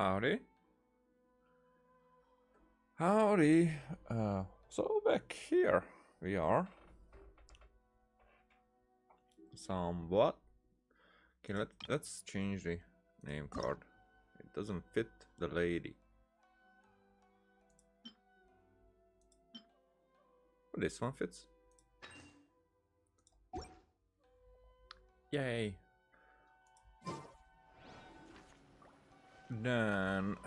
Howdy. Howdy. So back here we are. Somewhat. Okay, let's change the name card. It doesn't fit the lady. This one fits. Yay. Then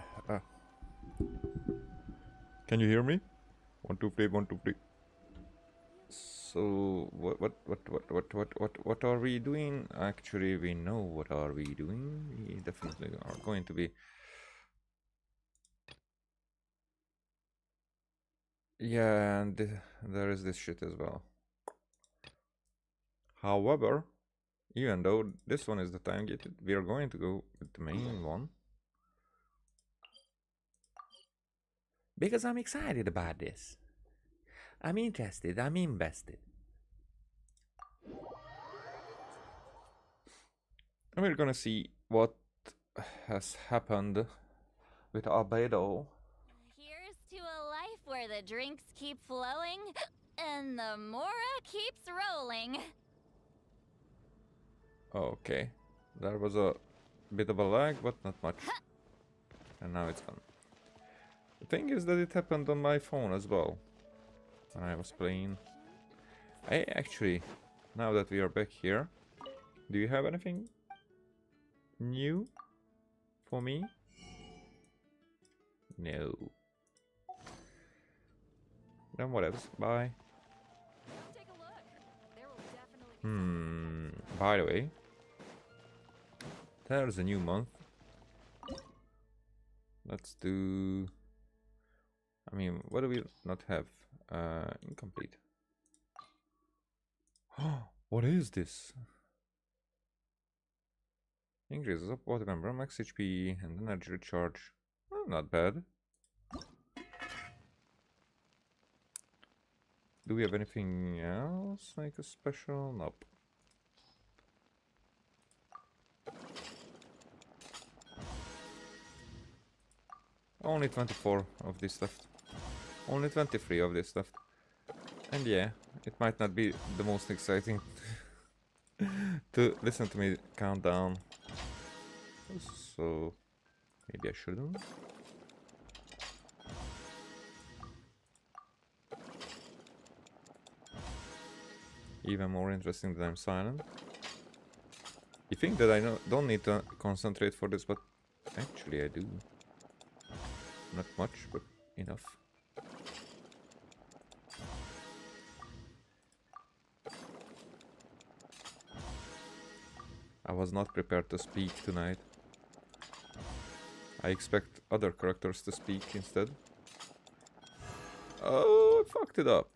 can you hear me? 1 2 3 1 2 3. So what are we doing? Actually, we know what are we doing. We definitely are going to be. Yeah, and there is this shit as well. However, even though this one is the time gated, we are going to go with the main one. Because I'm excited about this. I'm interested, I'm invested. And we're gonna see what has happened with Albedo. Here's to a life where the drinks keep flowing and the Mora keeps rolling. Okay, there was a bit of a lag, but not much. And now it's gone. The thing is that it happened on my phone as well when I was playing. I actually, now that we are back here, do you have anything new for me? No. Then what else? Bye. Take a look. There will definitely be By the way, there's a new month. Let's do... I mean, what do we not have? Incomplete. What is this? Increases of water member, max HP and energy recharge. Well, not bad. Do we have anything else like a special? Nope. Only 24 of this left. Only 23 of this left. And yeah, it might not be the most exciting to listen to me count down. So maybe I shouldn't. Even more interesting that I'm silent. You think that I don't need to concentrate for this, but actually I do. Not much, but enough. I was not prepared to speak tonight. I expect other characters to speak instead. Oh, I fucked it up.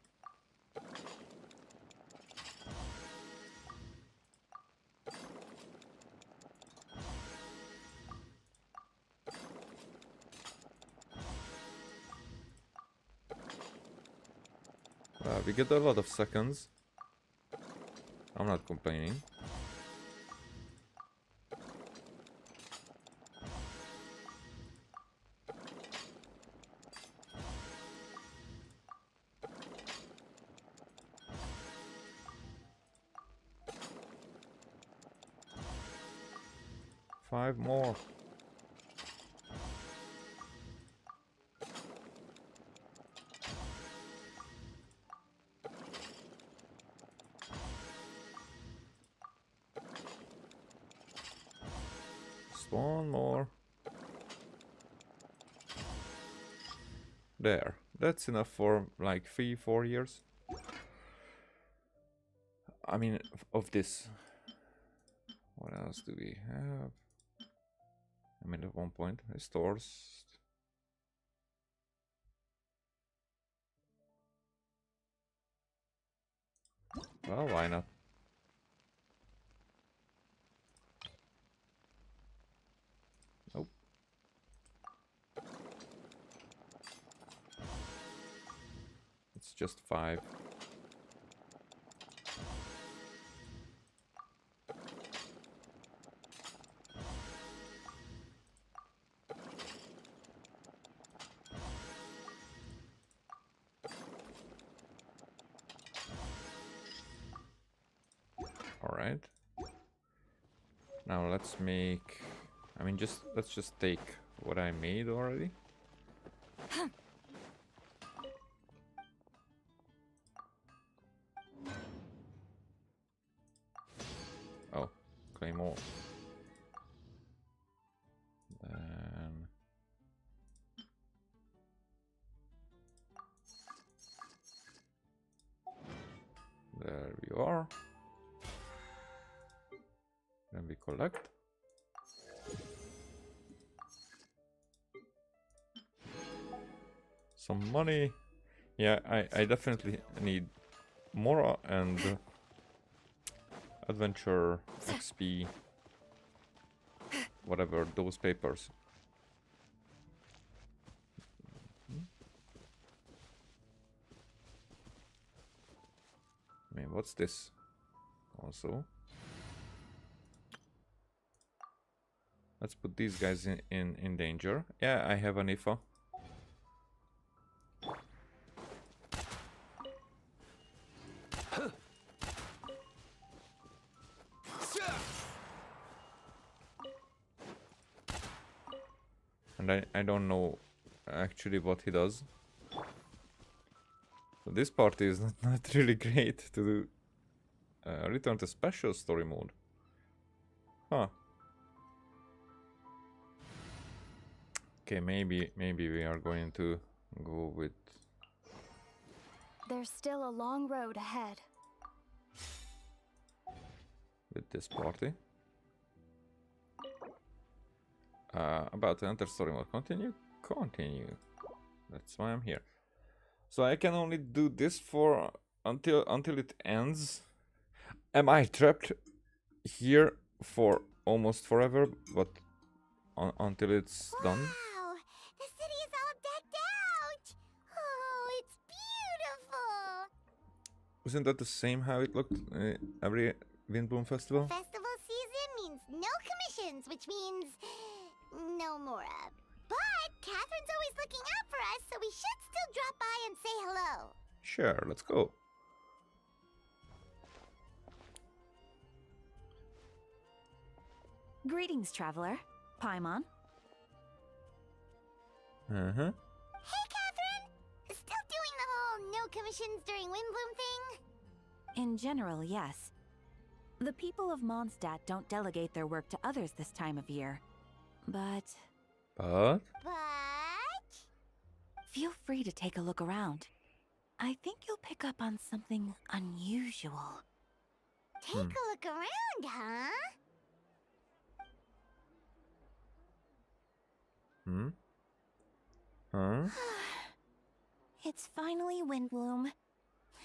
We get a lot of seconds. I'm not complaining. Five more. Just one more. There. That's enough for like 3-4 years. I mean, of this. What else do we have? I mean, at one point, restores. Well, why not? Nope. It's just 5. Right. Now let's make... I mean, let's just take what I made already. Oh, claymore. Then... There we are. Then we collect. Some money. Yeah, I definitely need more and adventure XP, whatever, those papers. I mean, what's this? Also, let's put these guys in danger. Yeah, I have an IFA. And I don't know actually what he does. So this part is not really great to do. Return to special story mode. Huh. Okay, maybe we are going to go with... There's still a long road ahead. with this party. About to enter story mode. Continue? Continue. That's why I'm here. So I can only do this for until it ends. Am I trapped here for almost forever, but until it's done? Wow, the city is all decked out. Oh, it's beautiful. Isn't that the same how it looked every Windbloom festival? Festival season means no commissions, which means no Mora. But Catherine's always looking out for us, so we should still drop by and say hello. Sure, let's go. Greetings, traveler. Paimon. Uh-huh. Hey, Catherine! Still doing the whole no commissions during Windbloom thing? In general, yes. The people of Mondstadt don't delegate their work to others this time of year. But But... But... feel free to take a look around. I think you'll pick up on something unusual. Take a look around, huh? Hmm? Huh? It's finally Windbloom.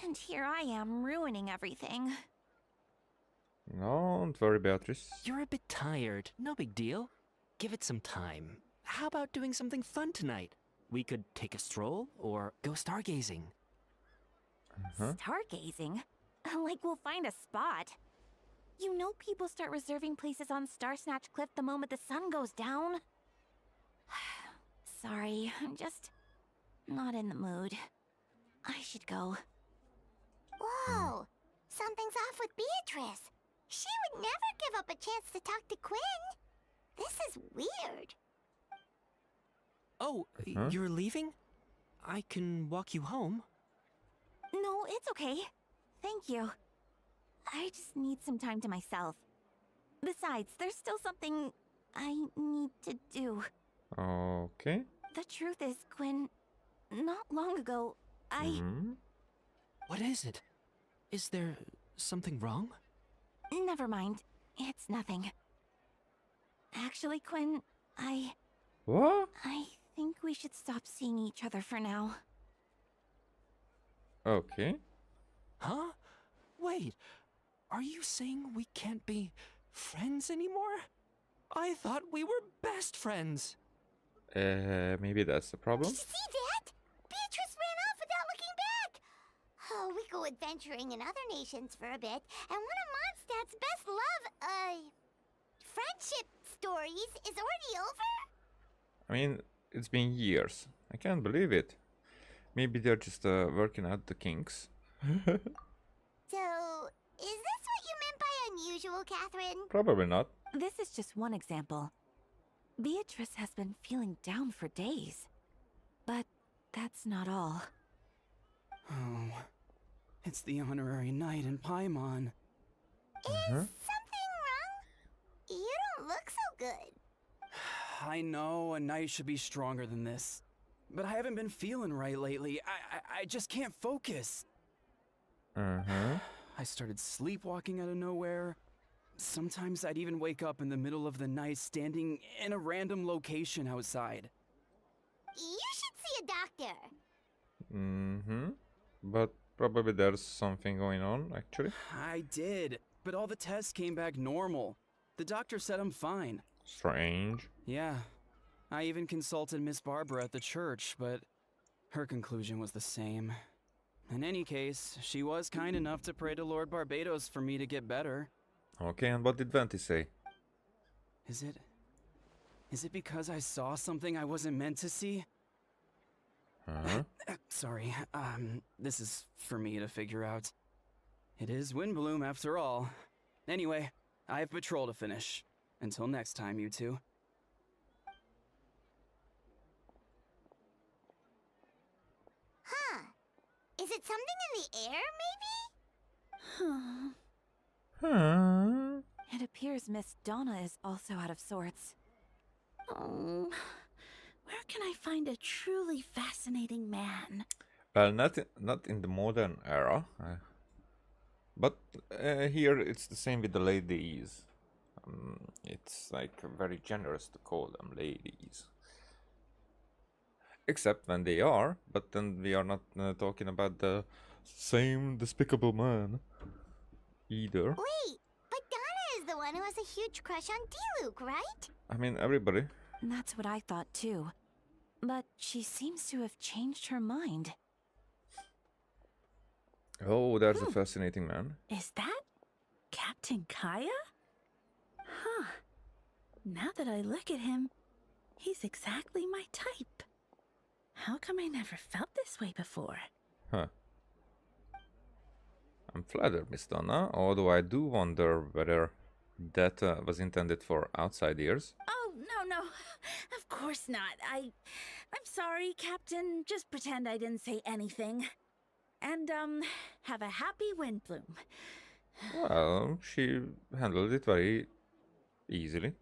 And here I am ruining everything. Don't worry, Beatrice. You're a bit tired. No big deal. Give it some time. How about doing something fun tonight? We could take a stroll or go stargazing. Huh? Stargazing? Like we'll find a spot. You know people start reserving places on Star Snatch Cliff the moment the sun goes down. Sorry, I'm just not in the mood. I should go. Whoa! Something's off with Beatrice. She would never give up a chance to talk to Quinn. This is weird. Oh, Huh? you're leaving? I can walk you home. No, it's okay. Thank you. I just need some time to myself. Besides, there's still something I need to do. Okay. The truth is, Quinn, not long ago, I... Hmm? What is it? Is there something wrong? Never mind. It's nothing. Actually, Quinn, What? I think we should stop seeing each other for now. Okay. Huh? Wait, are you saying we can't be friends anymore? I thought we were best friends. Maybe that's the problem. Did you see that? Beatrice ran off without looking back. Oh, we go adventuring in other nations for a bit, and one of Mondstadt's best friendship stories is already over? I mean, it's been years. I can't believe it. Maybe they're just working out the kinks. So, is this what you meant by usual, Catherine? Probably not. This is just one example. Beatrice has been feeling down for days. But that's not all. Oh, it's the honorary knight in Paimon. Uh-huh. Something wrong? You don't look so good. I know a knight should be stronger than this, but I haven't been feeling right lately. I just can't focus. Uh-huh. I started sleepwalking out of nowhere. Sometimes I'd even wake up in the middle of the night standing in a random location outside. You should see a doctor. Mm-hmm. But probably there's something going on, actually. I did, but all the tests came back normal. The doctor said I'm fine. Strange. Yeah, I even consulted Miss Barbara at the church, but her conclusion was the same. In any case, she was kind enough to pray to Lord Barbados for me to get better. Okay, and what did Venti say? Is it because I saw something I wasn't meant to see? Huh? Sorry, this is for me to figure out. It is Windbloom after all. Anyway, I have patrol to finish. Until next time, you two. Huh. Is it something in the air, maybe? Huh? It appears Miss Donna is also out of sorts. Oh, where can I find a truly fascinating man? Well, not in the modern era. But here it's the same with the ladies. It's like very generous to call them ladies. Except when they are, but then we are not talking about the same despicable man either. Wait, but Donna is the one who has a huge crush on Diluc, right? I mean, everybody. That's what I thought too. But she seems to have changed her mind. Oh, there's a fascinating man. Is that Captain Kaya? Huh. Now that I look at him, he's exactly my type. How come I never felt this way before? Huh. I'm flattered, Miss Donna, although I do wonder whether that was intended for outside ears. Oh, no. Of course not. I'm sorry, Captain. Just pretend I didn't say anything. And, have a happy Windbloom. Well, she handled it very easily.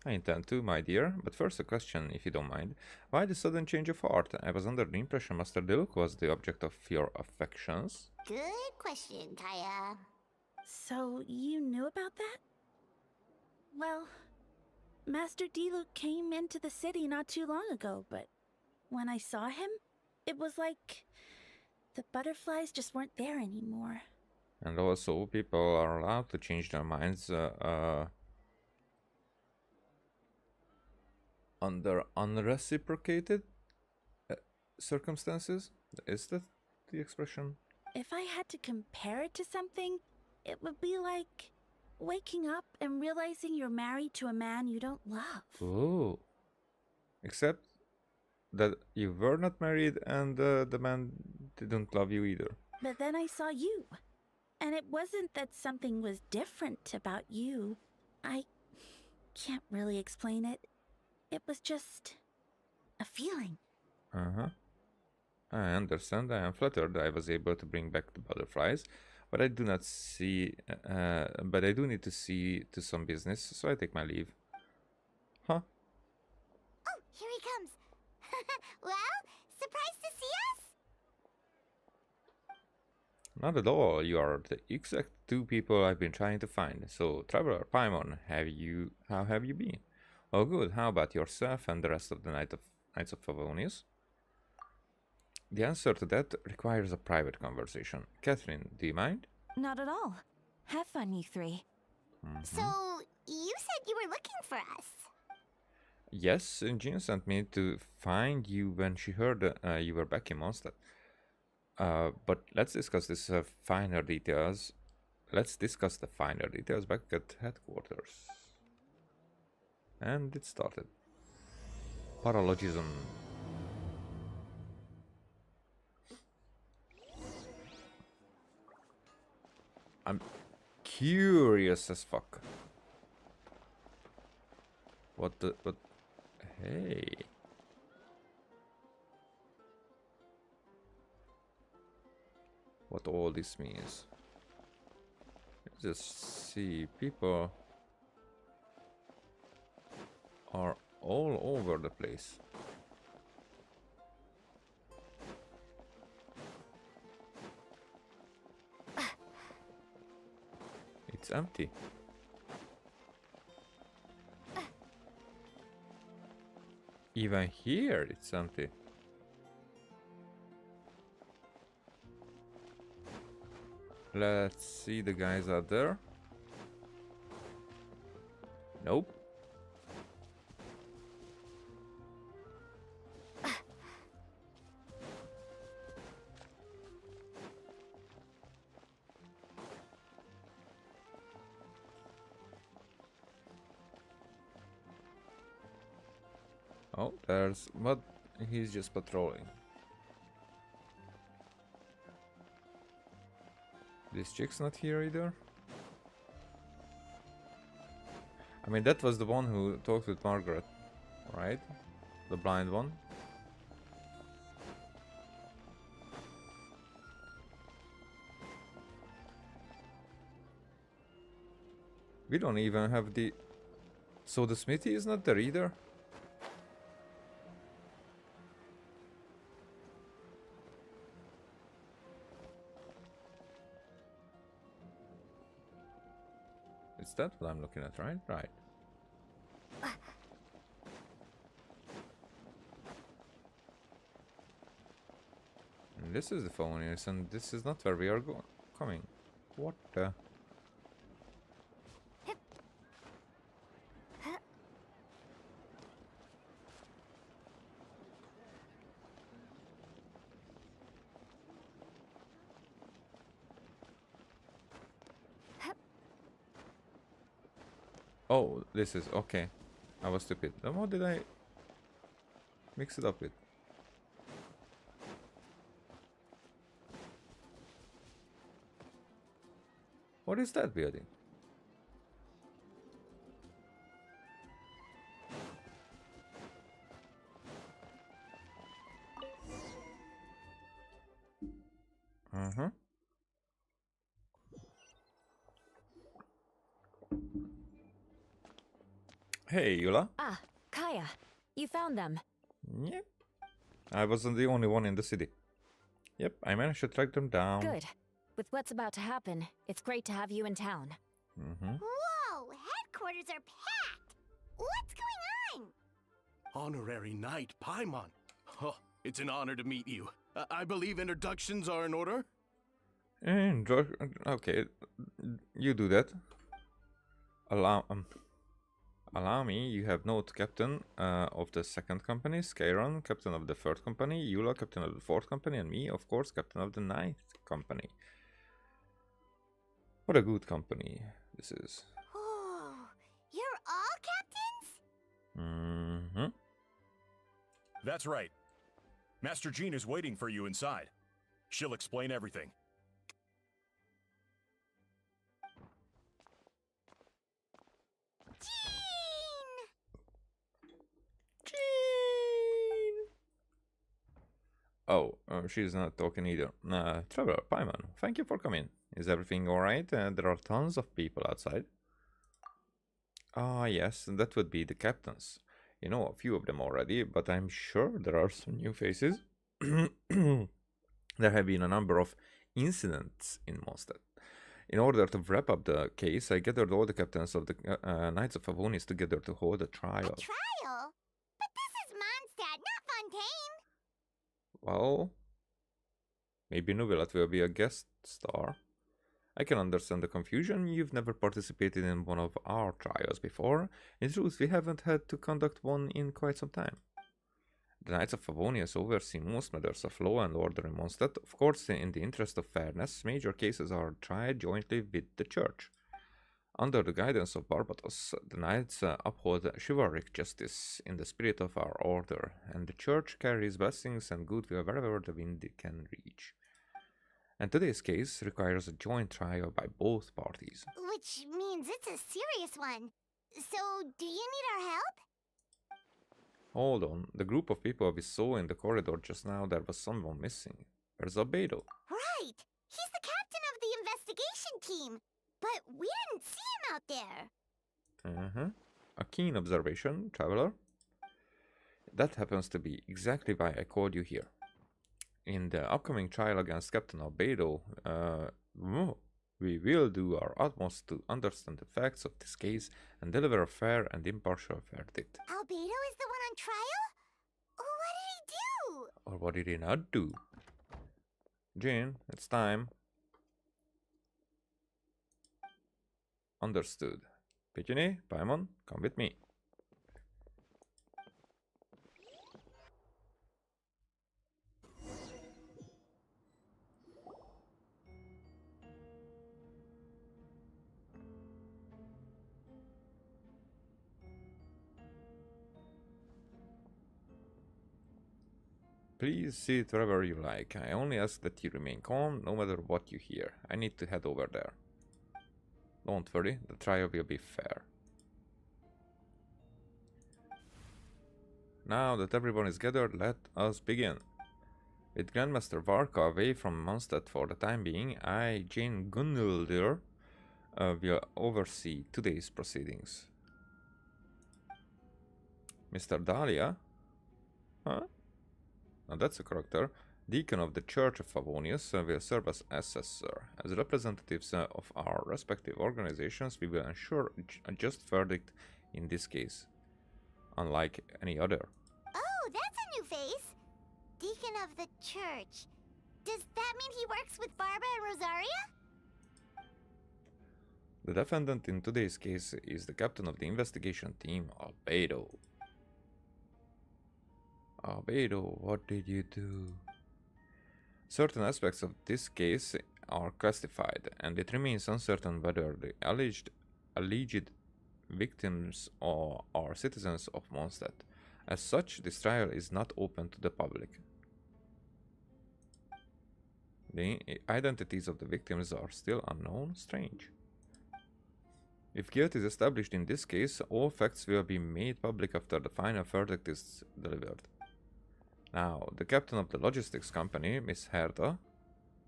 I intend to, my dear, but first a question, if you don't mind. Why the sudden change of heart? I was under the impression Master Diluc was the object of your affections. Good question, Kaya. So, you knew about that? Well, Master Diluc came into the city not too long ago, but when I saw him, it was like the butterflies just weren't there anymore. And also, people are allowed to change their minds under unreciprocated circumstances. Is that the expression? If I had to compare it to something, it would be like waking up and realizing you're married to a man you don't love. Oh. Except that you were not married and the man didn't love you either. But then I saw you. And it wasn't that something was different about you. I can't really explain it. It was just a feeling. Uh-huh. I understand. I am flattered I was able to bring back the butterflies, but I do not see. But I do need to see to some business, so I take my leave. Huh? Oh, here he comes. Well, surprised to see us? Not at all. You are the exact two people I've been trying to find. So, Traveler Paimon, how have you been? Oh, good. How about yourself and the rest of the Knights of Favonius? The answer to that requires a private conversation. Catherine, do you mind? Not at all. Have fun, you three. So, you said you were looking for us. Yes, Jean sent me to find you when she heard you were back in Mondstadt. But let's discuss this finer details. Let's discuss the finer details back at headquarters. And it started. Paralogism. I'm curious as fuck. What? Hey. What all this means? Just see, people are all over the place. It's empty. Even here it's empty. Let's see the guys out there. Nope. Oh, there's... but he's just patrolling. This chick's not here either. I mean, that was the one who talked with Margaret, right? The blind one. We don't even have the... So the smithy is not there either? Is that what I'm looking at, right? Right. And this is the phone, yes, and this is not where we are coming. What the... Oh, this is... okay. I was stupid. Then what did I mix it up with? What is that building? Uh-huh. Hey, Yula. Ah, Kaya, you found them. Yep. I wasn't the only one in the city. Yep, I managed to track them down. Good. With what's about to happen, it's great to have you in town. Mm-hmm. Whoa, headquarters are packed. What's going on? Honorary Knight Paimon. Oh, it's an honor to meet you. I believe introductions are in order? Okay, you do that. Allow me, you have note captain of the second company, Skyron, captain of the third company, Yula, captain of the fourth company, and me, of course, captain of the ninth company. What a good company this is. Oh, you're all captains? Mm-hmm. That's right. Master Jean is waiting for you inside. She'll explain everything. Oh, she's not talking either. Traveler, Paimon, thank you for coming. Is everything alright? There are tons of people outside. Ah, yes, that would be the captains. You know a few of them already, but I'm sure there are some new faces. There have been a number of incidents in Mondstadt. In order to wrap up the case, I gathered all the captains of the Knights of Favonis together to hold a trial. A trial? But this is Mondstadt, not Fontaine. Well, maybe Nubilat will be a guest star. I can understand the confusion. You've never participated in one of our trials before. In truth, we haven't had to conduct one in quite some time. The Knights of Favonius oversee most matters of law and order in Mondstadt. Of course, in the interest of fairness, major cases are tried jointly with the Church. Under the guidance of Barbatos, the Knights uphold chivalric justice in the spirit of our order, and the Church carries blessings and goodwill wherever the wind can reach. And today's case requires a joint trial by both parties. Which means it's a serious one. So, do you need our help? Hold on, the group of people we saw in the corridor just now, there was someone missing. Where's Albedo? Right! He's the captain of the investigation team! But we didn't see him out there! A keen observation, traveler. That happens to be exactly why I called you here. In the upcoming trial against Captain Albedo, we will do our utmost to understand the facts of this case and deliver a fair and impartial verdict. Albedo is the one on trial? What did he do? Or what did he not do? Jin, it's time. Understood. Pigeony, Paimon, come with me. Please sit wherever you like. I only ask that you remain calm no matter what you hear. I need to head over there. Don't worry, the trial will be fair. Now that everyone is gathered, let us begin. With Grandmaster Varka away from Mondstadt for the time being, I, Jane Gunnildir, will oversee today's proceedings. Mr. Dahlia? Huh? Now that's a character. Deacon of the Church of Favonius will serve as assessor. As representatives of our respective organizations, we will ensure a just verdict in this case, unlike any other. Oh, that's a new face! Deacon of the church. Does that mean he works with Barbara and Rosaria? The defendant in today's case is the captain of the investigation team, Albedo. Albedo, what did you do? Certain aspects of this case are classified, and it remains uncertain whether the alleged victims are citizens of Mondstadt. As such, this trial is not open to the public. The identities of the victims are still unknown. Strange. If guilt is established in this case, all facts will be made public after the final verdict is delivered. Now, the captain of the logistics company, Miss Herta,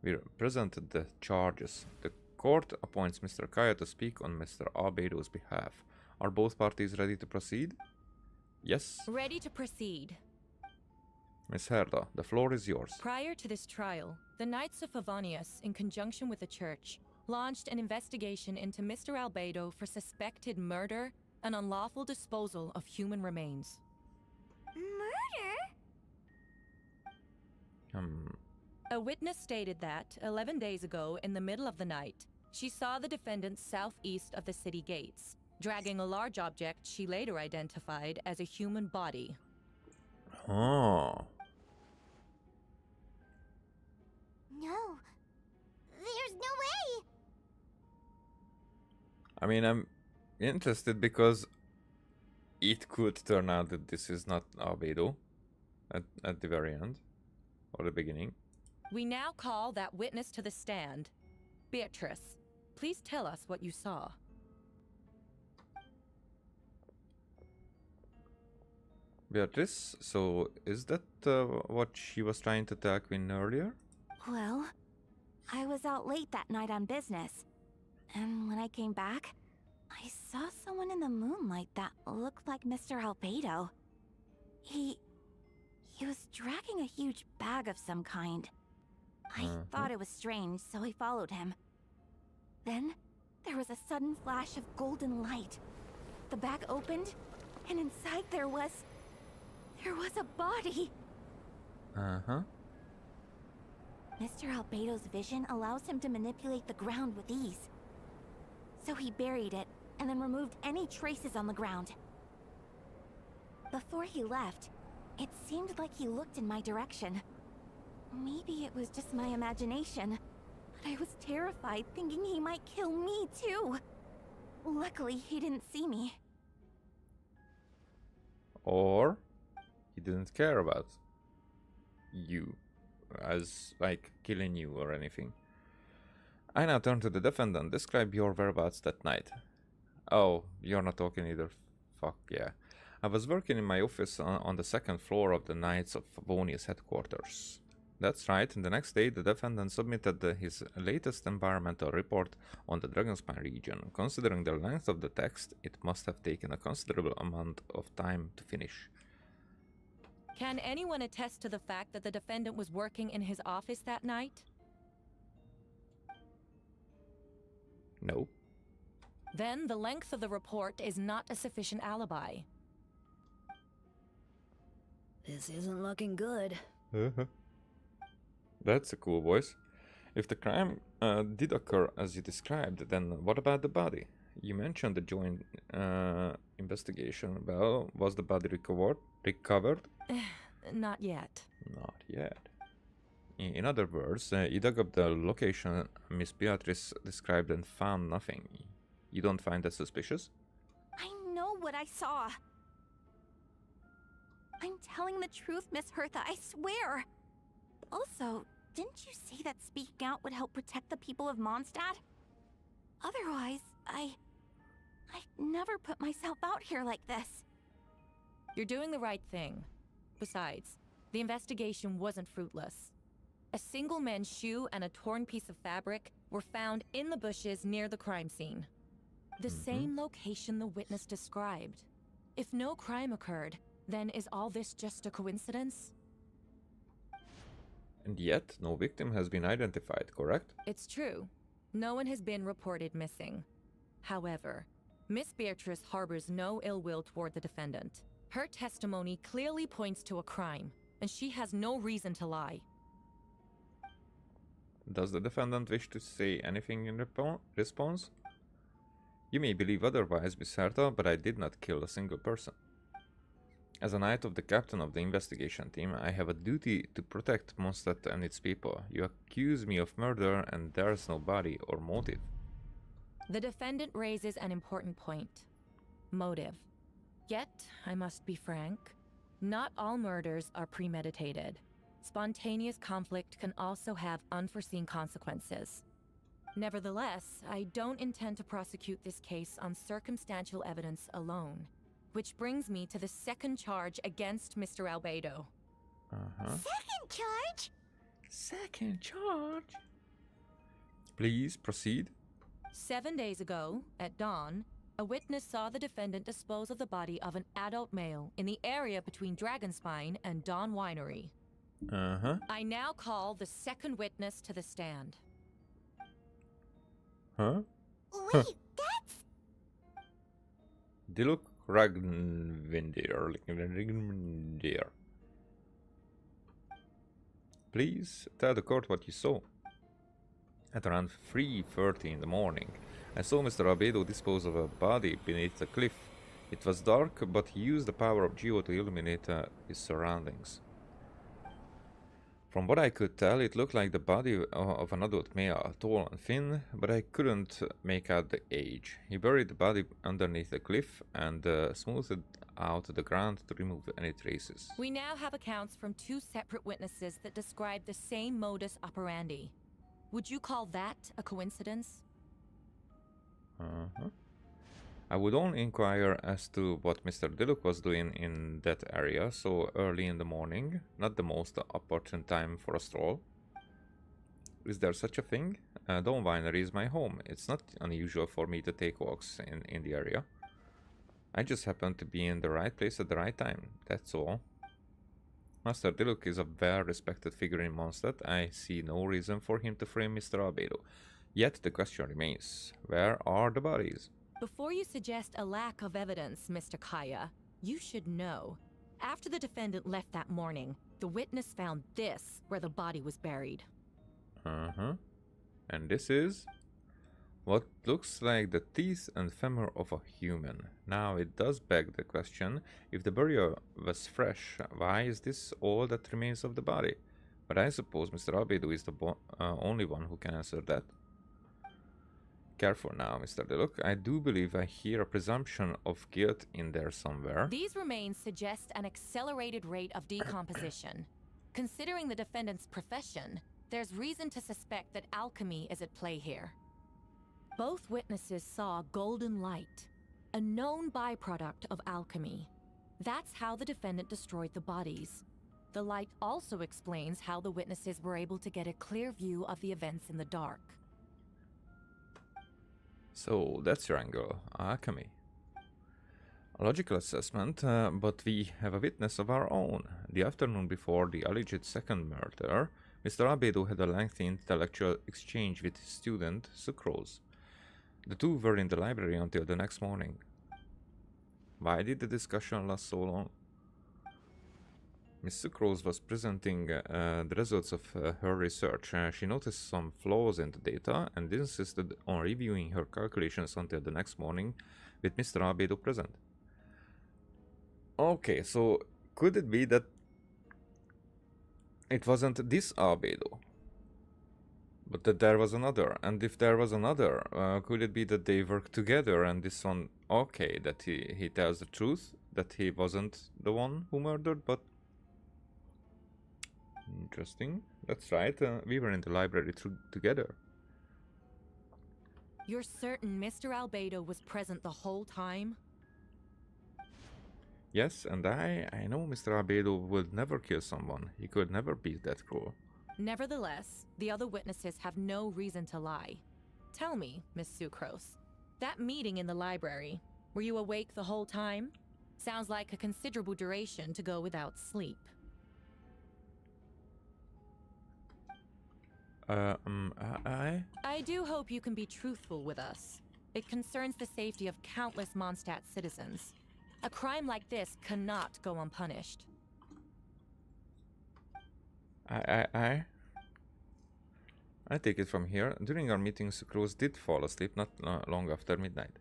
will present the charges. The court appoints Mr. Kaya to speak on Mr. Albedo's behalf. Are both parties ready to proceed? Yes? Ready to proceed. Miss Herta, the floor is yours. Prior to this trial, the Knights of Favonius, in conjunction with the church, launched an investigation into Mr. Albedo for suspected murder and unlawful disposal of human remains. Murder? A witness stated that, 11 days ago, in the middle of the night, she saw the defendant southeast of the city gates, dragging a large object she later identified as a human body. Oh. No. There's no way! I mean, I'm interested because it could turn out that this is not Albedo at the very end. Or the beginning. We now call that witness to the stand. Beatrice, please tell us what you saw. Beatrice, so is that what she was trying to tell Quinn earlier? Well, I was out late that night on business. And when I came back, I saw someone in the moonlight that looked like Mr. Albedo. He was dragging a huge bag of some kind. I thought it was strange, so I followed him. Then, there was a sudden flash of golden light. The bag opened, and inside there was a body! Mr. Albedo's vision allows him to manipulate the ground with ease. So he buried it, and then removed any traces on the ground. Before he left, it seemed like he looked in my direction. Maybe it was just my imagination, but I was terrified thinking he might kill me too. Luckily, he didn't see me. Or he didn't care about you as like killing you or anything. I now turn to the defendant. Describe your whereabouts that night. Oh, you're not talking either. Fuck yeah. I was working in my office on the second floor of the Knights of Favonius headquarters. That's right, and the next day the defendant submitted his latest environmental report on the Dragonspine region. Considering the length of the text, it must have taken a considerable amount of time to finish. Can anyone attest to the fact that the defendant was working in his office that night? No. Then the length of the report is not a sufficient alibi. This isn't looking good. That's a cool voice. If the crime did occur as you described, then what about the body? You mentioned the joint investigation. Well, was the body recovered? Not yet. Not yet. In other words, you dug up the location Miss Beatrice described and found nothing. You don't find that suspicious? I know what I saw. I'm telling the truth, Miss Hertha, I swear. Also, didn't you say that speaking out would help protect the people of Mondstadt? Otherwise, I'd never put myself out here like this. You're doing the right thing. Besides, the investigation wasn't fruitless. A single men's shoe and a torn piece of fabric were found in the bushes near the crime scene. The same location the witness described. If no crime occurred, then is all this just a coincidence? And yet, no victim has been identified, correct? It's true. No one has been reported missing. However, Miss Beatrice harbors no ill will toward the defendant. Her testimony clearly points to a crime, and she has no reason to lie. Does the defendant wish to say anything in response? You may believe otherwise, Miss Hertha, but I did not kill a single person. As a knight of the captain of the investigation team, I have a duty to protect Mondstadt and its people. You accuse me of murder and there's no body or motive. The defendant raises an important point. Motive. Yet, I must be frank, not all murders are premeditated. Spontaneous conflict can also have unforeseen consequences. Nevertheless, I don't intend to prosecute this case on circumstantial evidence alone. Which brings me to the second charge against Mr. Albedo. Second charge? Second charge? Please proceed. 7 days ago, at dawn, a witness saw the defendant dispose of the body of an adult male in the area between Dragonspine and Dawn Winery. I now call the second witness to the stand. Wait, that's... Diluk Ragnvindir. Please tell the court what you saw. At around 3:30 in the morning, I saw Mr. Albedo dispose of a body beneath a cliff. It was dark, but he used the power of Geo to illuminate his surroundings. From what I could tell, it looked like the body of an adult male, tall and thin, but I couldn't make out the age. He buried the body underneath the cliff and smoothed out the ground to remove any traces. We now have accounts from two separate witnesses that describe the same modus operandi. Would you call that a coincidence? I would only inquire as to what Mr. Diluk was doing in that area so early in the morning, not the most opportune time for a stroll. Is there such a thing? Dawn Winery is my home. It's not unusual for me to take walks in the area. I just happened to be in the right place at the right time, that's all. Master Diluk is a well-respected figure in Mondstadt. I see no reason for him to frame Mr. Albedo. Yet the question remains, where are the bodies? Before you suggest a lack of evidence, Mr. Kaya, you should know. After the defendant left that morning, the witness found this where the body was buried. And this is what looks like the teeth and femur of a human. Now it does beg the question, if the burial was fresh, why is this all that remains of the body? But I suppose Mr. Albedo is the only one who can answer that. Careful now, Mr. Diluk. I do believe I hear a presumption of guilt in there somewhere. These remains suggest an accelerated rate of decomposition. Considering the defendant's profession, there's reason to suspect that alchemy is at play here. Both witnesses saw golden light, a known byproduct of alchemy. That's how the defendant destroyed the bodies. The light also explains how the witnesses were able to get a clear view of the events in the dark. So that's your angle, alchemy. A logical assessment, but we have a witness of our own. The afternoon before the alleged second murder, Mr. Albedo had a lengthy intellectual exchange with his student, Sucrose. The two were in the library until the next morning. Why did the discussion last so long? Miss Sucrose was presenting the results of her research. She noticed some flaws in the data and insisted on reviewing her calculations until the next morning with Mr. Albedo present. Okay, so could it be that it wasn't this Albedo, but that there was another? And if there was another, could it be that they worked together and this one, okay, that he tells the truth, that he wasn't the one who murdered, but... Interesting. That's right, we were in the library together. You're certain Mr. Albedo was present the whole time? Yes, and I know Mr. Albedo would never kill someone. He could never be that cruel. Nevertheless, the other witnesses have no reason to lie. Tell me, Miss Sucrose, that meeting in the library, were you awake the whole time? Sounds like a considerable duration to go without sleep. I do hope you can be truthful with us. It concerns the safety of countless Mondstadt citizens. A crime like this cannot go unpunished. I take it from here. During our meeting, Sucrose did fall asleep not long after midnight.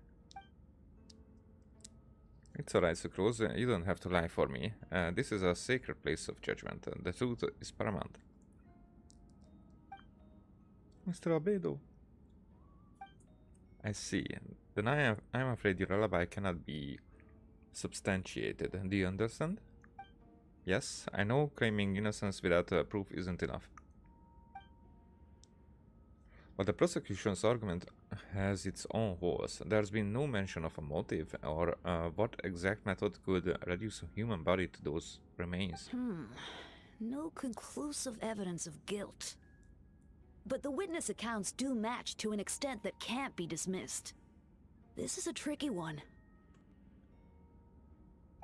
It's alright, Sucrose. You don't have to lie for me. This is a sacred place of judgment. The truth is paramount. Mr. Albedo. I see. Then I'm afraid your alibi cannot be substantiated. Do you understand? Yes, I know claiming innocence without proof isn't enough. But the prosecution's argument has its own holes. There's been no mention of a motive or what exact method could reduce a human body to those remains. No conclusive evidence of guilt. But the witness accounts do match to an extent that can't be dismissed. This is a tricky one.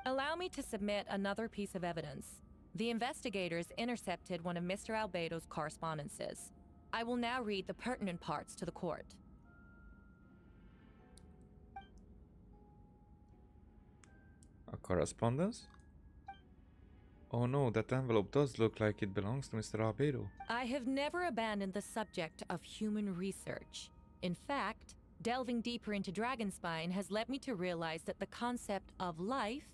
Allow me to submit another piece of evidence. The investigators intercepted one of Mr. Albedo's correspondences. I will now read the pertinent parts to the court. A correspondence? Oh no, that envelope does look like it belongs to Mr. Albedo. I have never abandoned the subject of human research. In fact, delving deeper into Dragonspine has led me to realize that the concept of life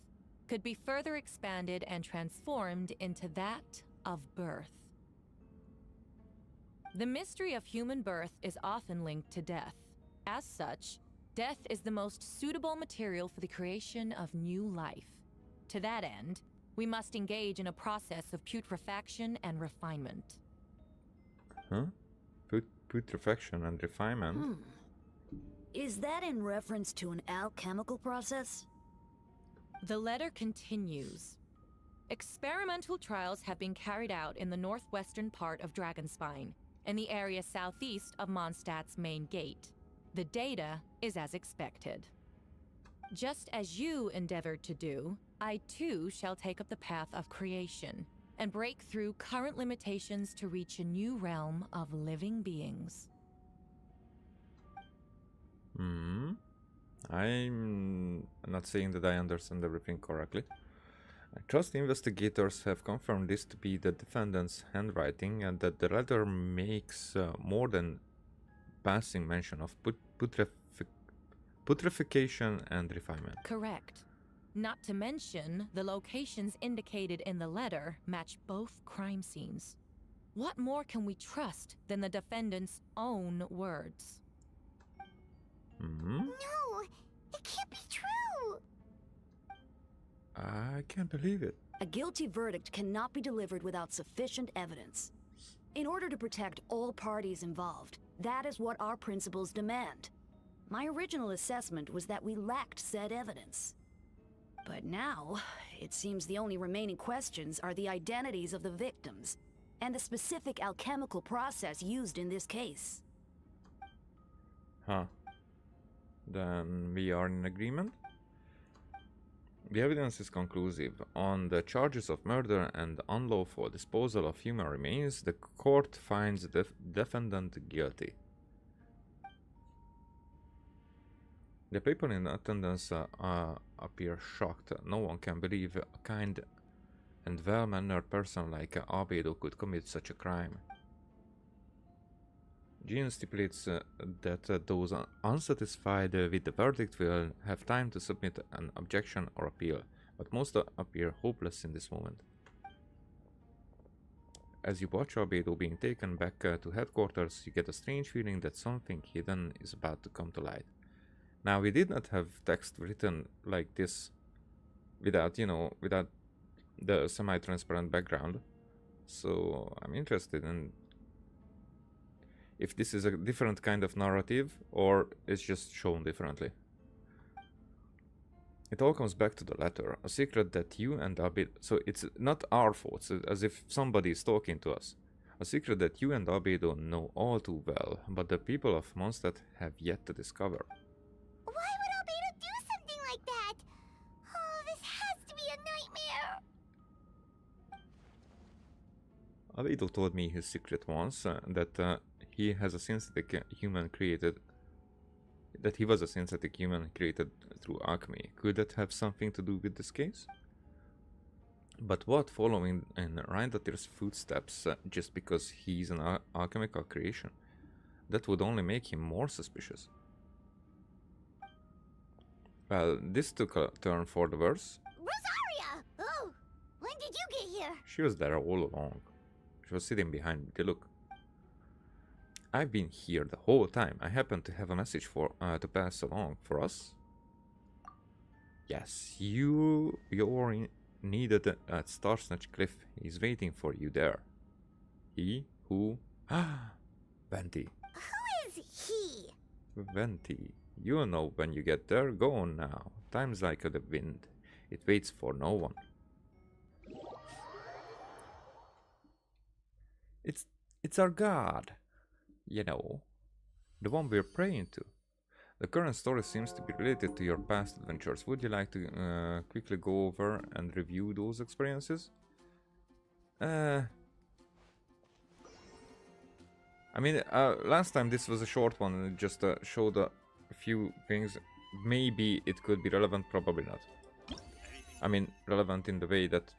could be further expanded and transformed into that of birth. The mystery of human birth is often linked to death. As such, death is the most suitable material for the creation of new life. To that end, we must engage in a process of putrefaction and refinement. Huh? Putrefaction and refinement? Is that in reference to an alchemical process? The letter continues. Experimental trials have been carried out in the northwestern part of Dragonspine, in the area southeast of Mondstadt's main gate. The data is as expected. Just as you endeavored to do, I too shall take up the path of creation and break through current limitations to reach a new realm of living beings. I'm not saying that I understand everything correctly. I trust the investigators have confirmed this to be the defendant's handwriting and that the letter makes more than passing mention of putrefaction and refinement. Correct. Not to mention, the locations indicated in the letter match both crime scenes. What more can we trust than the defendant's own words? No, it can't be true. I can't believe it. A guilty verdict cannot be delivered without sufficient evidence. In order to protect all parties involved, that is what our principles demand. My original assessment was that we lacked said evidence. But now, it seems the only remaining questions are the identities of the victims, and the specific alchemical process used in this case. Huh. Then we are in agreement. The evidence is conclusive. On the charges of murder and unlawful disposal of human remains, the court finds the defendant guilty. The people in attendance appear shocked. No one can believe a kind and well-mannered person like Albedo could commit such a crime. Jean stipulates that those unsatisfied with the verdict will have time to submit an objection or appeal, but most appear hopeless in this moment. As you watch Albedo being taken back to headquarters, you get a strange feeling that something hidden is about to come to light. Now, we did not have text written like this without, without the semi-transparent background, so I'm interested in if this is a different kind of narrative or it's just shown differently. It all comes back to the letter, a secret that you and Albedo... So it's not our fault, it's as if somebody is talking to us. A secret that you and Albedo know all too well, but the people of Mondstadt have yet to discover. Why would Albedo do something like that? Oh, this has to be a nightmare. Albedo told me his secret once, that he has a synthetic human created... That he was a synthetic human created through alchemy. Could that have something to do with this case? But what, following in Reindatir's footsteps just because he's an alchemical creation? That would only make him more suspicious. Well, this took a turn for the worse. Rosaria! Oh, when did you get here? She was there all along. She was sitting behind me. Look. I've been here the whole time. I happen to have a message for to pass along for us. Yes, you're needed at Starsnatch Cliff. He's waiting for you there. He? Who? Venti. Who is he? Venti. You'll know when you get there. Go on now. Time's like the wind. It waits for no one. It's our god. You know, the one we're praying to. The current story seems to be related to your past adventures. Would you like to quickly go over and review those experiences? I mean, last time this was a short one and it just showed a few things. Maybe it could be relevant, probably not. I mean, relevant in the way that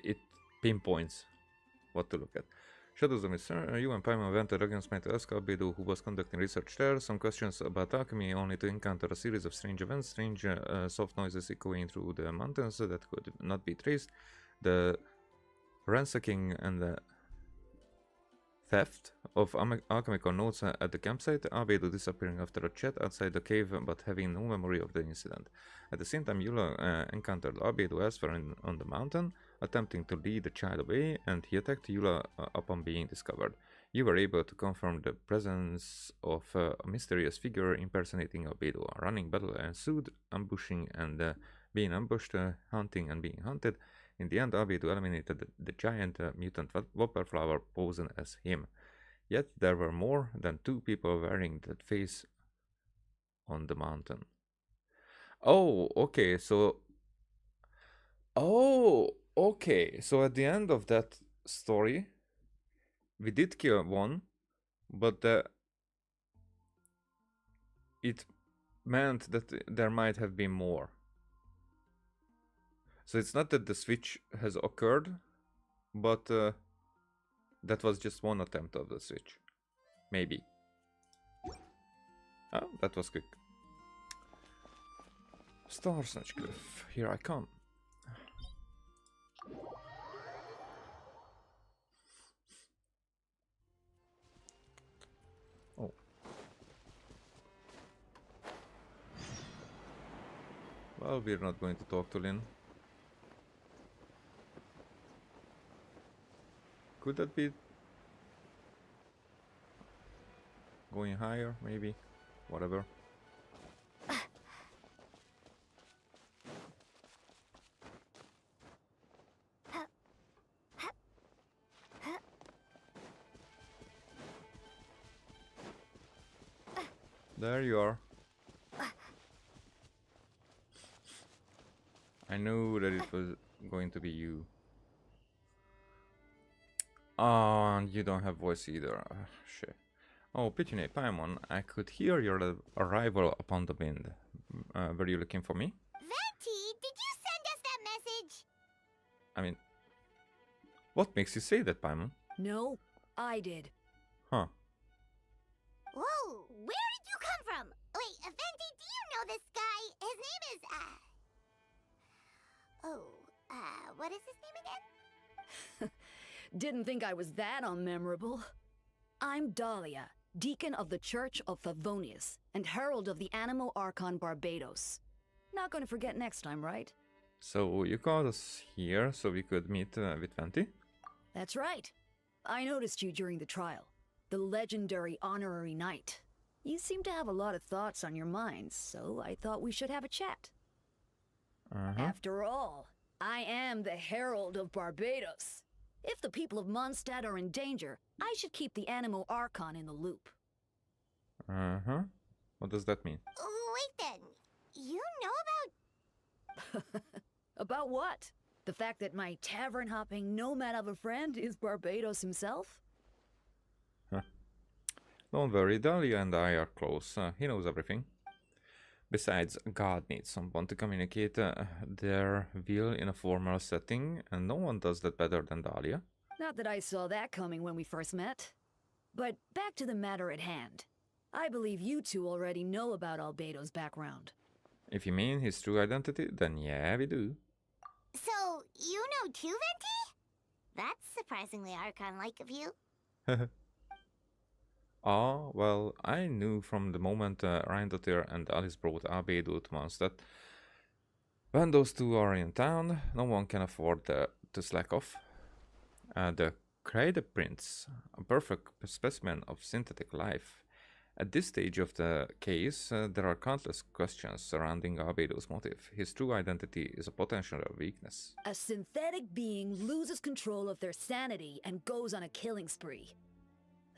it pinpoints what to look at. Shadows of Mr. You and Paimon went to Dragon's to ask Albedo, who was conducting research there, some questions about alchemy, only to encounter a series of strange events, strange soft noises echoing through the mountains that could not be traced, the ransacking and the theft of alchemical notes at the campsite, Albedo disappearing after a chat outside the cave but having no memory of the incident. At the same time, Eula encountered Albedo elsewhere on the mountain, attempting to lead the child away, and he attacked Eula upon being discovered. You were able to confirm the presence of a mysterious figure impersonating Albedo. A running battle ensued, ambushing and being ambushed, hunting and being hunted. In the end, Albedo eliminated the giant mutant whopperflower posing as him. Yet there were more than 2 people wearing that face on the mountain. Oh, okay, so... Oh, okay, so at the end of that story, we did kill one, but it meant that there might have been more. So it's not that the switch has occurred, but that was just one attempt of the switch. Maybe. Oh, that was quick. Starsnatch Cliff, here I come. Oh. Well, we're not going to talk to Lynn. Could that be going higher, maybe? Whatever. There you are. I knew that it was going to be you. Oh, and you don't have voice either. Shit. Oh, Pitune, Paimon, I could hear your arrival upon the wind. Were you looking for me? Venti, did you send us that message? I mean, what makes you say that, Paimon? No, I did. Huh. Whoa, where did you come from? Wait, Venti, do you know this guy? His name is, what is his name again? Didn't think I was that unmemorable. I'm Dahlia, Deacon of the Church of Favonius, and Herald of the Animo Archon Barbados. Not gonna forget next time, right? So you called us here so we could meet with Venti? That's right. I noticed you during the trial. The legendary honorary knight. You seem to have a lot of thoughts on your minds, so I thought we should have a chat. After all, I am the Herald of Barbados. If the people of Mondstadt are in danger, I should keep the Animo Archon in the loop. What does that mean? Wait then, you know about... About what? The fact that my tavern-hopping nomad of a friend is Barbados himself? Don't worry, Dahlia and I are close. He knows everything. Besides, God needs someone to communicate their will in a formal setting, and no one does that better than Dahlia. Not that I saw that coming when we first met. But back to the matter at hand. I believe you two already know about Albedo's background. If you mean his true identity, then yeah, we do. So, you know too, Venti? That's surprisingly Archon-like of you. Ah, well, I knew from the moment Ryandotir and Alice brought Albedo to Mondstadt. When those two are in town, no one can afford to slack off. The Creative Prince, a perfect specimen of synthetic life. At this stage of the case, there are countless questions surrounding Albedo's motive. His true identity is a potential weakness. A synthetic being loses control of their sanity and goes on a killing spree.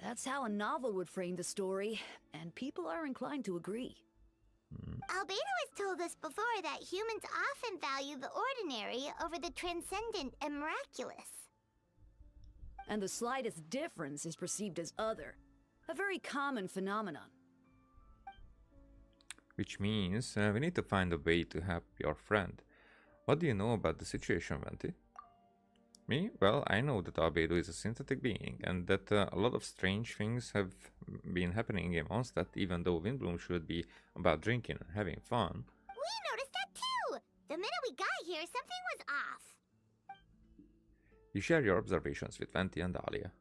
That's how a novel would frame the story, and people are inclined to agree. Albedo has told us before that humans often value the ordinary over the transcendent and miraculous. And the slightest difference is perceived as other. A very common phenomenon. Which means we need to find a way to help your friend. What do you know about the situation, Venti? Me? Well, I know that Albedo is a synthetic being, and that a lot of strange things have been happening in Mondstadt, even though Windbloom should be about drinking and having fun. We noticed that too! The minute we got here, something was off. You share your observations with Venti and Dahlia.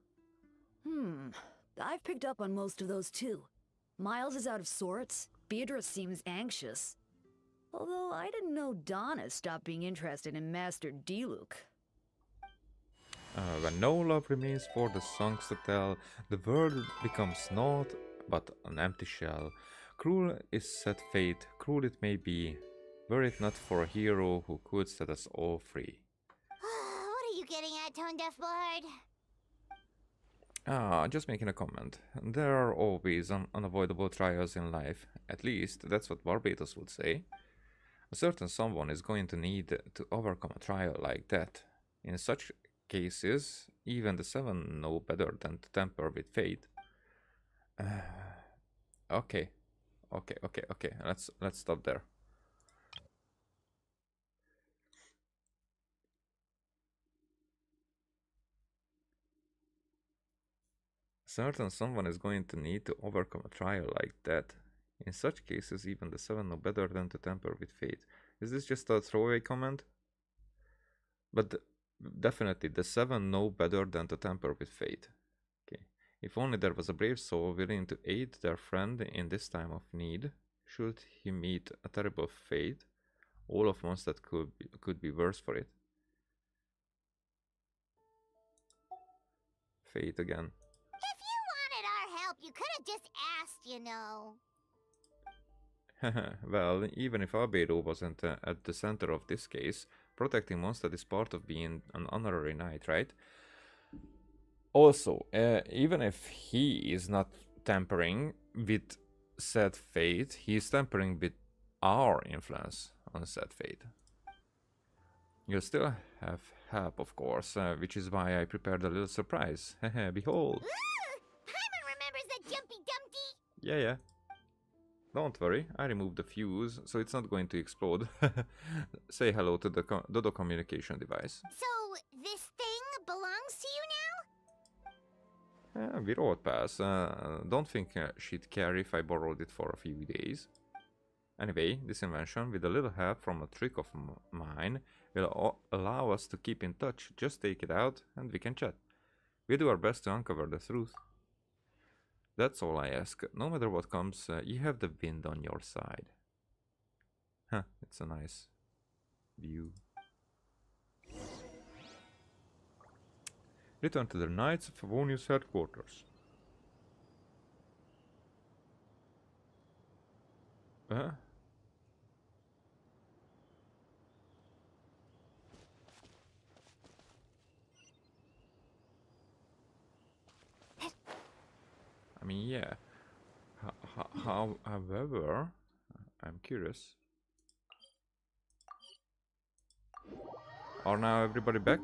I've picked up on most of those too. Miles is out of sorts. Beatrice seems anxious. Although I didn't know Donna stopped being interested in Master Diluc. When no love remains for the songs to tell, the world becomes naught but an empty shell. Cruel is set fate, cruel it may be, were it not for a hero who could set us all free. What are you getting at, Tone Deaf Bard? Just making a comment. There are always unavoidable trials in life. At least, that's what Barbados would say. A certain someone is going to need to overcome a trial like that. In such cases, even the seven know better than to tamper with fate. Okay. Let's stop there. Certain someone is going to need to overcome a trial like that. In such cases, even the seven know better than to tamper with fate. Is this just a throwaway comment? But definitely, the seven know better than to tamper with fate. Okay. If only there was a brave soul willing to aid their friend in this time of need, should he meet a terrible fate, all of Mondstadt could be worse for it. fate again. If you wanted our help, you could have just asked, you know. Well, even if Albedo wasn't at the center of this case, protecting Mondstadt is part of being an honorary knight, right? Also, even if he is not tampering with said fate, he is tampering with our influence on said fate. You'll still have help, of course, which is why I prepared a little surprise. Behold! Ooh, Paimon remembers that Jumpy Dumpty. Yeah. Don't worry, I removed the fuse, so it's not going to explode. Say hello to the Dodo communication device. So, this thing belongs to you now? We road pass. Don't think she'd care if I borrowed it for a few days. Anyway, this invention, with a little help from a trick of mine, will allow us to keep in touch. Just take it out and we can chat. We do our best to uncover the truth. That's all I ask. No matter what comes, you have the wind on your side. Huh, it's a nice view. Return to the Knights of Favonius headquarters. I mean, yeah. However, I'm curious. Are now everybody back?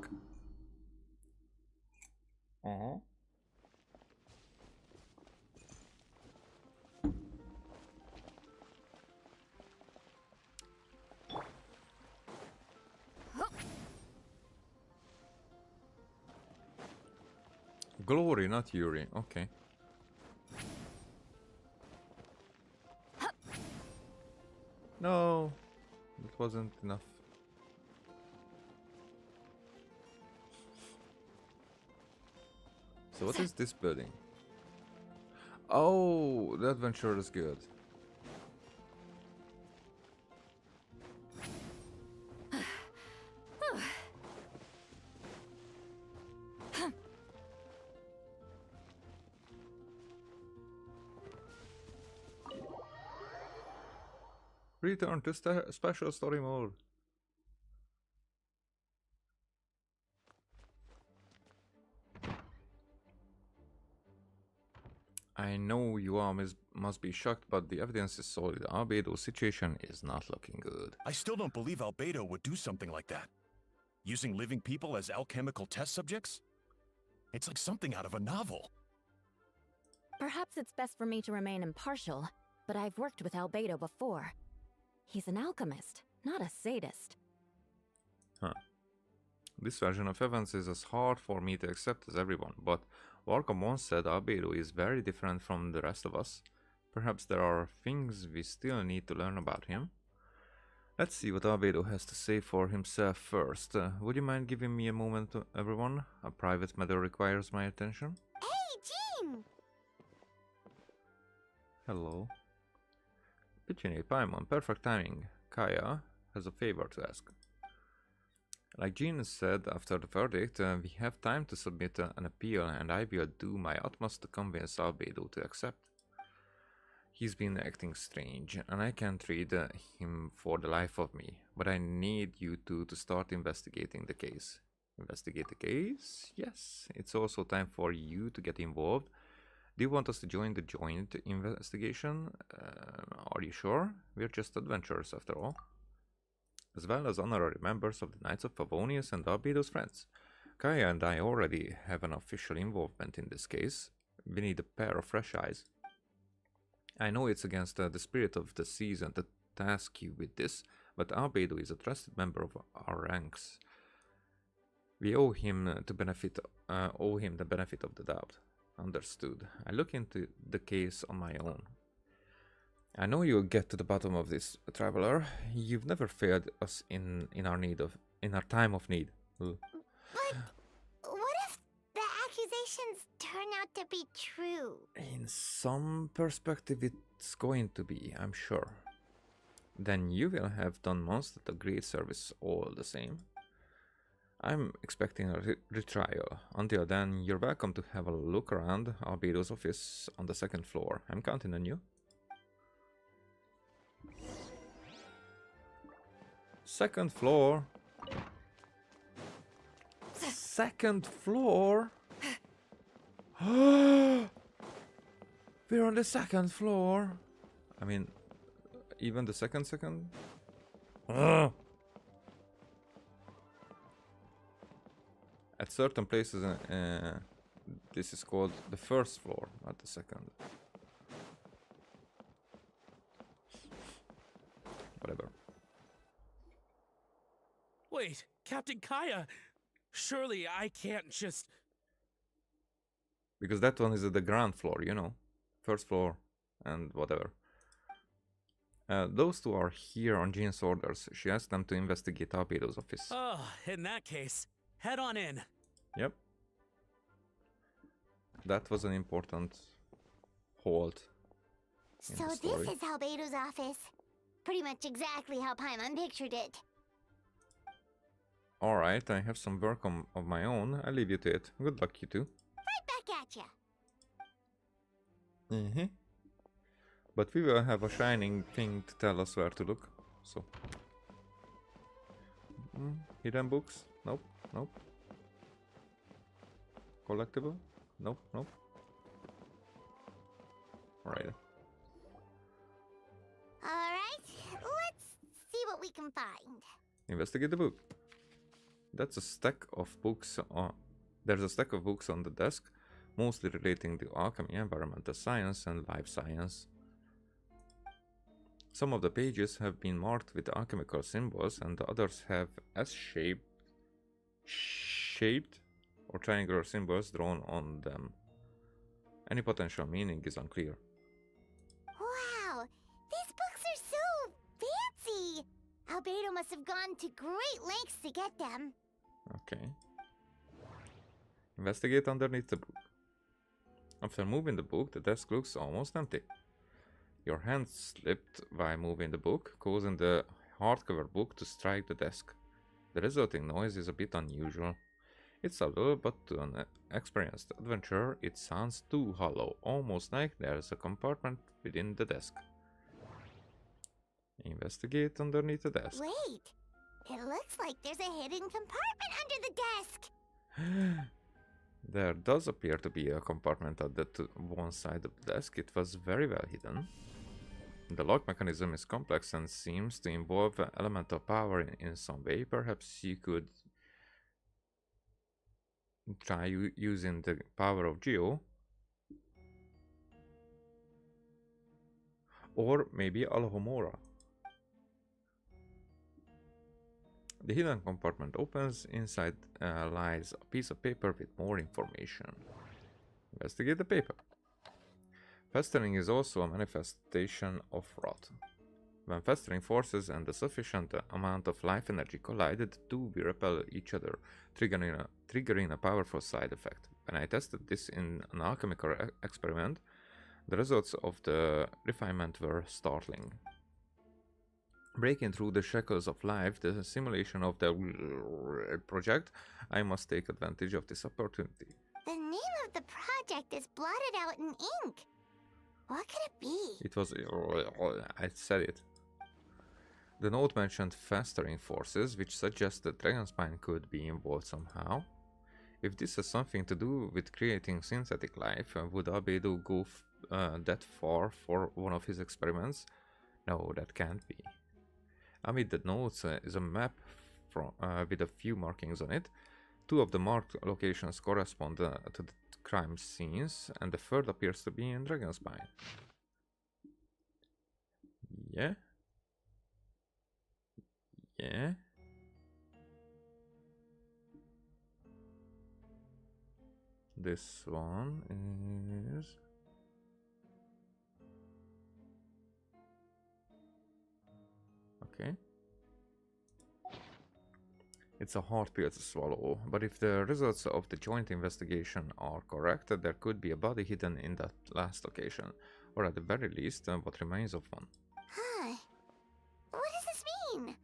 Glory, not Yuri. Okay. No, that wasn't enough. So what is this building? Oh, the adventure is good. Return to special story mode. I know you all must be shocked, but the evidence is solid. Albedo's situation is not looking good. I still don't believe Albedo would do something like that. Using living people as alchemical test subjects? It's like something out of a novel. Perhaps it's best for me to remain impartial, but I've worked with Albedo before. He's an alchemist, not a sadist. Huh. This version of events is as hard for me to accept as everyone, but Warcom once said Albedo is very different from the rest of us. Perhaps there are things we still need to learn about him. Let's see what Albedo has to say for himself first. Would you mind giving me a moment, everyone? A private matter requires my attention. Hey, Jean! Hello. Pitching Paimon, perfect timing. Kaya has a favor to ask. Like Jean said after the verdict, we have time to submit an appeal, and I will do my utmost to convince Albedo to accept. He's been acting strange, and I can't read him for the life of me, but I need you two to start investigating the case. Investigate the case? Yes, it's also time for you to get involved. Do you want us to join the joint investigation? Are you sure? We're just adventurers after all. As well as honorary members of the Knights of Favonius and Albedo's friends. Kaya and I already have an official involvement in this case. We need a pair of fresh eyes. I know it's against the spirit of the season to task you with this, but Albedo is a trusted member of our ranks. We owe him the benefit of the doubt. Understood. I look into the case on my own. I know you'll get to the bottom of this, traveler. You've never failed us in our time of need. But what if the accusations turn out to be true? In some perspective, it's going to be, I'm sure. Then you will have done Mondstadt a great service all the same. I'm expecting a retrial. Until then, you're welcome to have a look around Albedo's office on the 2nd floor. I'm counting on you. 2nd floor? 2nd floor? We're on the 2nd floor. I mean, even the second? Ugh. At certain places, this is called the 1st floor, not the 2nd. Whatever. Wait, Captain Kaya! Surely I can't just... Because that one is at the ground floor, you know. 1st floor and whatever. Those two are here on Jean's orders. She asked them to investigate Albedo's office. Oh, in that case, head on in. Yep. That was an important halt. in So the this story. is Albedo's office. Pretty much exactly how Paimon pictured it. Alright, I have some work of my own. I leave you to it. Good luck, you two. Right back at ya. But we will have a shining thing to tell us where to look. So. Hidden books? Nope, nope. Collectible? Nope, nope. Alright. Alright, let's see what we can find. Investigate the book. That's a stack of books. There's a stack of books on the desk, mostly relating to alchemy, environmental science, and life science. Some of the pages have been marked with alchemical symbols, and the others have shaped or triangular symbols drawn on them. Any potential meaning is unclear. Wow, these books are so fancy. Albedo must have gone to great lengths to get them. Okay. Investigate underneath the book. After moving the book, the desk looks almost empty. Your hand slipped while moving the book, causing the hardcover book to strike the desk. The resulting noise is a bit unusual. It's subtle, but to an experienced adventurer, it sounds too hollow, almost like there's a compartment within the desk. Investigate underneath the desk. Wait, it looks like there's a hidden compartment under the desk. There does appear to be a compartment at one side of the desk. It was very well hidden. The lock mechanism is complex and seems to involve elemental power in some way. Perhaps you could try using the power of Geo. Or maybe Alohomora. The hidden compartment opens. Inside lies a piece of paper with more information. Investigate the paper. Festering is also a manifestation of rot. When festering forces and a sufficient amount of life energy collide, the two will repel each other, triggering a powerful side effect. When I tested this in an alchemical experiment, the results of the refinement were startling. Breaking through the shackles of life, the simulation of the project, I must take advantage of this opportunity. The name of the project is blotted out in ink. What could it be? It was... I said it. The note mentioned festering forces, which suggests that Dragonspine could be involved somehow. If this has something to do with creating synthetic life, would Albedo go that far for one of his experiments? No, that can't be. Amid the notes is a map with a few markings on it. Two of the marked locations correspond to the crime scenes, and the third appears to be in Dragonspine. Yeah? Yeah? This one is... Okay. It's a hard pill to swallow, but if the results of the joint investigation are correct, there could be a body hidden in that last location, or at the very least, what remains of one. Huh. What does this mean?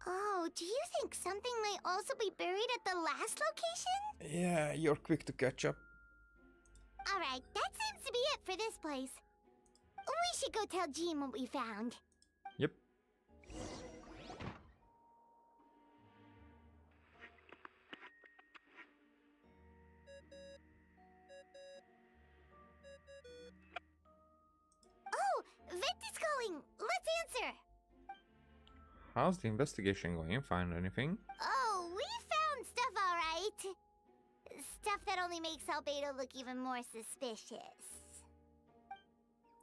Oh, do you think something might also be buried at the last location? Yeah, you're quick to catch up. Alright, that seems to be it for this place. We should go tell Jean what we found. Yep. Oh, Vent is calling. Let's answer. How's the investigation going? Find anything? Oh, we found stuff alright. Stuff that only makes Albedo look even more suspicious.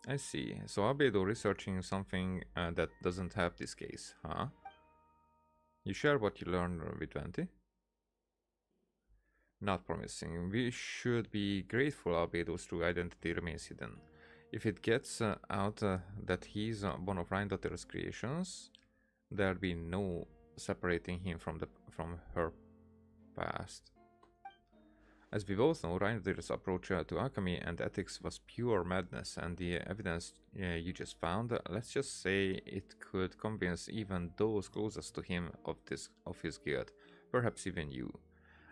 I see. So Albedo researching something that doesn't have this case, huh? You share what you learned with Venti? Not promising. We should be grateful Albedo's true identity remains hidden. If it gets out that he's one of Rhindottir's creations, there'll be no separating him from her past. As we both know, Rhindottir's approach to alchemy and ethics was pure madness, and the evidence you just found, let's just say it could convince even those closest to him of his guilt, perhaps even you.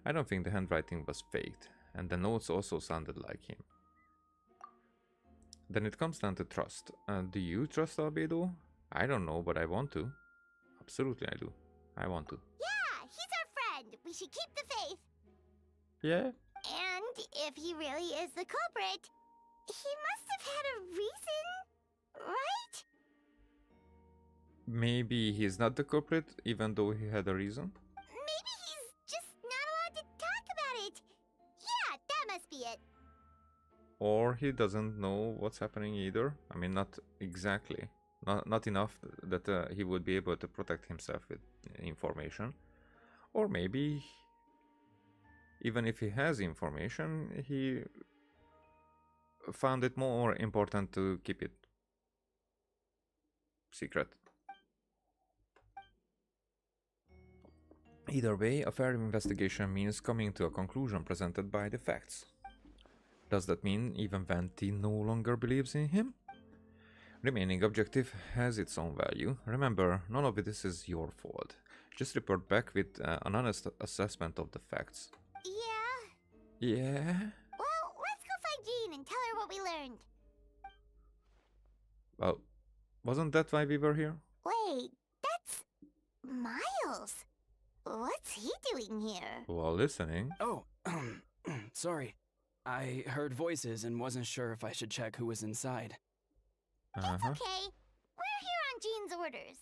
I don't think the handwriting was faked, and the notes also sounded like him. Then it comes down to trust. Do you trust Albedo? I don't know, but I want to. Absolutely I do. I want to. Yeah, he's our friend. We should keep the faith. Yeah? And if he really is the culprit, he must have had a reason, right? Maybe he's not the culprit, even though he had a reason? Maybe he's just not allowed to talk about it. Yeah, that must be it. Or he doesn't know what's happening either. I mean, not exactly. Not enough that he would be able to protect himself with information. Or maybe, even if he has information, he found it more important to keep it secret. Either way, a fair investigation means coming to a conclusion presented by the facts. Does that mean even Venti no longer believes in him? Remaining objective has its own value. Remember, none of this is your fault. Just report back with an honest assessment of the facts. Yeah? Yeah? Well, let's go find Jean and tell her what we learned. Well, wasn't that why we were here? Wait, that's Miles. What's he doing here? While listening. Oh, sorry. I heard voices and wasn't sure if I should check who was inside. It's okay. We're here on Jean's orders.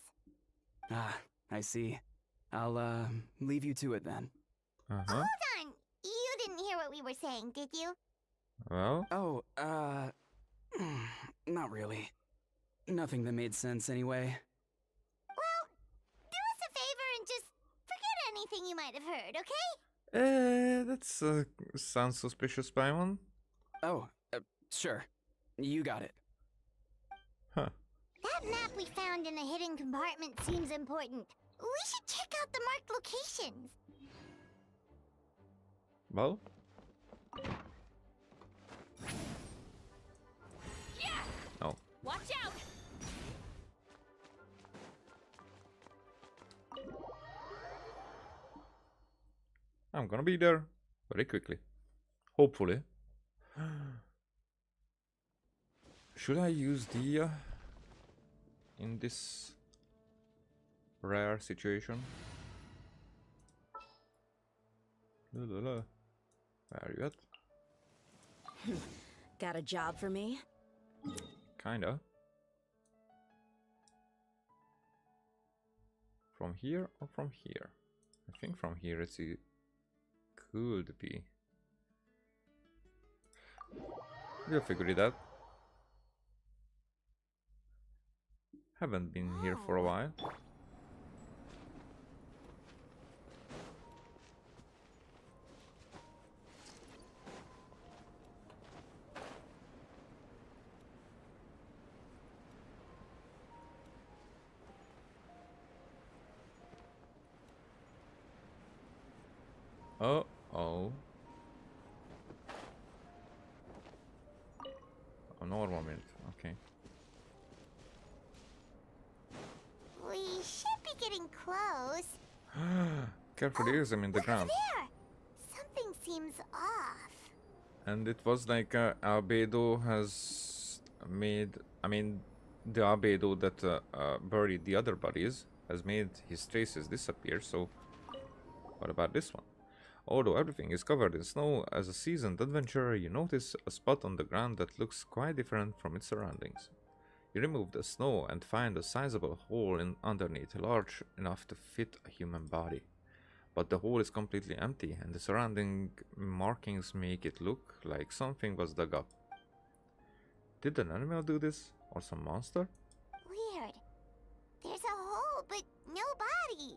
Ah, I see. I'll, leave you to it then. Hold on! You didn't hear what we were saying, did you? Well? Oh, not really. Nothing that made sense anyway. Well, do us a favor and just forget anything you might have heard, okay? That sounds suspicious, Paimon. Oh, sure. You got it. Huh. That map we found in the hidden compartment seems important. We should check out the marked locations. Well? Yeah! Oh. Watch out! I'm gonna be there very quickly. Hopefully. Should I use the in this rare situation? Where are you at? Got a job for me? Kinda. From here or from here? I think from here it's could be. We'll figure it out. Haven't been here for a while. Oh. Oh, normal minute. Okay. We should be getting close. Carefully use them in the Look ground. there! Something seems off. And it was like Albedo has made. I mean, the Albedo that buried the other bodies has made his traces disappear. So, what about this one? Although everything is covered in snow, as a seasoned adventurer, you notice a spot on the ground that looks quite different from its surroundings. You remove the snow and find a sizable hole underneath, large enough to fit a human body. But the hole is completely empty, and the surrounding markings make it look like something was dug up. Did an animal do this? Or some monster? Weird. There's a hole, but no body.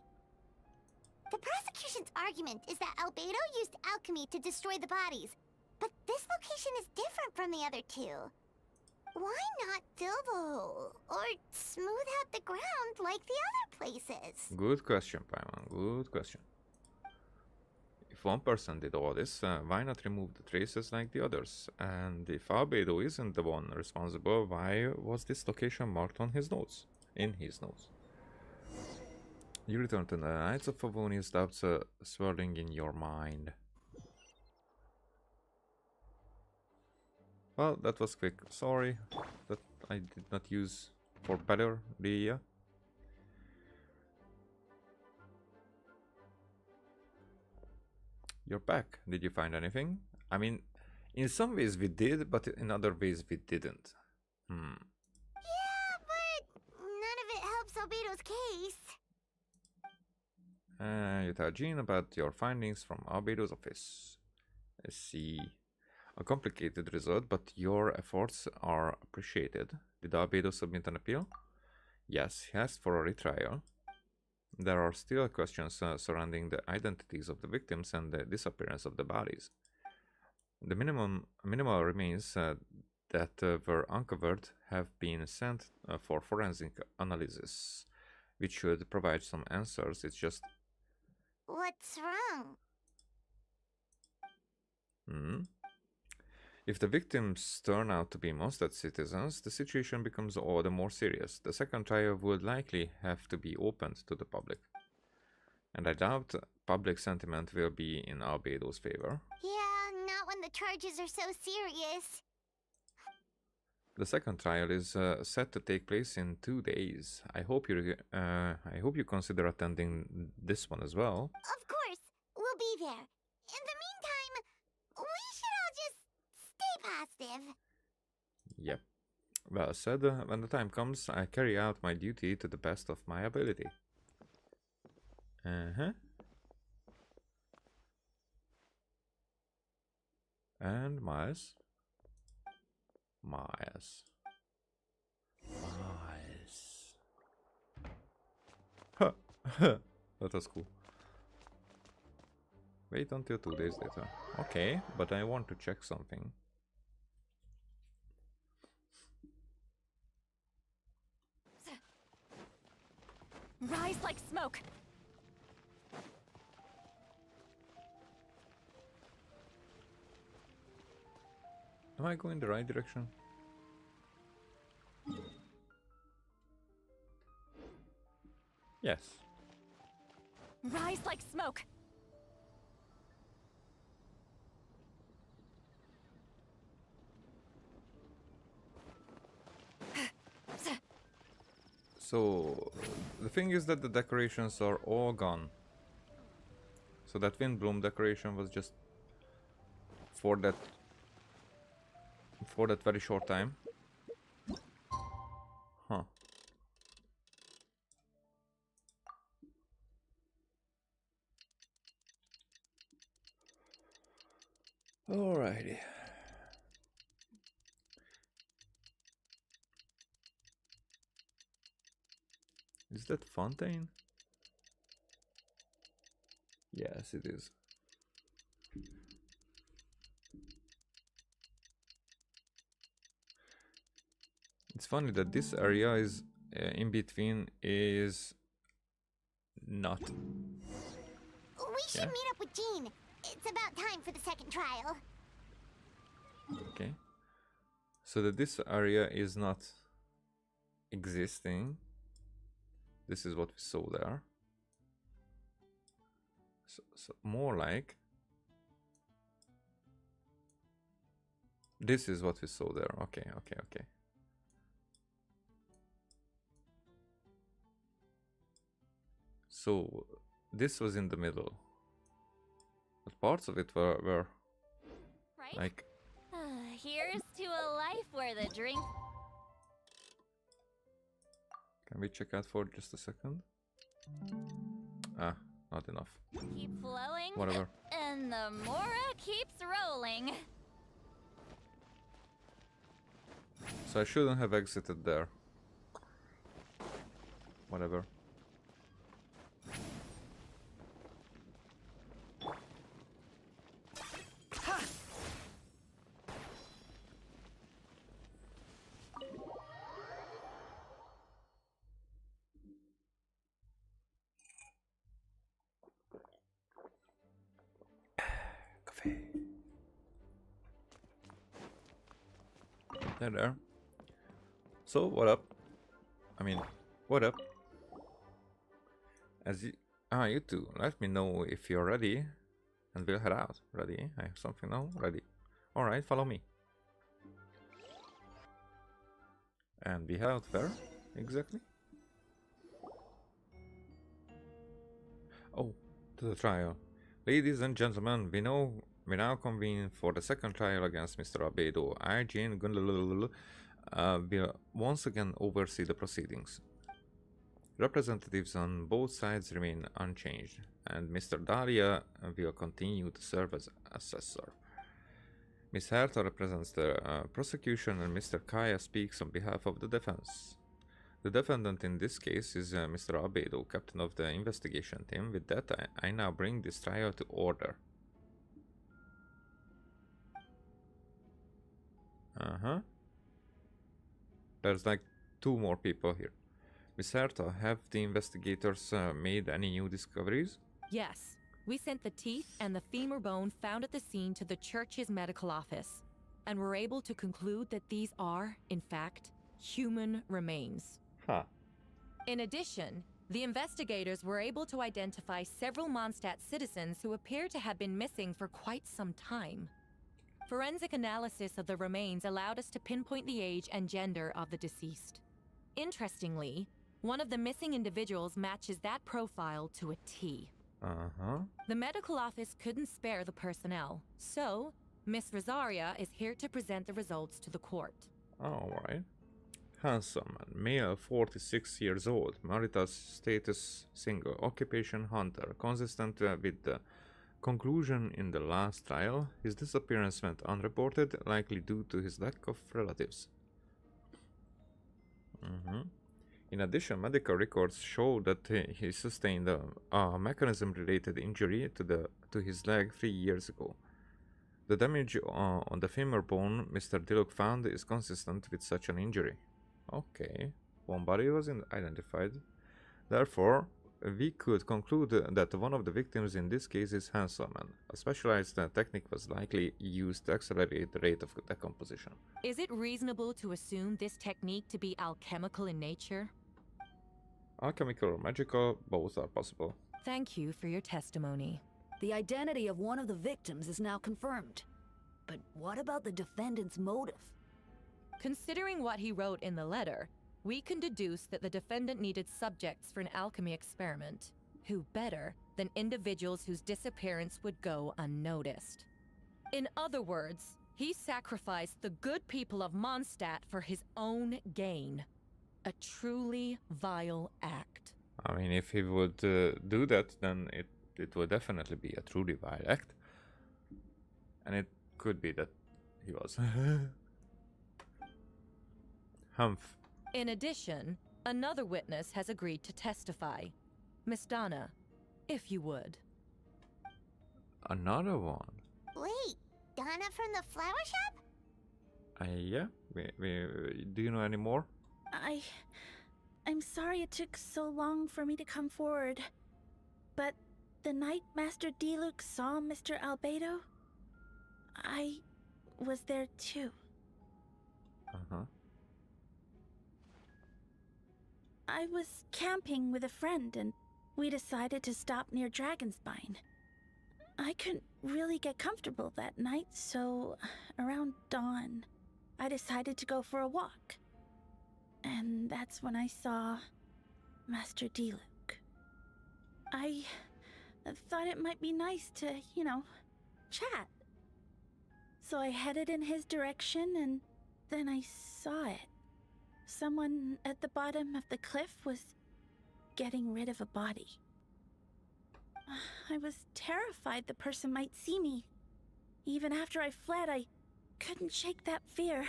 The prosecution's argument is that Albedo used alchemy to destroy the bodies, but this location is different from the other two. Why not fill the hole, or smooth out the ground like the other places? Good question, Paimon. Good question. If one person did all this, why not remove the traces like the others? And if Albedo isn't the one responsible, why was this location marked on his notes? In his notes. You return to the Knights of Favonius, doubts swirling in your mind. Well, that was quick. Sorry that I did not use for better the You're back. Did you find anything? I mean, in some ways we did, but in other ways we didn't. Yeah, but none of it helps Albedo's case. You tell Jean about your findings from Albedo's office. I see. A complicated result, but your efforts are appreciated. Did Albedo submit an appeal? Yes, he asked for a retrial. There are still questions surrounding the identities of the victims and the disappearance of the bodies. The minimal remains that were uncovered have been sent for forensic analysis, which should provide some answers. It's just... What's wrong? If the victims turn out to be Mondstadt citizens, the situation becomes all the more serious. The second trial would likely have to be opened to the public. And I doubt public sentiment will be in Albedo's favor. Yeah, not when the charges are so serious. The second trial is set to take place in 2 days. I hope you consider attending this one as well. Of course, we'll be there. In the meantime, we should all just stay positive. Yep. Well said. When the time comes, I carry out my duty to the best of my ability. And Miles. Huh. That was cool. Wait until 2 days later. Okay, but I want to check something. Rise like smoke. Am I going the right direction? Yes. Rise like smoke. So, the thing is that the decorations are all gone. So that Windbloom decoration was just for that very short time. Huh. Alrighty. Is that Fontaine? Yes, it is. It's funny that this area is in between is not. We should Yeah. meet up with Jean. It's about time for the second trial. Okay. So that this area is not existing. This is what we saw there. So more like this is what we saw there. Okay. So this was in the middle, but parts of it were Right? like. Here's to a life where the drink. Can we check out for just a second? Ah, not enough. Keep flowing. Whatever. And the Mora keeps rolling. So I shouldn't have exited there. Whatever. Coffee. There. So what up? I mean, what up? You two, let me know if you're ready, and we'll head out. Ready? I have something now. Ready. All right, follow me. And we head out where exactly? Oh, to the trial. Ladies and gentlemen, we now convene for the second trial against Mr. Albedo. I, Jane will once again oversee the proceedings. Representatives on both sides remain unchanged, and Mr. Dahlia will continue to serve as assessor. Ms. Herta represents the prosecution, and Mr. Kaya speaks on behalf of the defense. The defendant in this case is Mr. Albedo, captain of the investigation team. With that, I now bring this trial to order. There's like 2 more people here. Ms. Herta, have the investigators made any new discoveries? Yes. We sent the teeth and the femur bone found at the scene to the church's medical office, and were able to conclude that these are, in fact, human remains. Huh. In addition, the investigators were able to identify several Mondstadt citizens who appear to have been missing for quite some time. Forensic analysis of the remains allowed us to pinpoint the age and gender of the deceased. Interestingly, one of the missing individuals matches that profile to a T. The medical office couldn't spare the personnel, so Miss Rosaria is here to present the results to the court. Alright. Handsome man, male, 46 years old, marital status single, occupation hunter, consistent with the conclusion in the last trial. His disappearance went unreported, likely due to his lack of relatives. In addition, medical records show that he sustained a mechanism-related injury to his leg 3 years ago. The damage on the femur bone Mr. Diluk found is consistent with such an injury. Okay, one body was identified. Therefore, we could conclude that one of the victims in this case is Hanselman. A specialized technique was likely used to accelerate the rate of decomposition. Is it reasonable to assume this technique to be alchemical in nature? Alchemical or magical, both are possible. Thank you for your testimony. The identity of one of the victims is now confirmed. But what about the defendant's motive? Considering what he wrote in the letter, we can deduce that the defendant needed subjects for an alchemy experiment. Who better than individuals whose disappearance would go unnoticed? In other words, he sacrificed the good people of Mondstadt for his own gain. A truly vile act. I mean, if he would do that, then it would definitely be a truly vile act. And it could be that he was. Humph. In addition, another witness has agreed to testify. Miss Donna, if you would. Another one? Wait, Donna from the flower shop? Yeah. Do you know any more? I'm sorry it took so long for me to come forward. But the night Master Diluk saw Mr. Albedo, I was there too. I was camping with a friend and we decided to stop near Dragonspine. I couldn't really get comfortable that night, so around dawn, I decided to go for a walk. And that's when I saw Master Diluc. I thought it might be nice to, chat. So I headed in his direction, and then I saw it. Someone at the bottom of the cliff was getting rid of a body. I was terrified the person might see me. Even after I fled, I couldn't shake that fear.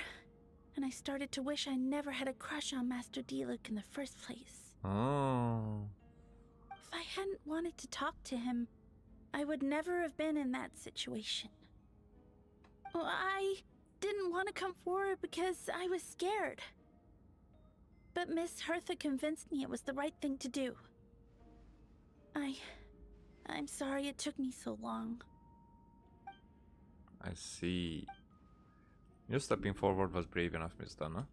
And I started to wish I never had a crush on Master Diluc in the first place. Oh. If I hadn't wanted to talk to him, I would never have been in that situation. I didn't want to come forward because I was scared. But Miss Hertha convinced me it was the right thing to do. I'm sorry it took me so long. I see. Your stepping forward was brave enough, Miss Dana.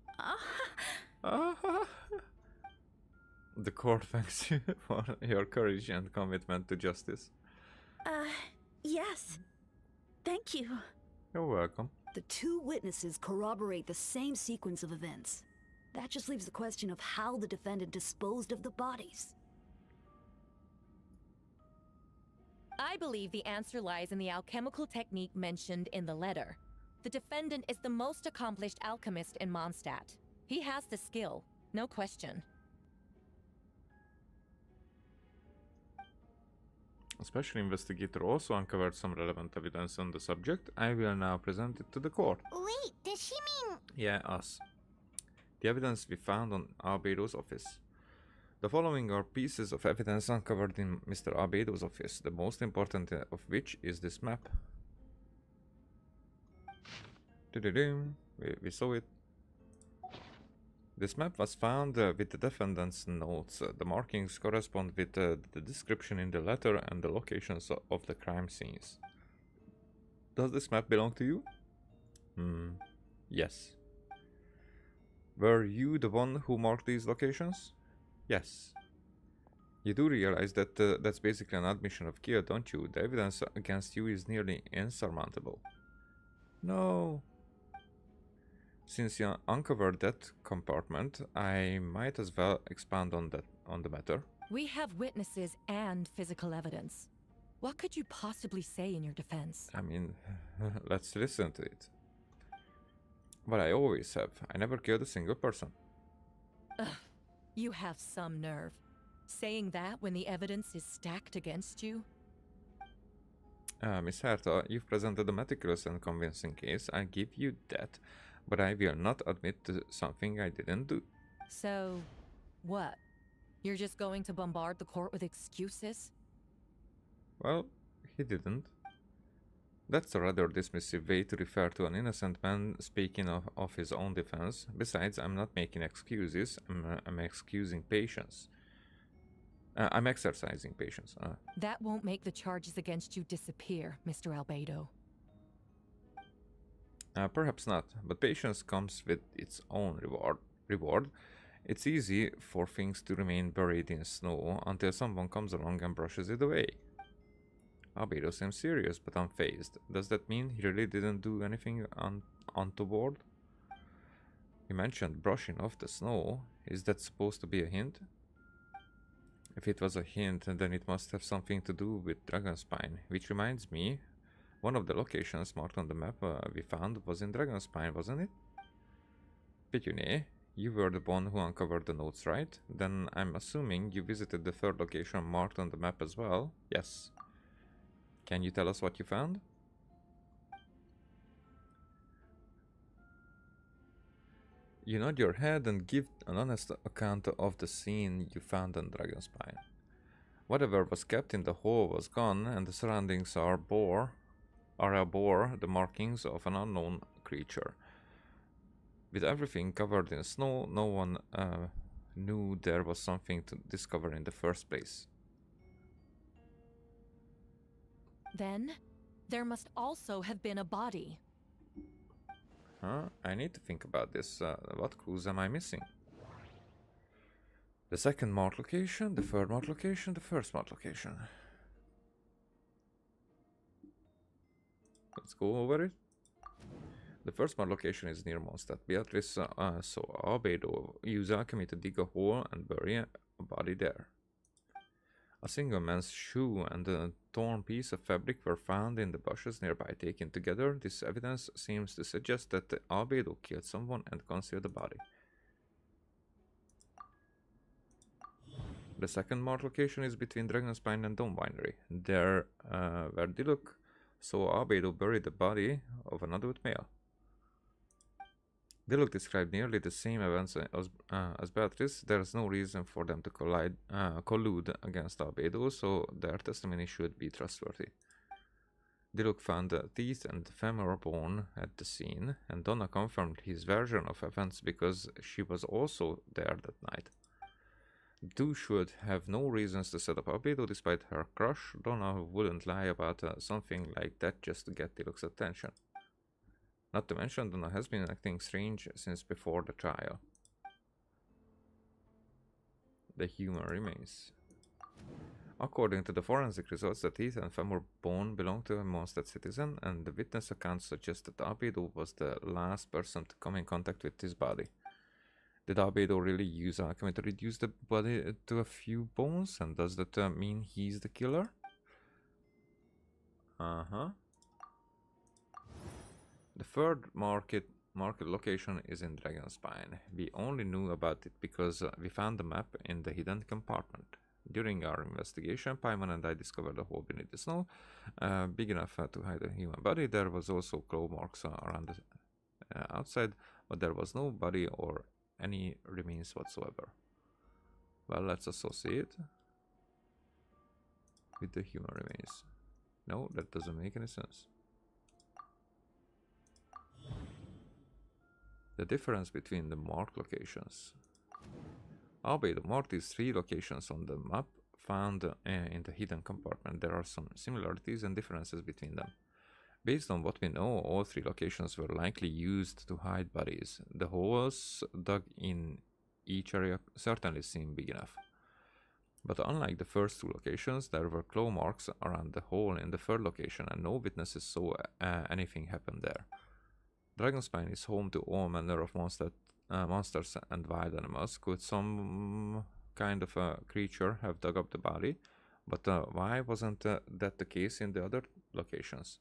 The court thanks you for your courage and commitment to justice. Yes. Thank you. You're welcome. The two witnesses corroborate the same sequence of events. That just leaves the question of how the defendant disposed of the bodies. I believe the answer lies in the alchemical technique mentioned in the letter. The defendant is the most accomplished alchemist in Mondstadt. He has the skill, no question. Special investigator also uncovered some relevant evidence on the subject. I will now present it to the court. Wait, does she mean... Yeah, us. The evidence we found on Albedo's office. The following are pieces of evidence uncovered in Mr. Albedo's office, the most important of which is this map. We saw it. This map was found with the defendant's notes. The markings correspond with the description in the letter and the locations of the crime scenes. Does this map belong to you? Yes. Were you the one who marked these locations? Yes. You do realize that that's basically an admission of guilt, don't you? The evidence against you is nearly insurmountable. No. Since you uncovered that compartment, I might as well expand on the matter. We have witnesses and physical evidence. What could you possibly say in your defense? I mean, let's listen to it. What I always have. I never killed a single person. Ugh, you have some nerve. Saying that when the evidence is stacked against you? Miss Hertha, you've presented a meticulous and convincing case. I give you that. But I will not admit to something I didn't do. So, what? You're just going to bombard the court with excuses? Well, he didn't. That's a rather dismissive way to refer to an innocent man speaking of his own defense. Besides, I'm not making excuses, I'm excusing patience. I'm exercising patience. That won't make the charges against you disappear, Mr. Albedo. Perhaps not, but patience comes with its own reward. It's easy for things to remain buried in snow until someone comes along and brushes it away. Albedo seems serious but unfazed. Does that mean he really didn't do anything untoward? You mentioned brushing off the snow. Is that supposed to be a hint? If it was a hint, then it must have something to do with Dragonspine, which reminds me, one of the locations marked on the map we found was in Dragonspine, wasn't it? Pétuné, you were the one who uncovered the notes, right? Then I'm assuming you visited the third location marked on the map as well? Yes. Can you tell us what you found? You nod your head and give an honest account of the scene you found on Dragonspine. Whatever was kept in the hole was gone, and the surroundings are abhor the markings of an unknown creature. With everything covered in snow, no one knew there was something to discover in the first place. Then, there must also have been a body. Huh? I need to think about this. What clues am I missing? The second marked location, the third marked location, the first marked location. Let's go over it. The first mod location is near Mondstadt. Beatrice saw Albedo use alchemy to dig a hole and bury a body there. A single man's shoe and a torn piece of fabric were found in the bushes nearby. Taken together, this evidence seems to suggest that Albedo killed someone and concealed the body. The second marked location is between Dragonspine and Dawn Winery. There, where Diluc saw Albedo bury the body of an adult male. Diluc described nearly the same events as Beatrice. There is no reason for them to collude against Albedo, so their testimony should be trustworthy. Diluc found teeth and femur bone at the scene, and Donna confirmed his version of events because she was also there that night. The two should have no reasons to set up Albedo despite her crush. Donna wouldn't lie about something like that just to get Diluc's attention. Not to mention, Donna has been acting strange since before the trial. The human remains. According to the forensic results, the teeth and femur bone belong to a Mondstadt citizen, and the witness accounts suggest that Albedo was the last person to come in contact with his body. Did Albedo really use alchemy to reduce the body to a few bones, and does that mean he's the killer? The third market location is in Dragonspine. We only knew about it because we found the map in the hidden compartment. During our investigation, Paimon and I discovered a hole beneath the snow, big enough to hide a human body. There was also claw marks around the outside, but there was no body or any remains whatsoever. Well, let's associate with the human remains. No, that doesn't make any sense. The difference between the marked locations. Albedo marked these 3 locations on the map found in the hidden compartment. There are some similarities and differences between them. Based on what we know, all 3 locations were likely used to hide bodies. The holes dug in each area certainly seem big enough. But unlike the first 2 locations, there were claw marks around the hole in the third location, and no witnesses saw anything happen there. Dragonspine is home to all manner of monsters and wild animals. Could some kind of a creature have dug up the body? But why wasn't that the case in the other locations?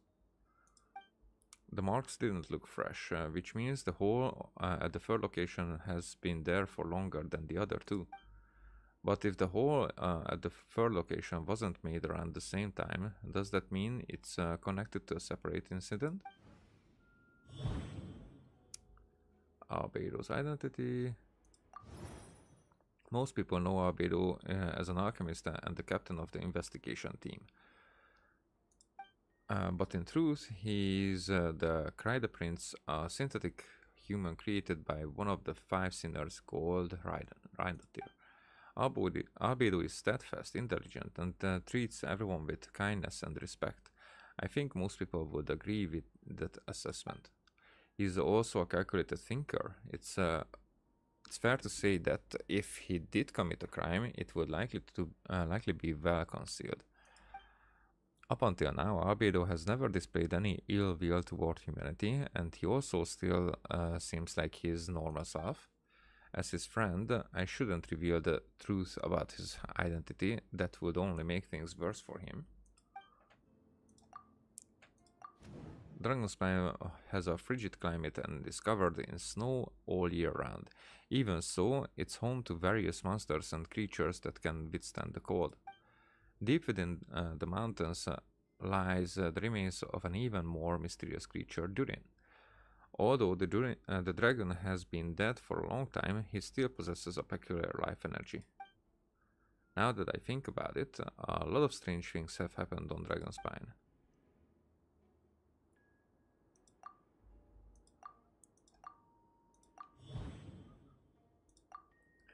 The marks didn't look fresh, which means the hole at the third location has been there for longer than the other 2. But if the hole at the third location wasn't made around the same time, does that mean it's connected to a separate incident? Albedo's identity. Most people know Albedo as an alchemist and the captain of the investigation team. But in truth, he's the Kryda Prince, a synthetic human created by one of the 5 sinners called Reindotir. Albedo is steadfast, intelligent, and treats everyone with kindness and respect. I think most people would agree with that assessment. He's also a calculated thinker. It's fair to say that if he did commit a crime, it would likely be well concealed. Up until now, Albedo has never displayed any ill will toward humanity, and he also still seems like his normal self. As his friend, I shouldn't reveal the truth about his identity. That would only make things worse for him. Dragonspine has a frigid climate and is covered in snow all year round. Even so, it's home to various monsters and creatures that can withstand the cold. Deep within the mountains lies the remains of an even more mysterious creature, Durin. Although the dragon has been dead for a long time, he still possesses a peculiar life energy. Now that I think about it, a lot of strange things have happened on Dragonspine.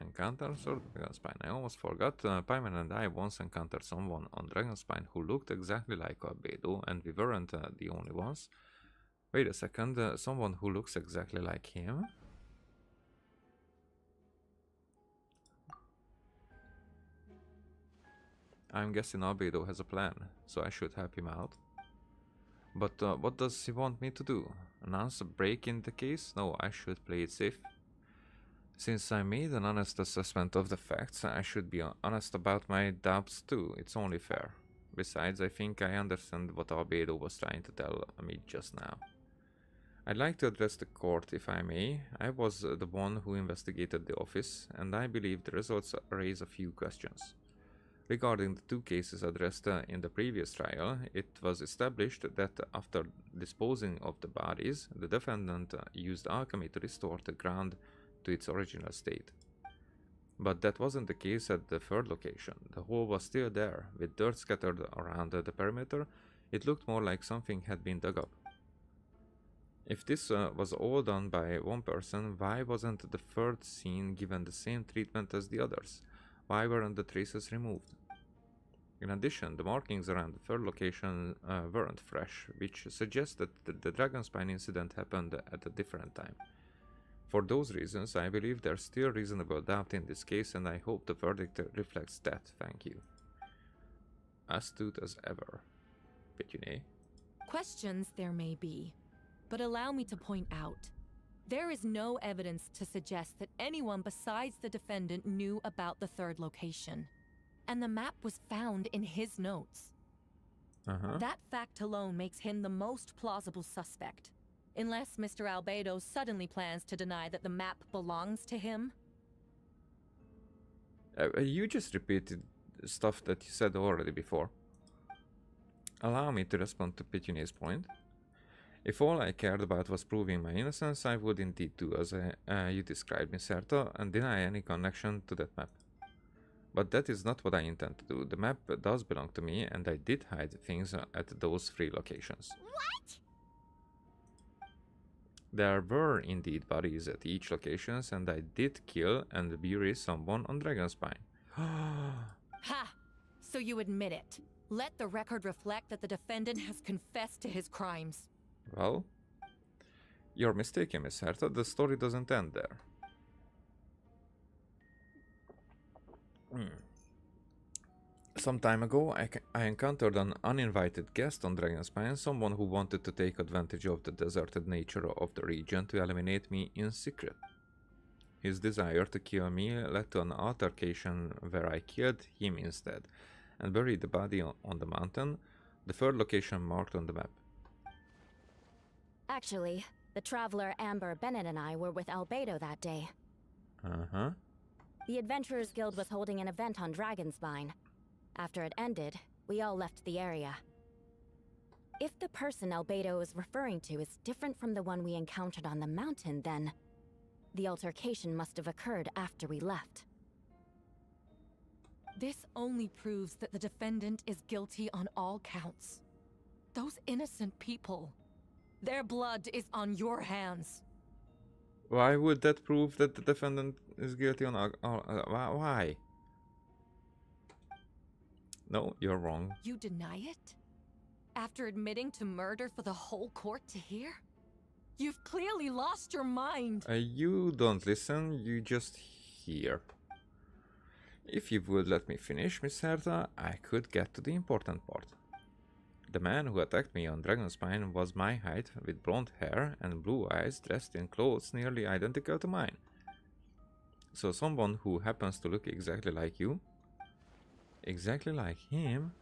Encounters or Dragonspine? I almost forgot. Paimon and I once encountered someone on Dragonspine who looked exactly like Albedo, and we weren't the only ones. Wait a second, someone who looks exactly like him? I'm guessing Albedo has a plan, so I should help him out. But what does he want me to do? Announce a break in the case? No, I should play it safe. Since I made an honest assessment of the facts, I should be honest about my doubts too. It's only fair. Besides, I think I understand what Albedo was trying to tell me just now. I'd like to address the court, if I may. I was the one who investigated the office, and I believe the results raise a few questions. Regarding the two cases addressed in the previous trial, it was established that after disposing of the bodies, the defendant used alchemy to restore the ground to its original state. But that wasn't the case at the third location. The hole was still there, with dirt scattered around the perimeter. It looked more like something had been dug up. If this was all done by one person, why wasn't the third scene given the same treatment as the others? Why weren't the traces removed? In addition, the markings around the third location weren't fresh, which suggests that the Dragonspine incident happened at a different time. For those reasons, I believe there's still reasonable doubt in this case, and I hope the verdict reflects that. Thank you. Astute as ever. Pétuné. Questions there may be, but allow me to point out, there is no evidence to suggest that anyone besides the defendant knew about the third location. And the map was found in his notes. That fact alone makes him the most plausible suspect. Unless Mr. Albedo suddenly plans to deny that the map belongs to him. You just repeated stuff that you said already before. Allow me to respond to Pétuné's point. If all I cared about was proving my innocence, I would indeed do as you described, Miss Herta, and deny any connection to that map. But that is not what I intend to do. The map does belong to me, and I did hide things at those three locations. What? There were indeed bodies at each location, and I did kill and bury someone on Dragonspine. Ha! So you admit it. Let the record reflect that the defendant has confessed to his crimes. Well, you're mistaken, Miss Herta. The story doesn't end there. Some time ago, I encountered an uninvited guest on Dragonspine, someone who wanted to take advantage of the deserted nature of the region to eliminate me in secret. His desire to kill me led to an altercation where I killed him instead, and buried the body on the mountain, the third location marked on the map. Actually, the traveler Amber Bennett and I were with Albedo that day. The Adventurers Guild was holding an event on Dragonspine. After it ended, we all left the area. If the person Albedo is referring to is different from the one we encountered on the mountain, then the altercation must have occurred after we left. This only proves that the defendant is guilty on all counts. Those innocent people, their blood is on your hands. Why would that prove that the defendant is guilty on why? No, you're wrong. You deny it? After admitting to murder for the whole court to hear? You've clearly lost your mind. You don't listen, you just hear. If you would let me finish, Miss Herta, I could get to the important part. The man who attacked me on Dragonspine was my height, with blonde hair and blue eyes, dressed in clothes nearly identical to mine. So someone who happens to look exactly like you? Exactly like him?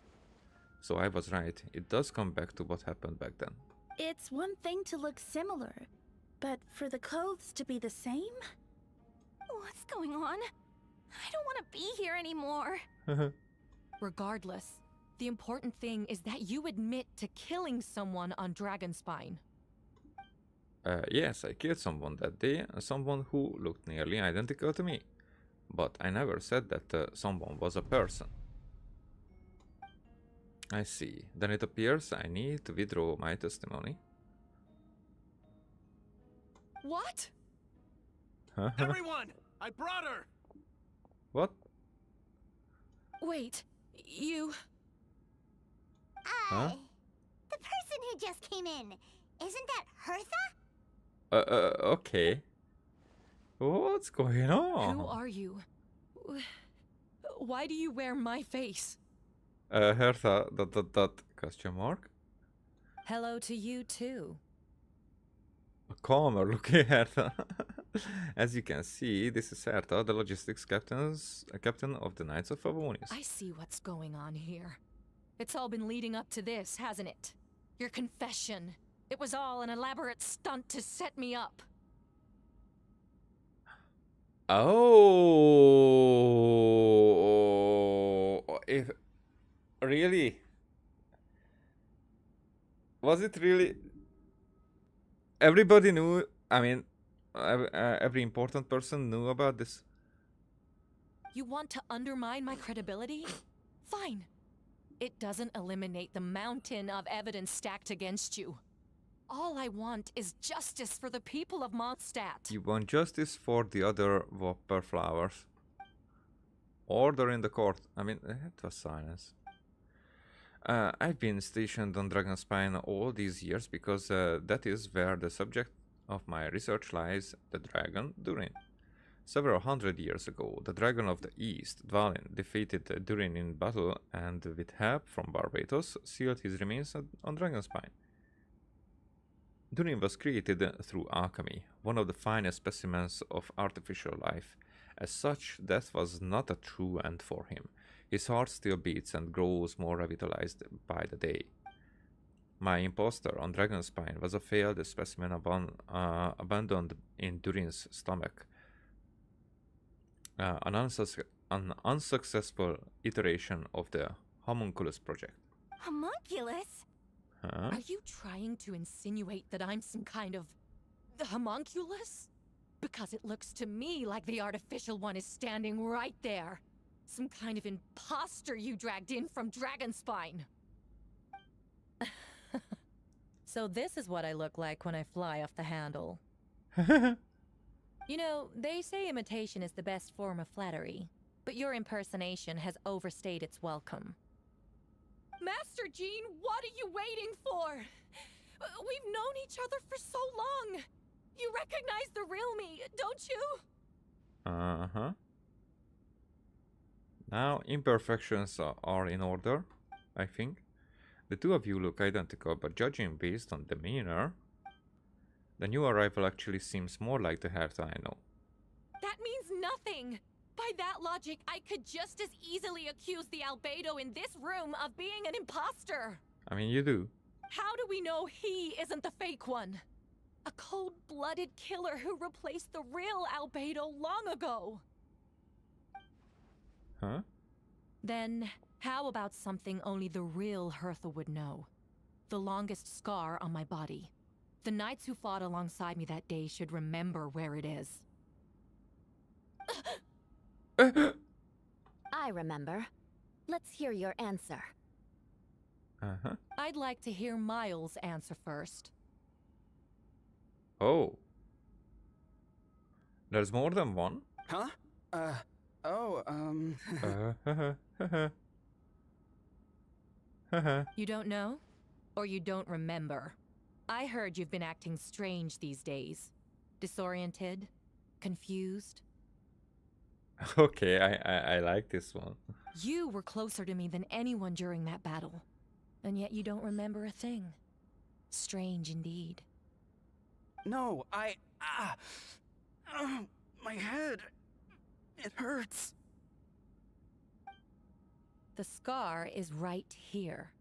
So I was right, it does come back to what happened back then. It's one thing to look similar, but for the clothes to be the same? What's going on? I don't want to be here anymore. Regardless, the important thing is that you admit to killing someone on Dragonspine. Yes, I killed someone that day, someone who looked nearly identical to me. But I never said that someone was a person. I see. Then it appears I need to withdraw my testimony. What? Everyone! I brought her! What? Wait, you... Huh? The person who just came in, isn't that Hertha? Okay. What's going on? Who are you? Why do you wear my face? Hertha, ... question mark? Hello to you too. A calmer looking Hertha. As you can see, this is Hertha, the logistics captain of the Knights of Favonius. I see what's going on here. It's all been leading up to this, hasn't it? Your confession. It was all an elaborate stunt to set me up. Oh, if really, was it really? Everybody knew. I mean, every important person knew about this. You want to undermine my credibility? Fine. It doesn't eliminate the mountain of evidence stacked against you. All I want is justice for the people of Mondstadt. You want justice for the other Whopper flowers. Order in the court. I mean, it was silence. I've been stationed on Dragonspine all these years because that is where the subject of my research lies, the dragon Durin. Several hundred years ago, the dragon of the East, Dvalin, defeated Durin in battle and with help from Barbatos sealed his remains on Dragonspine. Durin was created through alchemy, one of the finest specimens of artificial life. As such, death was not a true end for him. His heart still beats and grows more revitalized by the day. My imposter on Dragonspine was a failed specimen abandoned in Durin's stomach. An unsuccessful iteration of the Homunculus project. Homunculus? Huh? Are you trying to insinuate that I'm some kind of homunculus? Because it looks to me like the artificial one is standing right there. Some kind of imposter you dragged in from Dragonspine. So this is what I look like when I fly off the handle. You know, they say imitation is the best form of flattery, but your impersonation has overstayed its welcome. Master Jean, what are you waiting for? We've known each other for so long. You recognize the real me, don't you? Uh-huh. Now, imperfections are in order, I think. The two of you look identical, but judging based on demeanor, the new arrival actually seems more like the Hertha I know. That means nothing! By that logic, I could just as easily accuse the albedo in this room of being an imposter! I mean, you do. How do we know he isn't the fake one? A cold-blooded killer who replaced the real albedo long ago! Huh? Then, how about something only the real Hertha would know? The longest scar on my body. The knights who fought alongside me that day should remember where it is. I remember. Let's hear your answer. Uh-huh. I'd like to hear Miles' answer first. Oh. There's more than one? Huh? You don't know? Or you don't remember? I heard you've been acting strange these days. Disoriented? Confused? Okay, I like this one. You were closer to me than anyone during that battle. And yet you don't remember a thing. Strange indeed. No, my head. It hurts. The scar is right here.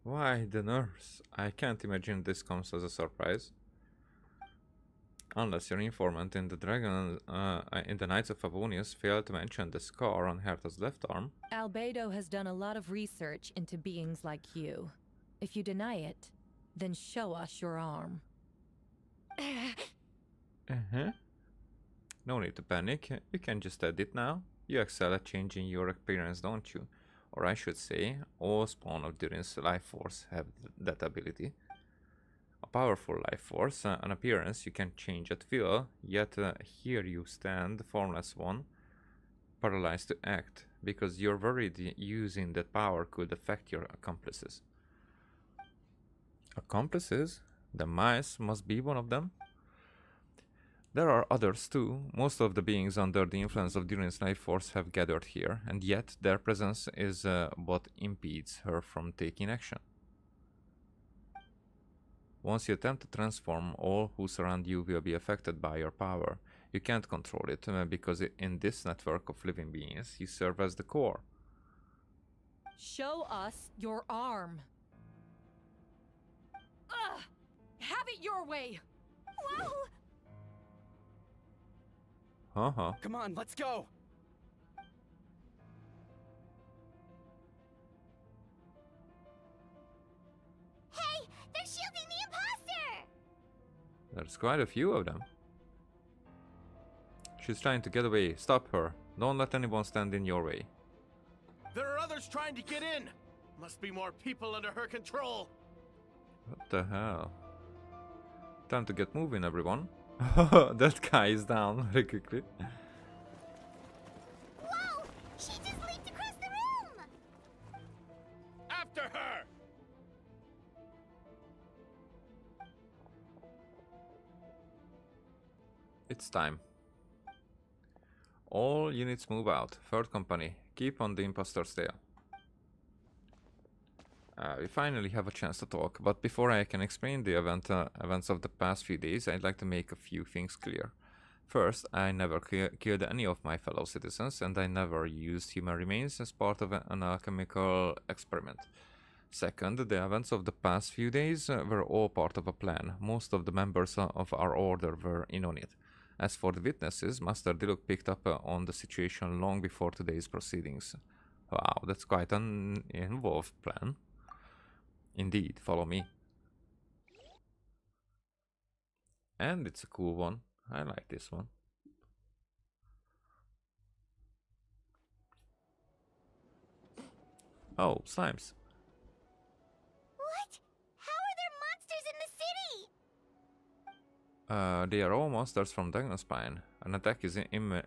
Why the nurse? I can't imagine this comes as a surprise. Unless your informant in the in the Knights of Favonius failed to mention the scar on Hertha's left arm. Albedo has done a lot of research into beings like you. If you deny it, then show us your arm. Uh-huh. No need to panic. You can just edit now. You excel at changing your appearance, don't you? Or I should say, all spawn of Durin's life force have that ability. A powerful life force, an appearance you can change at will, yet here you stand, formless one, paralyzed to act, because you're worried using that power could affect your accomplices. Accomplices? The mice must be one of them? There are others too. Most of the beings under the influence of Durin's life force have gathered here, and yet their presence is what impedes her from taking action. Once you attempt to transform, all who surround you will be affected by your power. You can't control it, because in this network of living beings, you serve as the core. Show us your arm. Ugh! Have it your way! Whoa! Uh-huh. Come on, let's go! Hey, they're shielding the imposter! There's quite a few of them. She's trying to get away. Stop her. Don't let anyone stand in your way. There are others trying to get in. Must be more people under her control. What the hell? Time to get moving, everyone. That guy is down very quickly. Whoa! She just leaped across the room! After her! It's time. All units move out. Third company, keep on the imposter's tail. We finally have a chance to talk, but before I can explain the events of the past few days, I'd like to make a few things clear. First, I never killed any of my fellow citizens, and I never used human remains as part of an alchemical experiment. Second, the events of the past few days were all part of a plan. Most of the members of our order were in on it. As for the witnesses, Master Diluc picked up on the situation long before today's proceedings. Wow, that's quite an involved plan. Indeed, follow me. And it's a cool one. I like this one. Oh, slimes. What? How are there monsters in the city? They are all monsters from Dagnospine. An attack is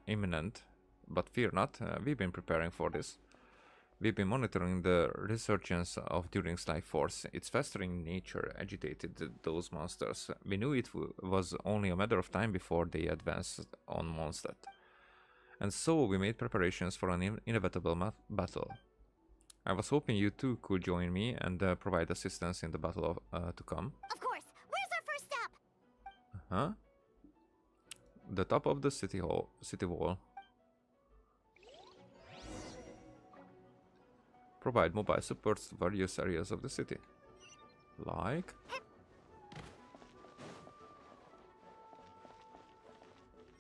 imminent, but fear not, we've been preparing for this. We've been monitoring the resurgence of Durin's life force. Its festering nature agitated those monsters. We knew it was only a matter of time before they advanced on Mondstadt. And so we made preparations for an inevitable battle. I was hoping you too could join me and provide assistance in the battle to come. Of course. Where's our first stop? Huh? The top of the city wall. Provide mobile supports to various areas of the city. Like?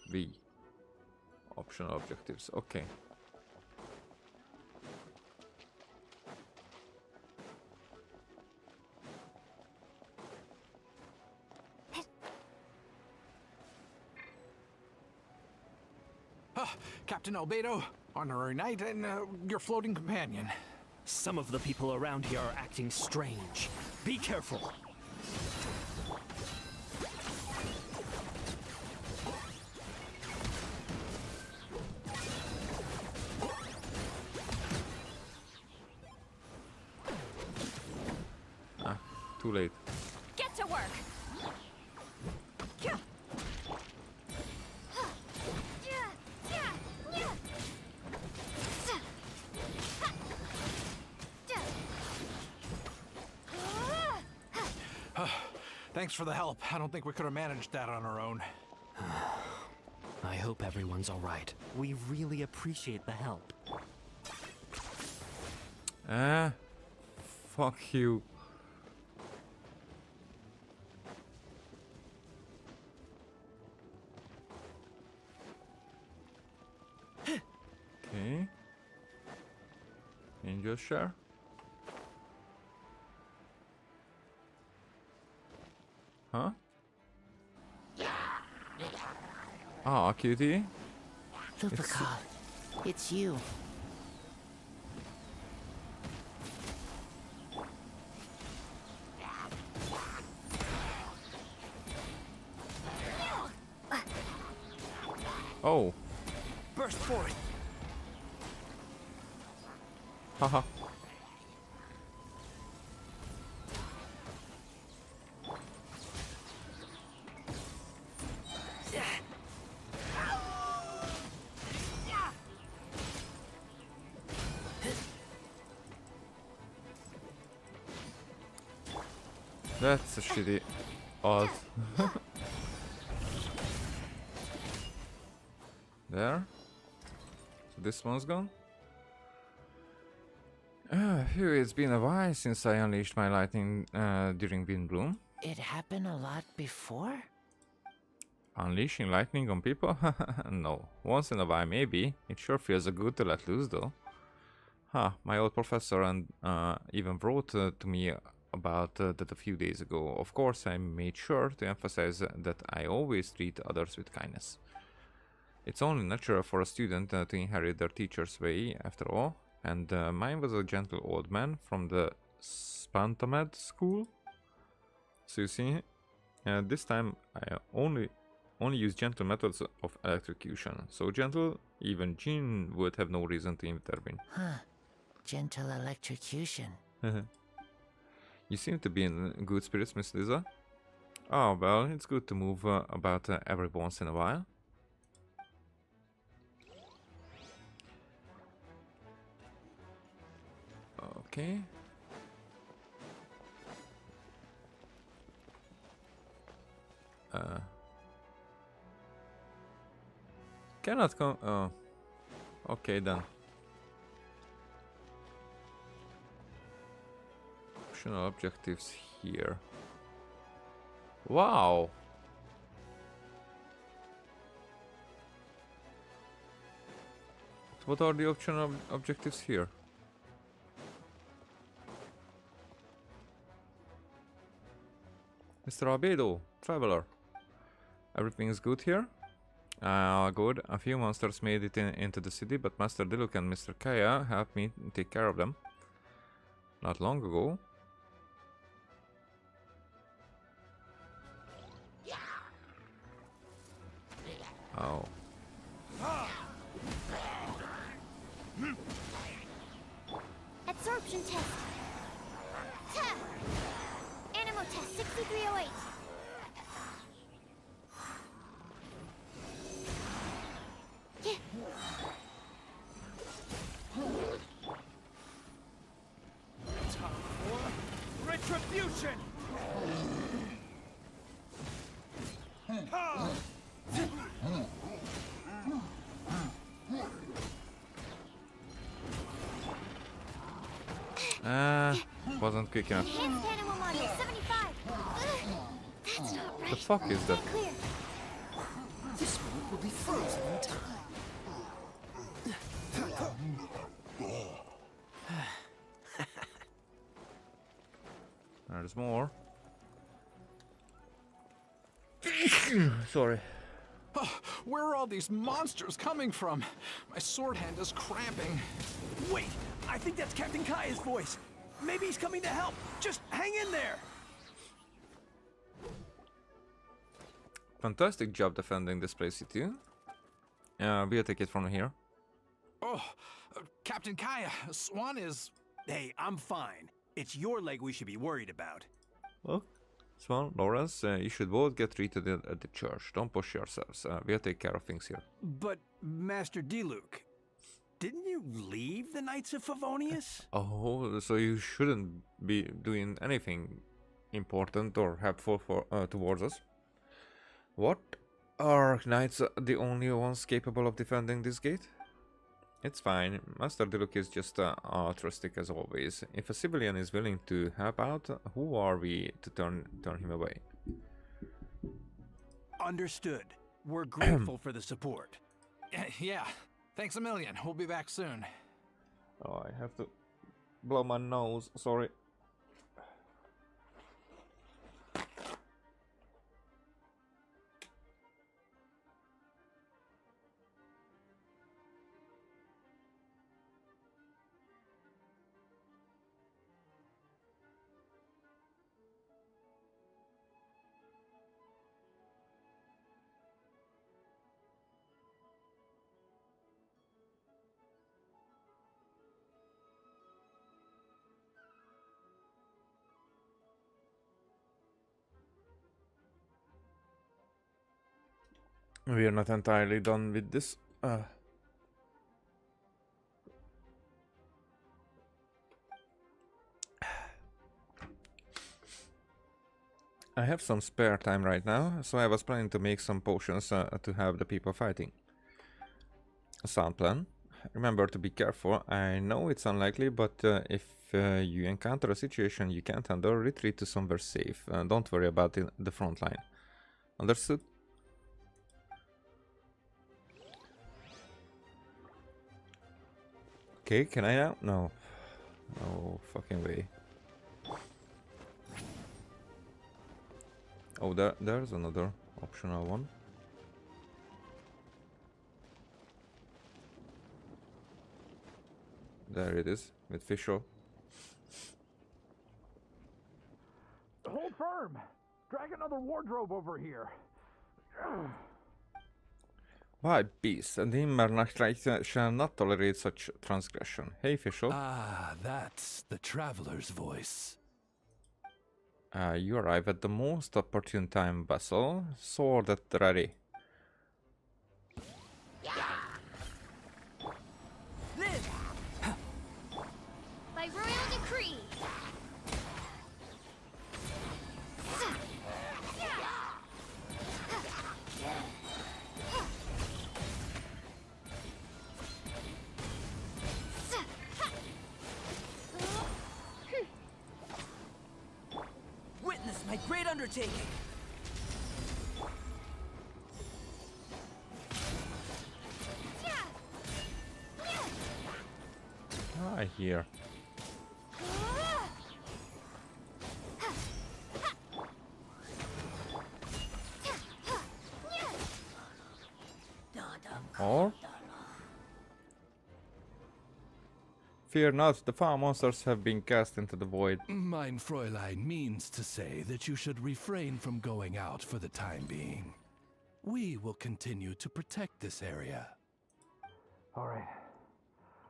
V. Optional objectives. Okay. Captain Albedo, honorary knight, and your floating companion. Some of the people around here are acting strange. Be careful. Ah, too late. Get to work! Thanks for the help. I don't think we could have managed that on our own. I hope everyone's all right. We really appreciate the help. Fuck you. Okay. Can you just share? Huh? Ah, cutie. Lupica, it's you. Oh. Burst forth. Haha. That's a shitty alt. There. So this one's gone. Phew, it's been a while since I unleashed my lightning during Wind Bloom. It happened a lot before? Unleashing lightning on people? No. Once in a while maybe. It sure feels good to let loose though. Huh, my old professor and even wrote to me about that a few days ago. Of course, I made sure to emphasize that I always treat others with kindness. It's only natural for a student to inherit their teacher's way, after all, and mine was a gentle old man from the Spantamed school. So you see, this time I only use gentle methods of electrocution. So gentle, even Jean would have no reason to intervene. Huh. Gentle electrocution. You seem to be in good spirits, Miss Lisa. Oh, well, it's good to move about every once in a while. Okay. Cannot come. Oh. Okay then. Optional objectives here. Wow. What are the optional objectives here? Mr. Albedo, traveler. Everything's good here? Good. A few monsters made it into the city, but Master Diluc and Mr. Kaya helped me take care of them. Not long ago. Oh. Absorption test. Ta! Animal test 6308. Yeah. Time for retribution! Wasn't quick enough. Enhanced animal module 75. That's not right. The fuck is that? Clear. This one will be frozen in time. There's more. Sorry. Oh, where are all these monsters coming from? My sword hand is cramping. Wait, I think that's Captain Kaya's voice. Maybe he's coming to help. Just hang in there. Fantastic job defending this place, you two. We'll take it from here. Oh, Captain Kaya, Swan is... Hey, I'm fine. It's your leg we should be worried about. Well, Swan, Lawrence, you should both get treated at the church. Don't push yourselves. We'll take care of things here. But, Master Diluc, didn't you leave the Knights of Favonius? Oh, so you shouldn't be doing anything important or helpful for towards us. What? Are knights the only ones capable of defending this gate? It's fine. Master Diluc is just altruistic as always. If a civilian is willing to help out, who are we to turn him away? Understood. We're grateful for the support. Yeah, thanks a million. We'll be back soon. Oh, I have to blow my nose. Sorry. We are not entirely done with this. I have some spare time right now, so I was planning to make some potions to have the people fighting. A sound plan. Remember to be careful. I know it's unlikely, but if you encounter a situation you can't handle, retreat to somewhere safe. Don't worry about the front line. Understood? Okay, can I now? No. No fucking way. Oh, there's another optional one. There it is, with Fischl. Hold firm! Drag another wardrobe over here. Why, beast, and Himmernacht shall not tolerate such transgression. Hey, Fischl. Ah, that's the traveler's voice. You arrive at the most opportune time, vassal. Sword at the ready. Live! By royal decree! Witness my great undertaking. I hear. Or? Fear not, the fire monsters have been cast into the void. Mein Fräulein means to say that you should refrain from going out for the time being. We will continue to protect this area. All right.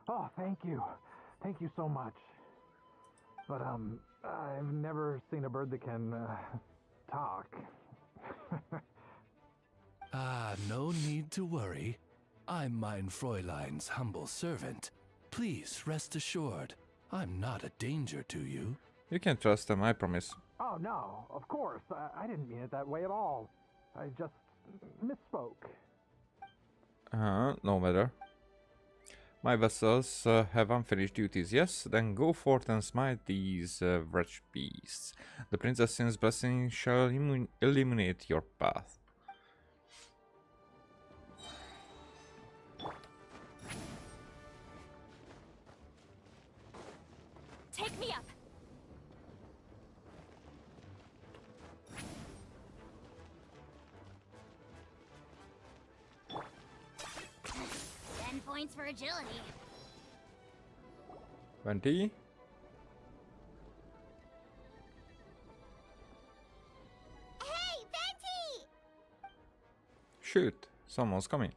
Oh, thank you. Thank you so much. But, I've never seen a bird that can, talk. Ah, no need to worry. I'm Mein Fräulein's humble servant. Please rest assured, I'm not a danger to you. You can trust them, I promise. Oh, no, of course. I didn't mean it that way at all. I just misspoke. No matter. My vassals have unfinished duties, yes? Then go forth and smite these wretched beasts. The princess's blessing shall illuminate your path. Take me up! Points for agility. 20. Hey, Venti! Shoot, someone's coming.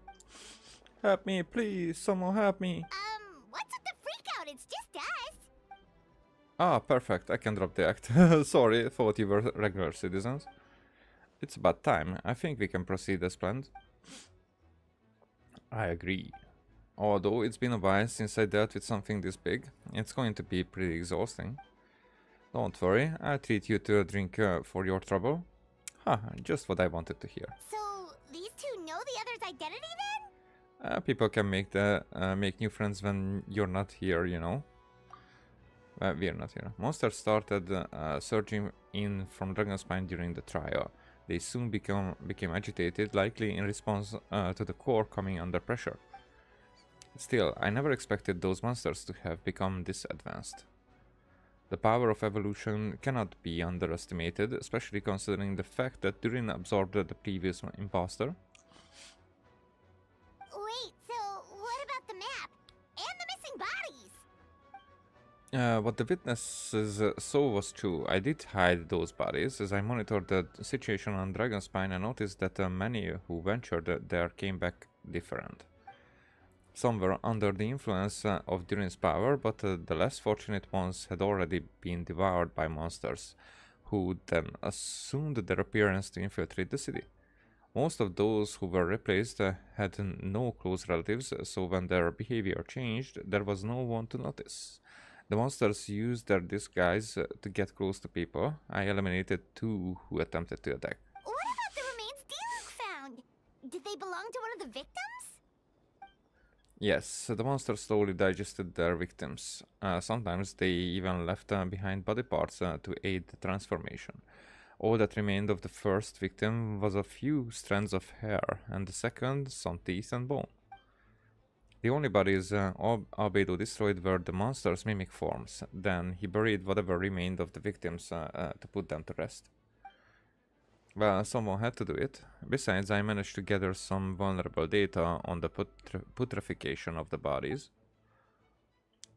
Help me, please, someone help me. What's with the freakout? It's just us. Ah, perfect, I can drop the act. Sorry, thought you were regular citizens. It's about time. I think we can proceed as planned. I agree. Although it's been a while since I dealt with something this big, it's going to be pretty exhausting. Don't worry, I'll treat you to a drink for your trouble. Ha, just what I wanted to hear. So, these two know the other's identity then? People can make new friends when you're not here, you know. We're not here. Monsters started surging in from Dragonspine during the trial. They soon became agitated, likely in response to the core coming under pressure. Still, I never expected those monsters to have become this advanced. The power of evolution cannot be underestimated, especially considering the fact that Durin absorbed the previous imposter. Wait, so what about the map? And the missing bodies? What the witnesses saw was true. I did hide those bodies. As I monitored the situation on Dragonspine, I noticed that many who ventured there came back different. Some were under the influence of Durin's power, but the less fortunate ones had already been devoured by monsters, who then assumed their appearance to infiltrate the city. Most of those who were replaced had no close relatives, so when their behavior changed, there was no one to notice. The monsters used their disguise to get close to people. I eliminated 2 who attempted to attack. What about the remains Diluc found? Did they belong to one of the victims? Yes, the monsters slowly digested their victims. Sometimes they even left behind body parts to aid the transformation. All that remained of the first victim was a few strands of hair, and the second, some teeth and bone. The only bodies Albedo destroyed were the monster's mimic forms. Then he buried whatever remained of the victims to put them to rest. Well, someone had to do it. Besides, I managed to gather some vulnerable data on the putrefaction of the bodies.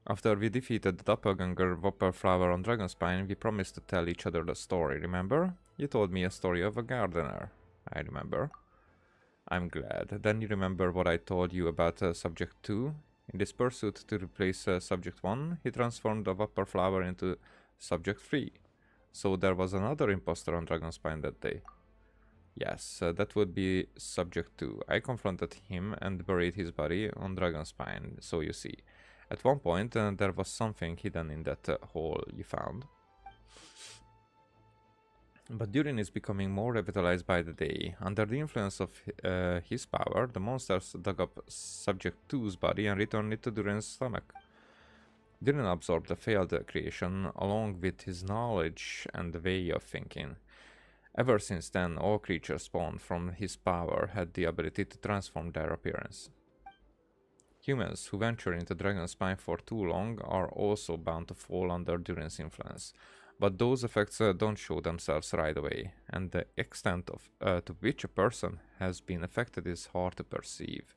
After we defeated the doppelganger Whopperflower on Dragonspine, we promised to tell each other the story, remember? You told me a story of a gardener. I remember. I'm glad. Then you remember what I told you about Subject 2? In this pursuit to replace Subject 1, he transformed the Whopperflower into Subject 3. So there was another imposter on Dragonspine that day. Yes, that would be Subject 2. I confronted him and buried his body on Dragonspine, so you see. At one point, there was something hidden in that hole you found. But Durin is becoming more revitalized by the day. Under the influence of his power, the monsters dug up Subject 2's body and returned it to Durin's stomach. Durin absorbed the failed creation along with his knowledge and way of thinking. Ever since then, all creatures spawned from his power had the ability to transform their appearance. Humans who venture into Dragonspine for too long are also bound to fall under Durin's influence, but those effects don't show themselves right away, and the extent of to which a person has been affected is hard to perceive.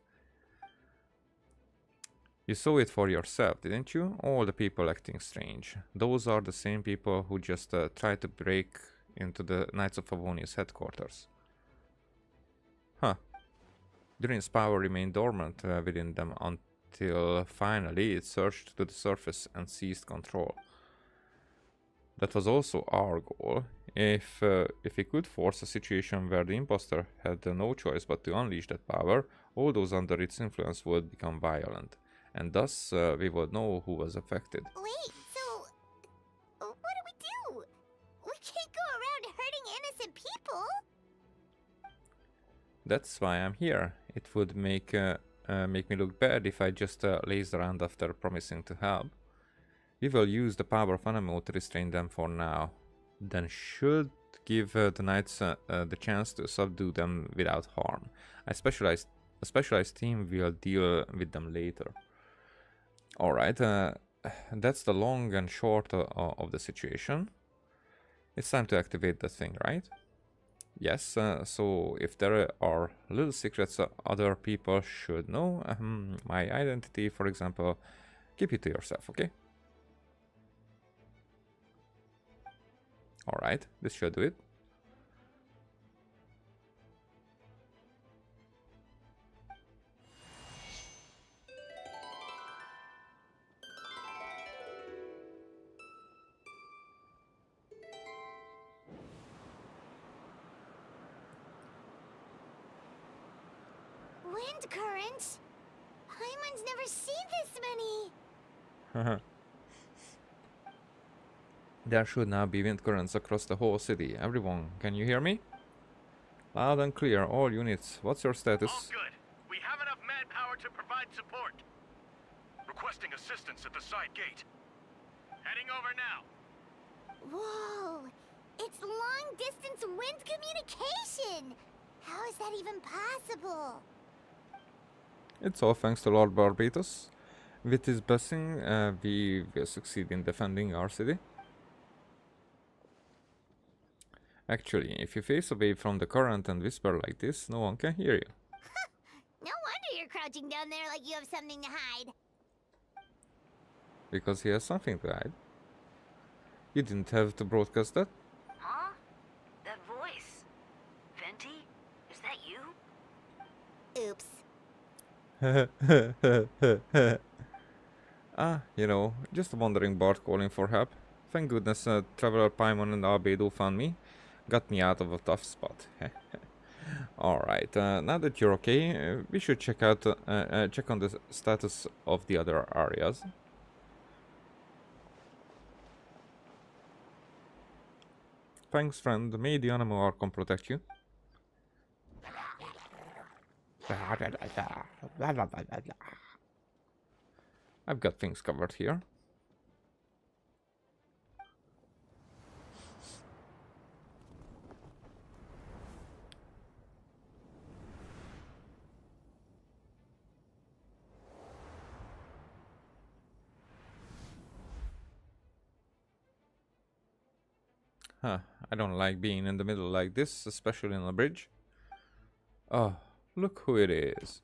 You saw it for yourself, didn't you? All the people acting strange. Those are the same people who just tried to break into the Knights of Favonius headquarters. Huh. Durin's power remained dormant within them until finally it surged to the surface and seized control. That was also our goal. If we could force a situation where the imposter had no choice but to unleash that power, all those under its influence would become violent, and thus we would know who was affected. Wait, so what do? We can't go around hurting innocent people. That's why I'm here. It would make me look bad if I just lazed around after promising to help. We will use the power of Anemo to restrain them for now. Then should give the knights the chance to subdue them without harm. A specialized team will deal with them later. Alright, that's the long and short of the situation. It's time to activate the thing, right? Yes, so if there are little secrets other people should know, my identity, for example, keep it to yourself, okay? Alright, this should do it. Wind currents? Paimon's never seen this many. There should now be wind currents across the whole city. Everyone, can you hear me? Loud and clear, all units. What's your status? All good. We have enough manpower to provide support. Requesting assistance at the side gate. Heading over now. Whoa! It's long-distance wind communication! How is that even possible? It's all thanks to Lord Barbatos. With his blessing, we will succeed in defending our city. Actually, if you face away from the current and whisper like this, no one can hear you. No wonder you're crouching down there like you have something to hide. Because he has something to hide. You didn't have to broadcast that. Huh? That voice. Venti? Is that you? Oops. You know, just a wandering bard calling for help. Thank goodness Traveler Paimon and Albedo found me. Got me out of a tough spot. Alright, now that you're okay, we should check on the status of the other areas. Thanks, friend. May the animal Archon protect you. I've got things covered here. Huh, I don't like being in the middle like this, especially on a bridge. Oh, look who it is.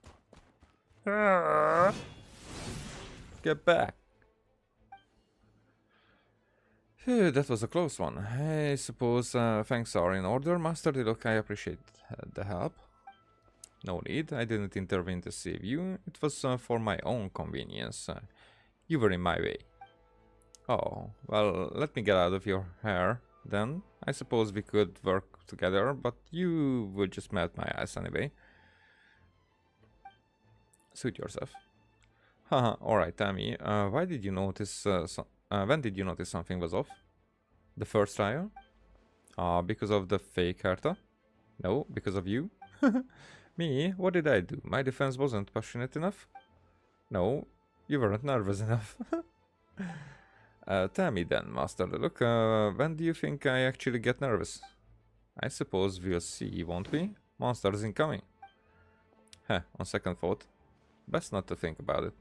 Get back. Phew, that was a close one. I suppose thanks are in order, Master Diluc. I appreciate the help. No need, I didn't intervene to save you. It was for my own convenience. You were in my way. Oh, well, let me get out of your hair, then. I suppose we could work together, but you would just melt my ass anyway. Suit yourself. Haha, alright, tell me, why did you notice, when did you notice something was off? The first trial? Because of the fake Herta? No, because of you? Me? What did I do? My defense wasn't passionate enough? No, you weren't nervous enough. Tell me then, Master Look, when do you think I actually get nervous? I suppose we'll see, won't we? Monsters incoming. Heh, on second thought. Best not to think about it.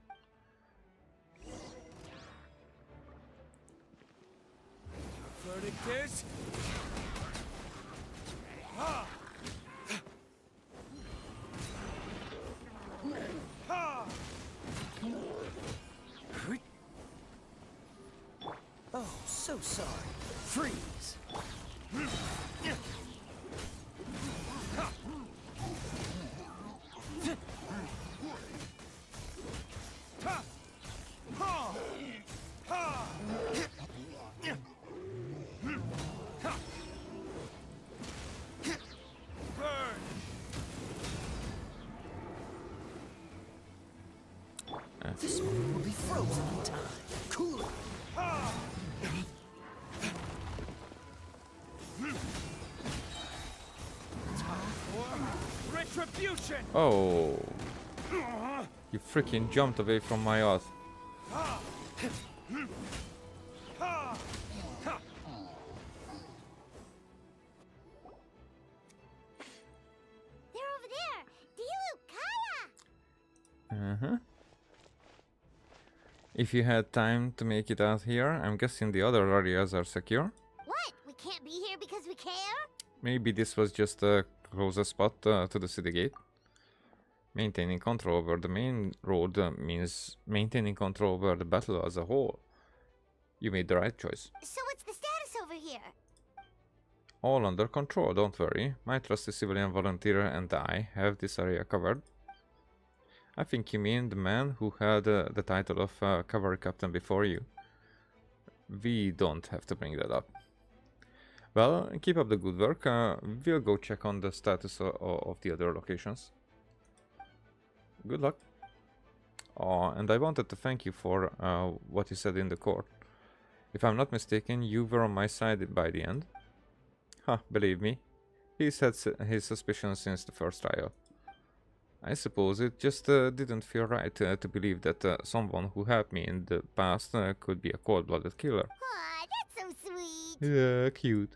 Verdict is... Oh, so sorry. Freeze! This one will be frozen in time. Cool it. Retribution! Oh. You freaking jumped away from my ass. They're over there! Diluc, Kaya! Uh-huh. If you had time to make it out here, I'm guessing the other areas are secure. What? We can't be here because we care? Maybe this was just a closest spot to the city gate. Maintaining control over the main road means maintaining control over the battle as a whole. You made the right choice. So what's the status over here? All under control, don't worry. My trusty civilian volunteer and I have this area covered. I think you mean the man who had the title of cavalry captain before you. We don't have to bring that up. Well, keep up the good work. We'll go check on the status of the other locations. Good luck. Oh, and I wanted to thank you for what you said in the court. If I'm not mistaken, you were on my side by the end. Huh, believe me. He's had his suspicions since the first trial. I suppose it just didn't feel right to believe that someone who helped me in the past could be a cold-blooded killer. Aw, that's so sweet! Yeah, cute.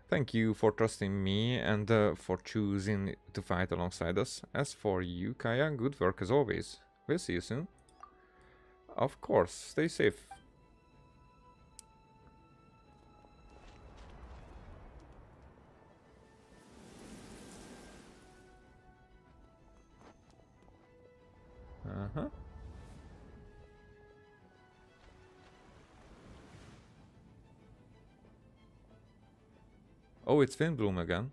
Thank you for trusting me and for choosing to fight alongside us. As for you, Kaya, good work as always. We'll see you soon. Of course, stay safe. Uh-huh. Oh, it's Windbloom again.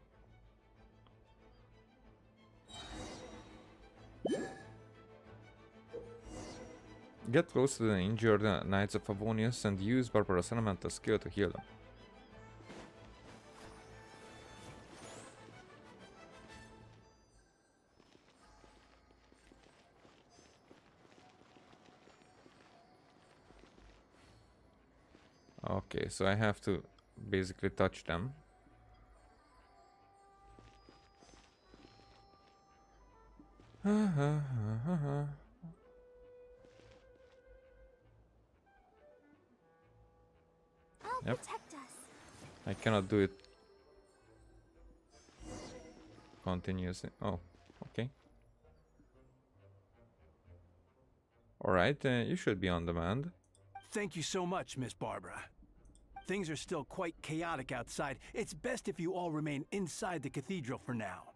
Get close to the injured Knights of Favonius and use Barbara's elemental skill to heal them. Okay, so I have to basically touch them. I'll Yep. protect us. I cannot do it continuously. Oh, okay. Alright, you should be on demand. Thank you so much, Miss Barbara. Things are still quite chaotic outside. It's best if you all remain inside the cathedral for now.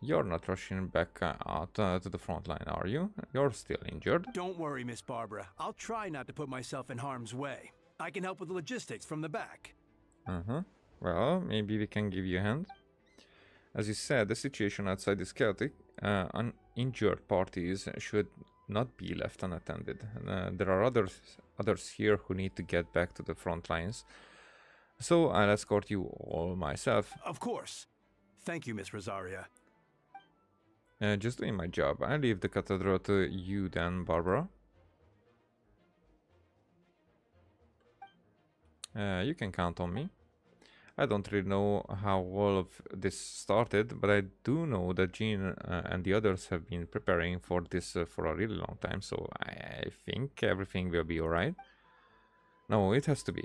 You're not rushing back out to the front line, are you? You're still injured. Don't worry, Miss Barbara. I'll try not to put myself in harm's way. I can help with the logistics from the back. Well, maybe we can give you a hand. As you said, the situation outside is chaotic. Uninjured parties should not be left unattended. There are others here who need to get back to the front lines. So I'll escort you all myself. Of course. Thank you, Miss Rosaria. Just doing my job. I leave the cathedral to you then, Barbara. You can count on me. I don't really know how all of this started, but I do know that Jean and the others have been preparing for this for a really long time, so I think everything will be alright. No, it has to be.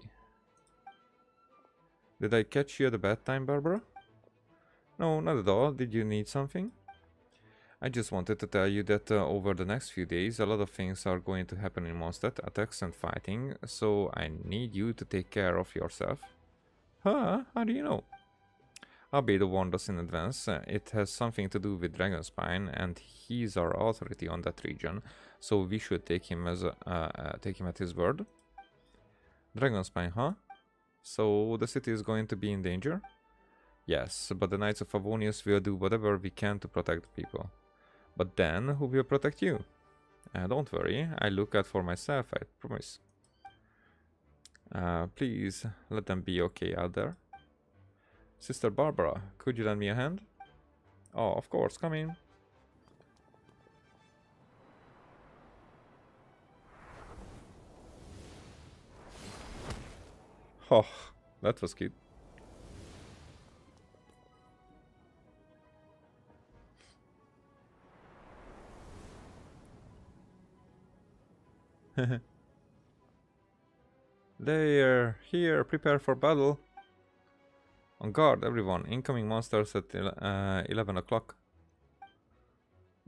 Did I catch you at a bad time, Barbara? No, not at all. Did you need something? I just wanted to tell you that over the next few days a lot of things are going to happen in Mondstadt, attacks and fighting, so I need you to take care of yourself. Huh? How do you know? Albedo warned us in advance. It has something to do with Dragonspine, and he's our authority on that region, so we should take him as take him at his word. Dragonspine, huh? So the city is going to be in danger? Yes, but the Knights of Favonius will do whatever we can to protect the people. But then, who will protect you? Don't worry, I look out for myself, I promise. Please, let them be okay out there. Sister Barbara, could you lend me a hand? Oh, of course, come in. Oh, that was cute. They're here, prepare for battle. On guard, everyone. Incoming monsters at 11 o'clock.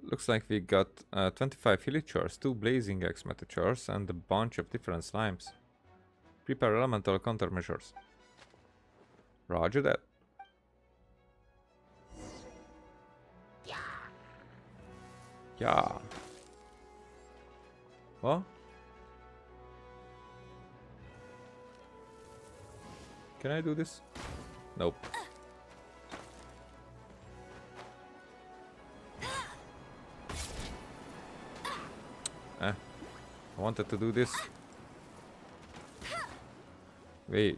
Looks like we got 25 Hilichurs, 2 Blazing Axe Metachurs, and a bunch of different slimes. Prepare elemental countermeasures. Roger that. Yeah. What? Can I do this? Nope. I wanted to do this. Wait,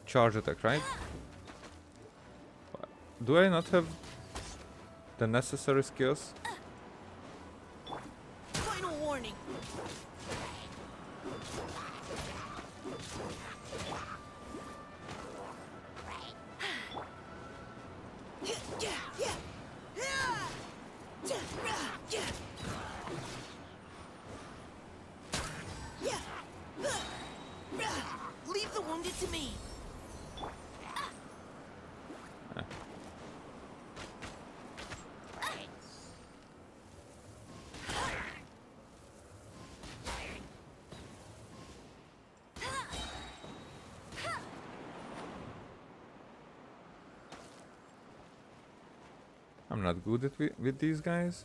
charge attack, right? Do I not have the necessary skills? Final warning. Leave the wounded to me. I'm not good at with these guys.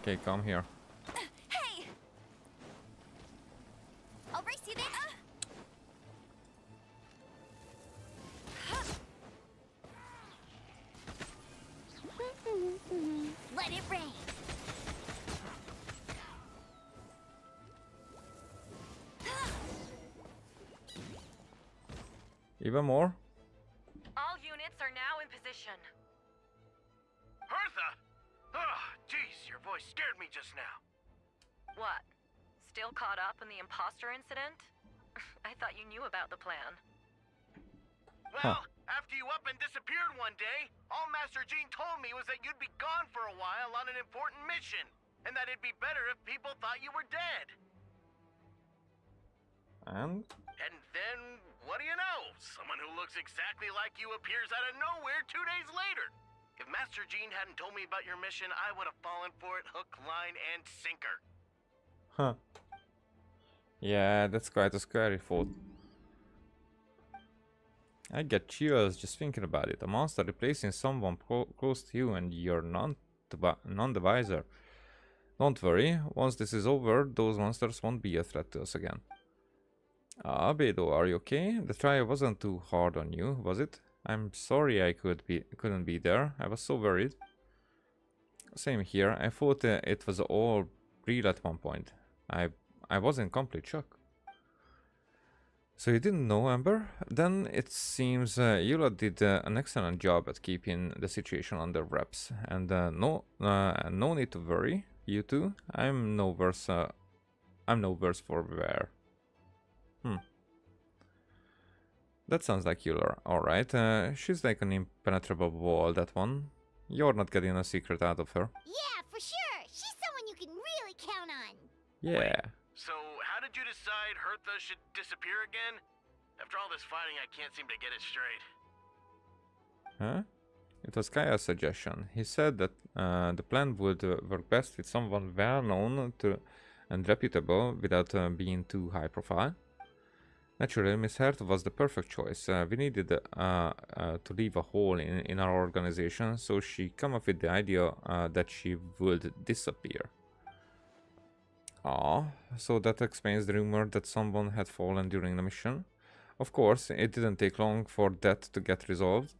Okay, come here. Hey! I'll race you there. Let it rain. Even more? All units are now in position. Hertha! Ah, jeez, your voice scared me just now. What? Still caught up in the imposter incident? I thought you knew about the plan. Well, after you up and disappeared one day, all Master Jean told me was that you'd be gone for a while on an important mission, and that it'd be better if people thought you were dead. And? And then, what do you know? Someone who looks exactly like you appears out of nowhere 2 days later. If Master Jean hadn't told me about your mission, I would have fallen for it hook, line, and sinker. Huh. Yeah, that's quite a scary thought. I get chills just thinking about it. A monster replacing someone close to you and you're none the wiser. Don't worry, once this is over, those monsters won't be a threat to us again. Beto, are you okay? The trial wasn't too hard on you, was it? I'm sorry I couldn't be there. I was so worried. Same here. I thought it was all real at one point. I was in complete shock. So you didn't know, Amber? Then it seems Eula did an excellent job at keeping the situation under wraps. And no need to worry, you two. I'm no worse for wear. That sounds like Eula, alright. She's like an impenetrable wall, that one. You're not getting a secret out of her. Yeah, for sure. She's someone you can really count on. Yeah. Wait, so how did you decide Hertha should disappear again? After all this fighting, I can't seem to get it straight. Huh? It was Kaya's suggestion. He said that the plan would work best with someone well known and reputable without being too high profile. Naturally, Miss Hertha was the perfect choice. We needed to leave a hole in our organization, so she came up with the idea that she would disappear. So that explains the rumor that someone had fallen during the mission. Of course, it didn't take long for that to get resolved.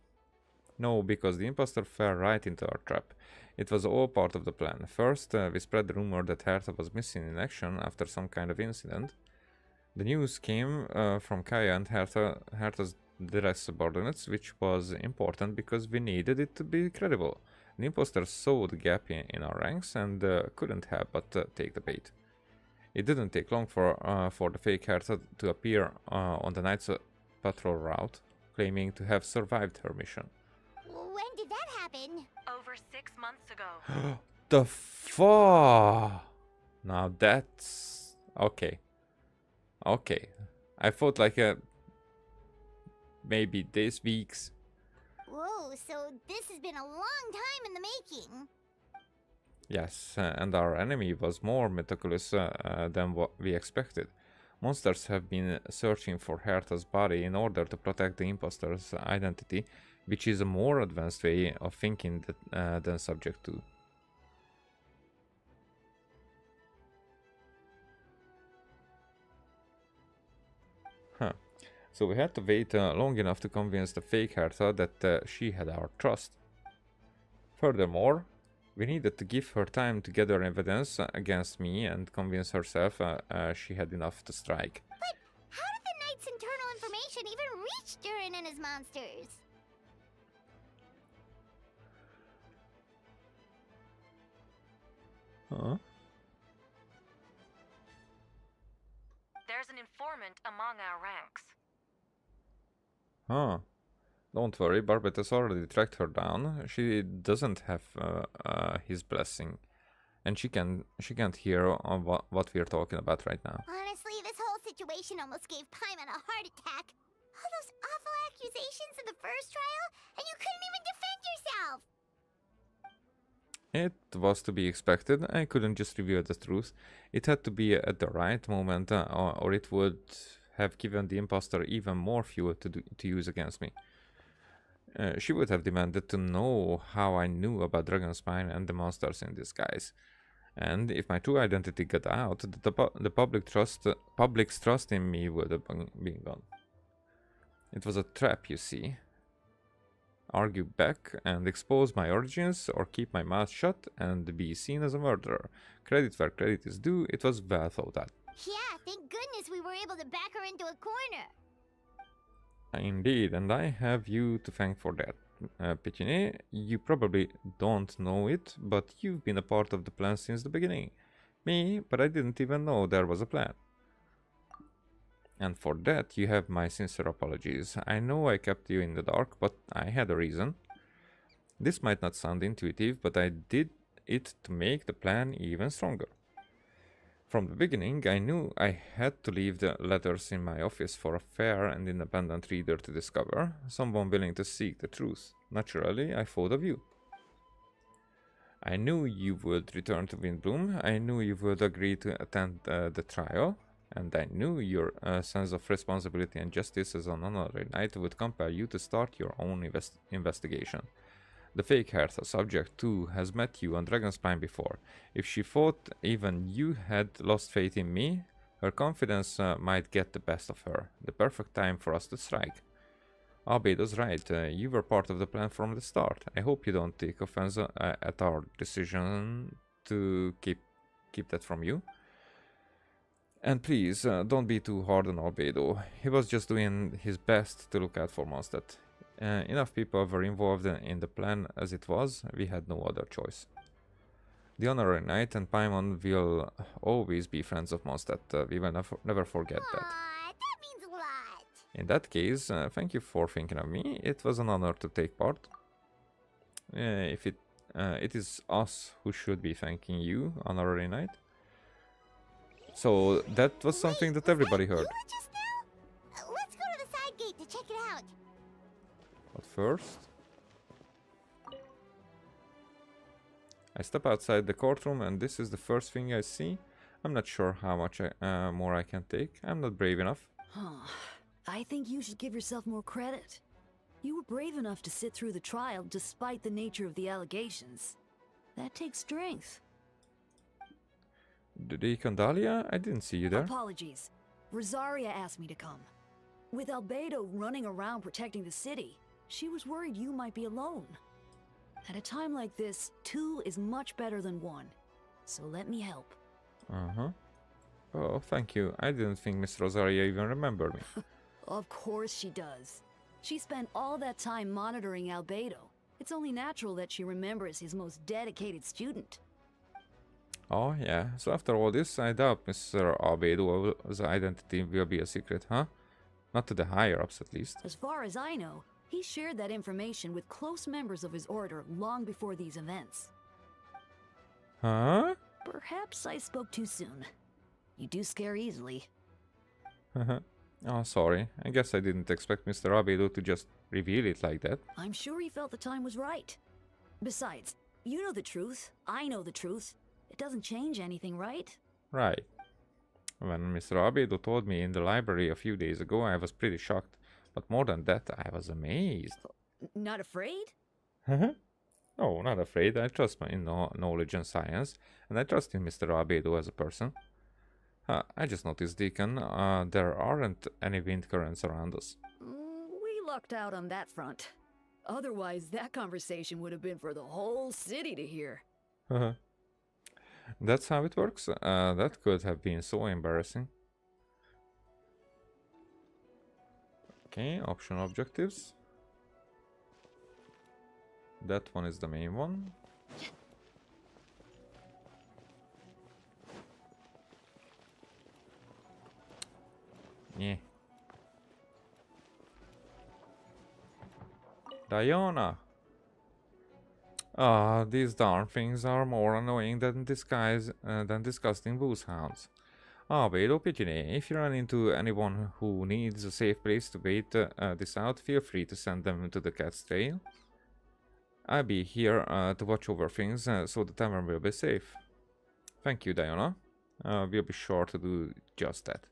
No, because the imposter fell right into our trap. It was all part of the plan. First, we spread the rumor that Hertha was missing in action after some kind of incident. The news came from Kaya and Hertha's direct subordinates, which was important because we needed it to be credible. The imposter saw the gap in our ranks and couldn't help but take the bait. It didn't take long for the fake Hertha to appear on the night's patrol route, claiming to have survived her mission. When did that happen? Over 6 months ago. The fuck? Now that's... okay. Okay. I thought like maybe this week's. Whoa, so this has been a long time in the making. Yes, and our enemy was more meticulous than what we expected. Monsters have been searching for Hertha's body in order to protect the imposter's identity, which is a more advanced way of thinking than Subject 2. Huh. So we had to wait long enough to convince the fake Hertha that she had our trust. Furthermore, we needed to give her time to gather evidence against me and convince herself she had enough to strike. But how did the Knight's internal information even reach Durin and his monsters? Huh? There's an informant among our ranks. Huh. Don't worry, Barbet has already tracked her down. She doesn't have his blessing. And she can't hear what we're talking about right now. Honestly, this whole situation almost gave Paimon a heart attack. All those awful accusations in the first trial, and you couldn't even defend yourself! It was to be expected. I couldn't just reveal the truth. It had to be at the right moment, or it would have given the imposter even more fuel to use against me. She would have demanded to know how I knew about Dragonspine and the monsters in disguise. And if my true identity got out, the public's trust in me would have been gone. It was a trap, you see. Argue back and expose my origins, or keep my mouth shut and be seen as a murderer. Credit where credit is due, it was well thought out. Yeah, thank goodness we were able to back her into a corner. Indeed, and I have you to thank for that. Pétiné, you probably don't know it, but you've been a part of the plan since the beginning. me, but I didn't even know there was a plan. And for that, you have my sincere apologies. I know I kept you in the dark, but I had a reason. This might not sound intuitive, but I did it to make the plan even stronger. From the beginning, I knew I had to leave the letters in my office for a fair and independent reader to discover, someone willing to seek the truth. Naturally, I thought of you. I knew you would return to Windbloom, I knew you would agree to attend the trial, and I knew your sense of responsibility and justice as an honorary knight would compel you to start your own investigation. The fake Hertha subject too has met you on Dragonspine before. If she thought even you had lost faith in me, her confidence might get the best of her. The perfect time for us to strike. Albedo's right, you were part of the plan from the start. I hope you don't take offense at our decision to keep that from you. And please, don't be too hard on Albedo. He was just doing his best to look out for Mondstadt. Enough people were involved in the plan as it was, we had no other choice. The Honorary Knight and Paimon will always be friends of Mondstadt, we will never forget that. That means a lot. In that case, thank you for thinking of me, it was an honor to take part. It is us who should be thanking you, Honorary Knight. So that was something that everybody heard. You just now? Let's go to the side gate to check it out. But first, I step outside the courtroom and this is the first thing I see. I'm not sure how much more I can take. I'm not brave enough. Huh. I think you should give yourself more credit. You were brave enough to sit through the trial despite the nature of the allegations. That takes strength. Deacon Dahlia? I didn't see you there. Apologies. Rosaria asked me to come. With Albedo running around protecting the city, she was worried you might be alone. At a time like this, 2 is much better than 1. So let me help. Uh-huh. Oh, thank you. I didn't think Miss Rosaria even remembered me. Of course she does. She spent all that time monitoring Albedo. It's only natural that she remembers his most dedicated student. Oh, yeah. So after all this, I doubt Mr. Albedo's identity will be a secret, huh? Not to the higher-ups, at least. As far as I know, he shared that information with close members of his order long before these events. Huh? Perhaps I spoke too soon. You do scare easily. Oh, sorry. I guess I didn't expect Mr. Albedo to just reveal it like that. I'm sure he felt the time was right. Besides, you know the truth, I know the truth. It doesn't change anything, right? Right. When Mr. Albedo told me in the library a few days ago, I was pretty shocked. But more than that, I was amazed. Not afraid? No, not afraid. I trust my knowledge and science, and I trust in Mr. Albedo as a person. I just noticed, Deacon, there aren't any wind currents around us. We lucked out on that front. Otherwise, that conversation would have been for the whole city to hear. That's how it works? That could have been so embarrassing. Okay, optional objectives. That one is the main one. Yeah. Diana! Ah, these darn things are more annoying than disgusting booze hounds. Albedo Piccine, if you run into anyone who needs a safe place to wait this out, feel free to send them to the Cat's Trail. I'll be here to watch over things so the tavern will be safe. Thank you, Diana. We'll be sure to do just that.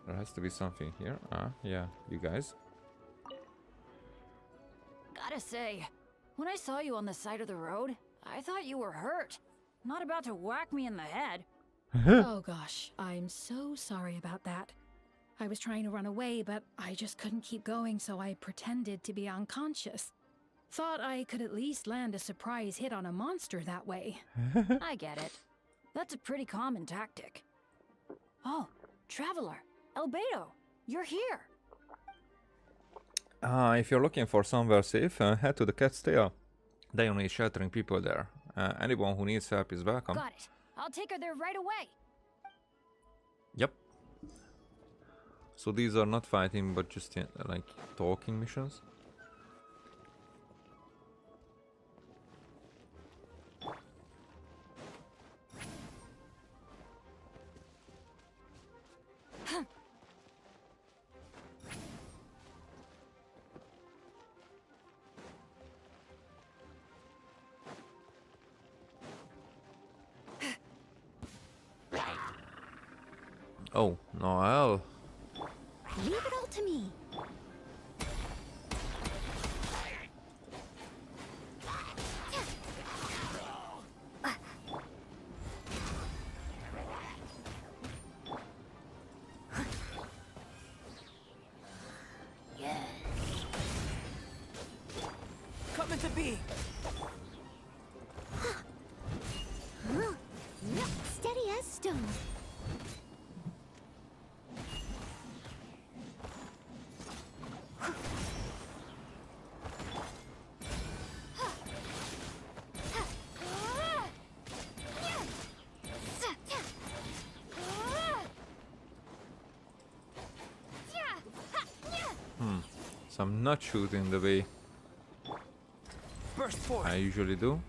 There has to be something here. Yeah, you guys. Gotta say, when I saw you on the side of the road, I thought you were hurt. Not about to whack me in the head. Oh gosh, I'm so sorry about that. I was trying to run away, but I just couldn't keep going, so I pretended to be unconscious. Thought I could at least land a surprise hit on a monster that way. I get it. That's a pretty common tactic. Oh, Traveler, Albedo, you're here. If you're looking for somewhere safe, head to the Cat's Tail. They only sheltering people there. Anyone who needs help is welcome. Got it. I'll take her there right away. Yep. So these are not fighting, but just like talking missions. Oh, Noel. Leave it all to me. Coming to be. Steady as stone. So I'm not shooting the way Burst forth. I usually do.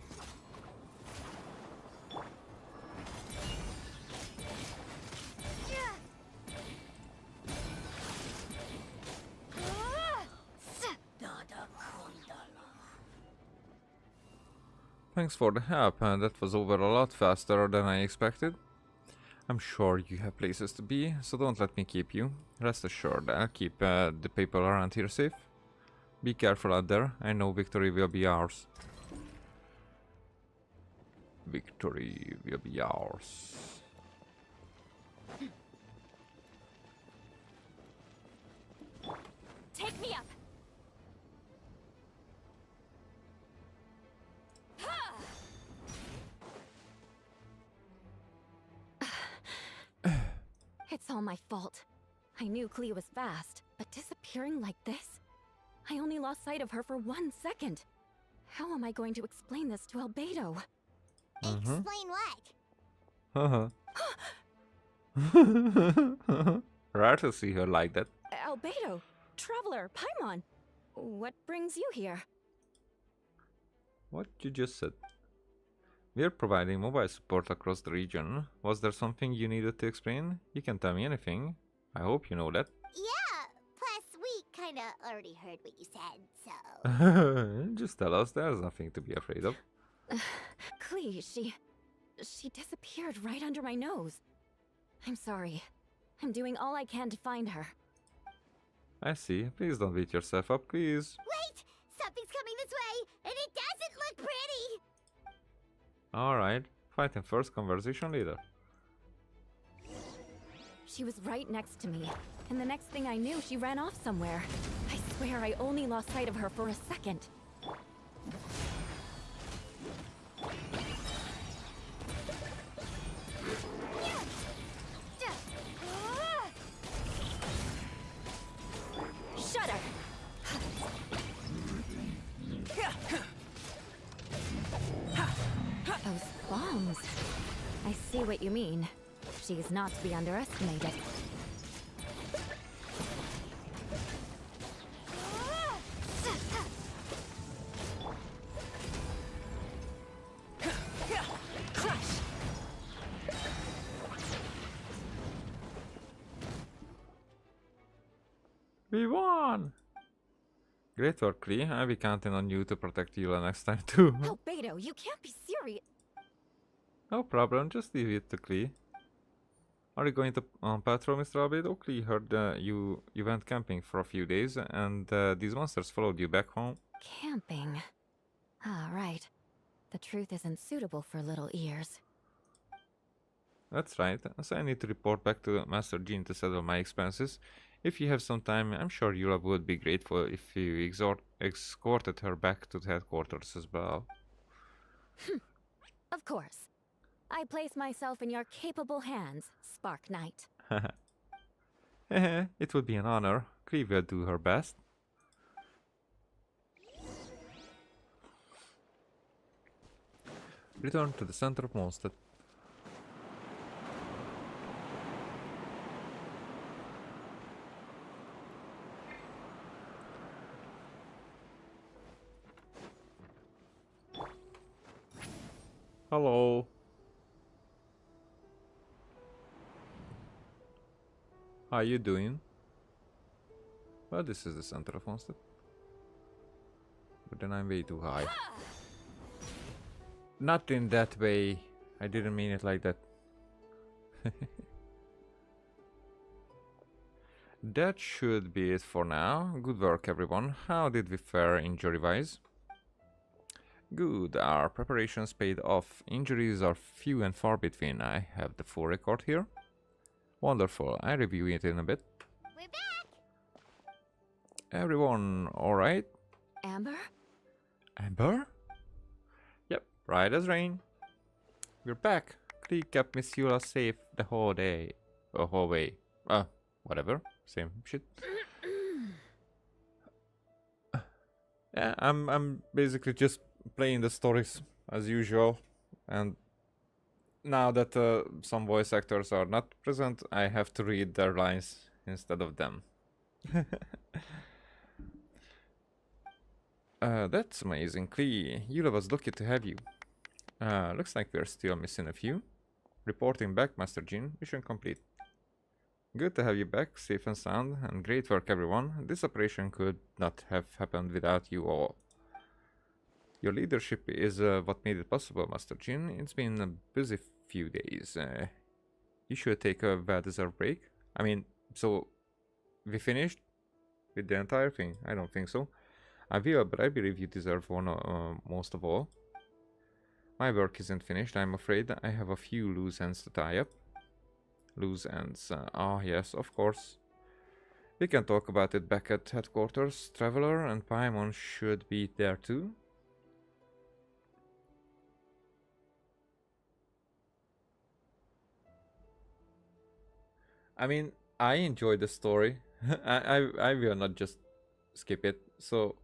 Thanks for the help, and that was over a lot faster than I expected. I'm sure you have places to be, so don't let me keep you. Rest assured, I'll keep the people around here safe. Be careful out there, I know victory will be ours. Victory will be ours. Take me up. It's all my fault. I knew Clea was fast, but disappearing like this? I only lost sight of her for 1 second. How am I going to explain this to Albedo? Explain what? Rare to see her like that. Albedo, Traveler, Paimon. What brings you here? What you just said. We are providing mobile support across the region. Was there something you needed to explain? You can tell me anything. I hope you know that. Yeah, plus we kinda already heard what you said, so... Just tell us, there's nothing to be afraid of. Clea, she disappeared right under my nose. I'm sorry. I'm doing all I can to find her. I see. Please don't beat yourself up, please. Wait! Something's coming this way, and it doesn't look pretty! Alright. Fighting first, conversation later. She was right next to me, and the next thing I knew, she ran off somewhere. I swear I only lost sight of her for a second. Shut her! Those bombs. I see what you mean. She's not to be underestimated. Crush! We won! Great work, Clea. I'll be counting on you to protect Yula next time too. Albedo, you can't be serious. No problem, just leave it to Clea. Are you going to on patrol, Mr. Albedo? Clea heard you went camping for a few days, and these monsters followed you back home. Camping. Ah, right. The truth isn't suitable for little ears. That's right, so I need to report back to Master Jean to settle my expenses. If you have some time, I'm sure Yula would be grateful if you escorted her back to the headquarters as well. Of course. I place myself in your capable hands, Spark Knight. It would be an honor. Cleve will do her best. Return to the center of Mondstadt. Hello. How you doing? Well, this is the center of Mondstadt. But then I'm way too high. Not in that way. I didn't mean it like that. That should be it for now. Good work, everyone. How did we fare injury-wise? Good. Our preparations paid off. Injuries are few and far between. I have the full record here. Wonderful. I review it in a bit. We're back! Everyone alright? Amber? Amber? Yep, right as rain. We're back. Klee kept Miss Yula safe the whole day. The whole way. Whatever. Same shit. Yeah, I'm basically just playing the stories as usual, and now that some voice actors are not present, I have to read their lines instead of them. That's amazing, Klee. Yula was lucky to have you. Looks like we're still missing a few. Reporting back, Master Jean. Mission complete. Good to have you back, safe and sound, and great work, everyone. This operation could not have happened without you all. Your leadership is what made it possible, Master Jean. It's been a busy few days. You should take a well-deserved break. I mean, so we finished with the entire thing? I don't think so. I will, but I believe you deserve one most of all. My work isn't finished, I'm afraid. I have a few loose ends to tie up. Loose ends. Yes, of course. We can talk about it back at headquarters. Traveler and Paimon should be there too. I mean, I enjoy the story. I will not just skip it. So,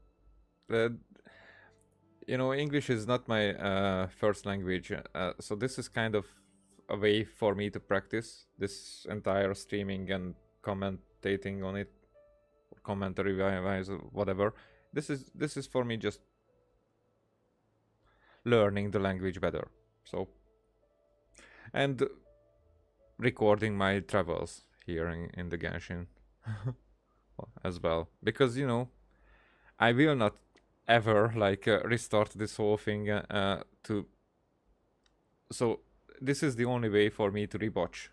you know, English is not my first language. So this is kind of a way for me to practice this entire streaming and commentating on it, commentary wise, whatever. This is for me just learning the language better. So, and recording my travels here in the Genshin as well, because you know I will not ever like restart this whole thing so this is the only way for me to rewatch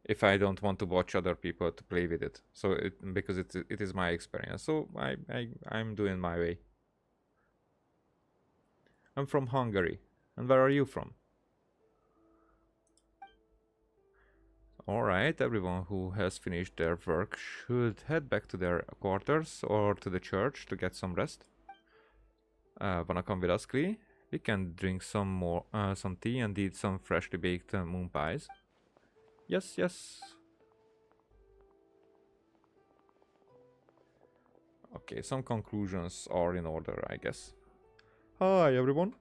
if I don't want to watch other people to play with it. So because it is my experience, so I'm doing my way. I'm from Hungary. And where are you from? Alright, everyone who has finished their work should head back to their quarters or to the church to get some rest. Wanna come with us, Klee? We can drink some tea and eat some freshly baked moon pies. Yes, yes. Okay, some conclusions are in order, I guess. Hi, everyone.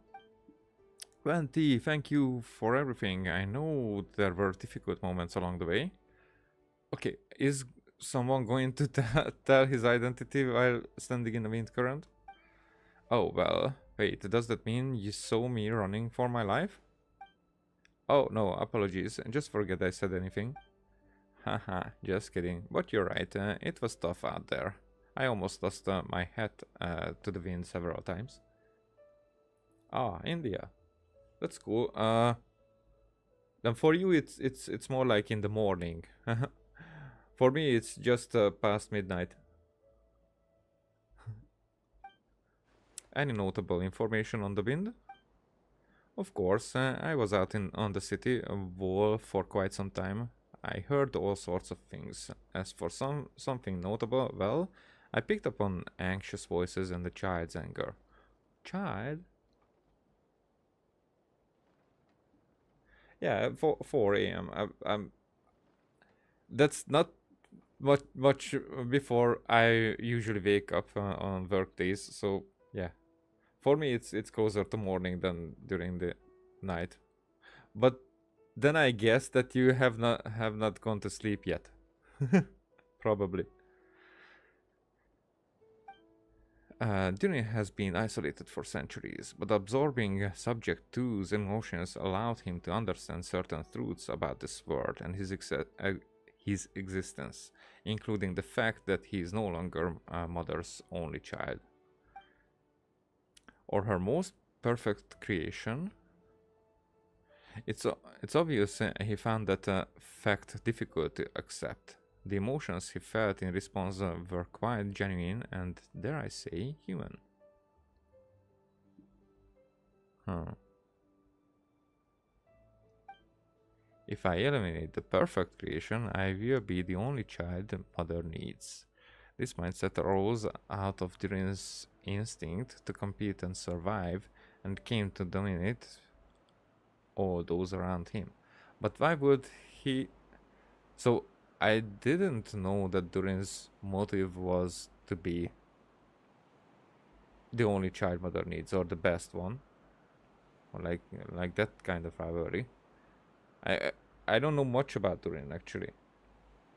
Venti, thank you for everything. I know there were difficult moments along the way. Okay, is someone going to tell his identity while standing in the wind current? Oh, well, wait, does that mean you saw me running for my life? Oh, no, apologies, just forget I said anything. Haha, just kidding, but you're right, it was tough out there. I almost lost my hat to the wind several times. Ah, India. That's cool. Then for you it's more like in the morning. For me it's just past midnight. Any notable information on the wind? Of course, I was out on the city wall for quite some time. I heard all sorts of things. As for something notable, well, I picked up on anxious voices and the child's anger. Child? Yeah, 4 a.m. That's not much before I usually wake up on work days. So yeah, for me it's closer to morning than during the night. But then I guess that you have not gone to sleep yet. Probably. Durin has been isolated for centuries, but absorbing Subject 2's emotions allowed him to understand certain truths about this world and his existence, including the fact that he is no longer Mother's only child. Or her most perfect creation. It's obvious he found that fact difficult to accept. The emotions he felt in response were quite genuine and, dare I say, human. Huh. If I eliminate the perfect creation, I will be the only child the mother needs. This mindset arose out of Durin's instinct to compete and survive, and came to dominate all those around him. But why would he... So, I didn't know that Durin's motive was to be the only child mother needs, or the best one. Or like that kind of rivalry. I don't know much about Durin, actually.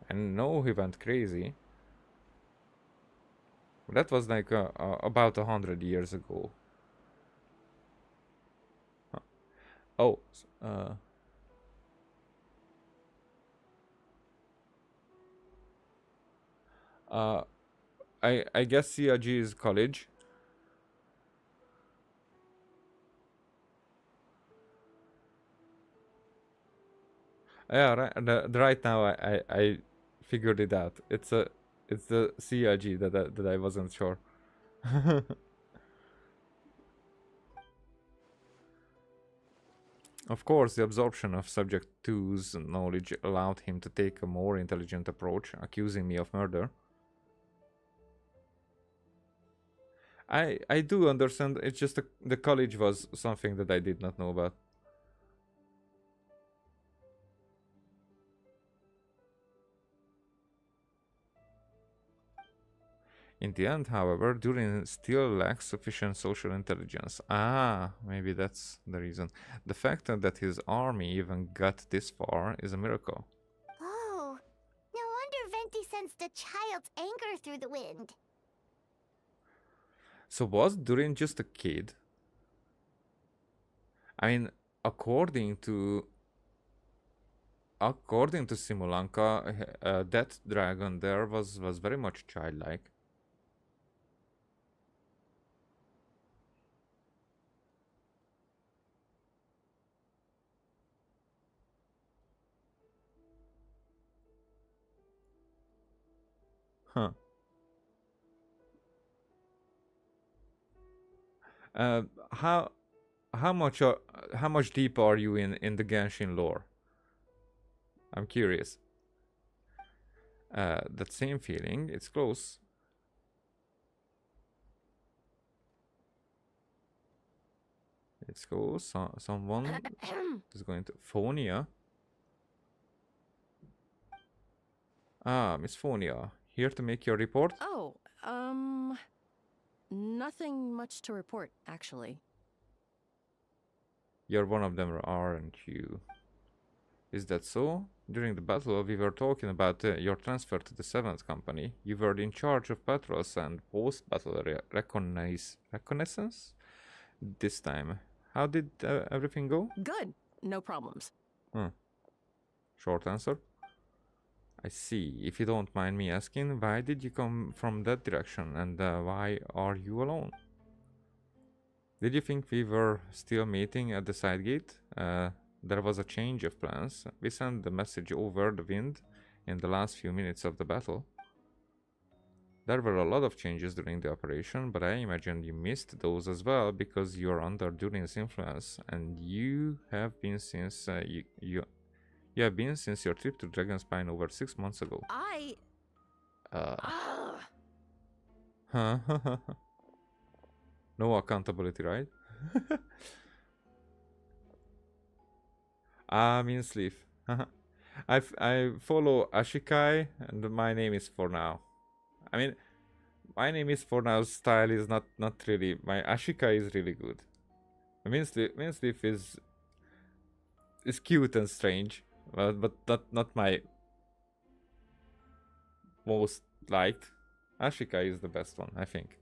I know he went crazy. That was like about 100 years ago. Huh. Oh, I guess CRG is college. Yeah, right now I figured it out. It's the CRG that I wasn't sure. Of course, the absorption of Subject 2's knowledge allowed him to take a more intelligent approach, accusing me of murder. I do understand, it's just the college was something that I did not know about. In the end, however, Durin still lacks sufficient social intelligence. Ah, maybe that's the reason. The fact that his army even got this far is a miracle. Oh, no wonder Venti sensed a child's anger through the wind. So was Durin just a kid? I mean, according to Simulanka, that dragon there was very much childlike. Huh. How much deep are you in the Genshin lore? I'm curious. That same feeling, it's close. It's close. Someone is going to Phonia. Ah, Miss Phonia, here to make your report? Oh, nothing much to report, actually. You're one of them, aren't you? Is that so? During the battle, we were talking about your transfer to the 7th Company. You were in charge of patrols and post-battle reconnaissance? This time. How did everything go? Good. No problems. Short answer. I see. If you don't mind me asking, why did you come from that direction, and why are you alone? Did you think we were still meeting at the side gate? There was a change of plans. We sent the message over the wind in the last few minutes of the battle. There were a lot of changes during the operation, but I imagine you missed those as well because you're under Durin's influence, and you have been since you You have been since your trip to Dragonspine over 6 months ago. Huh? No accountability, right? Means leave. I follow Ashikai, and my name is for now. I mean, my name is for now. Style is not really. My Ashikai is really good. Minsleaf is cute and strange, but not my most liked. Ashikai is the best one, I think.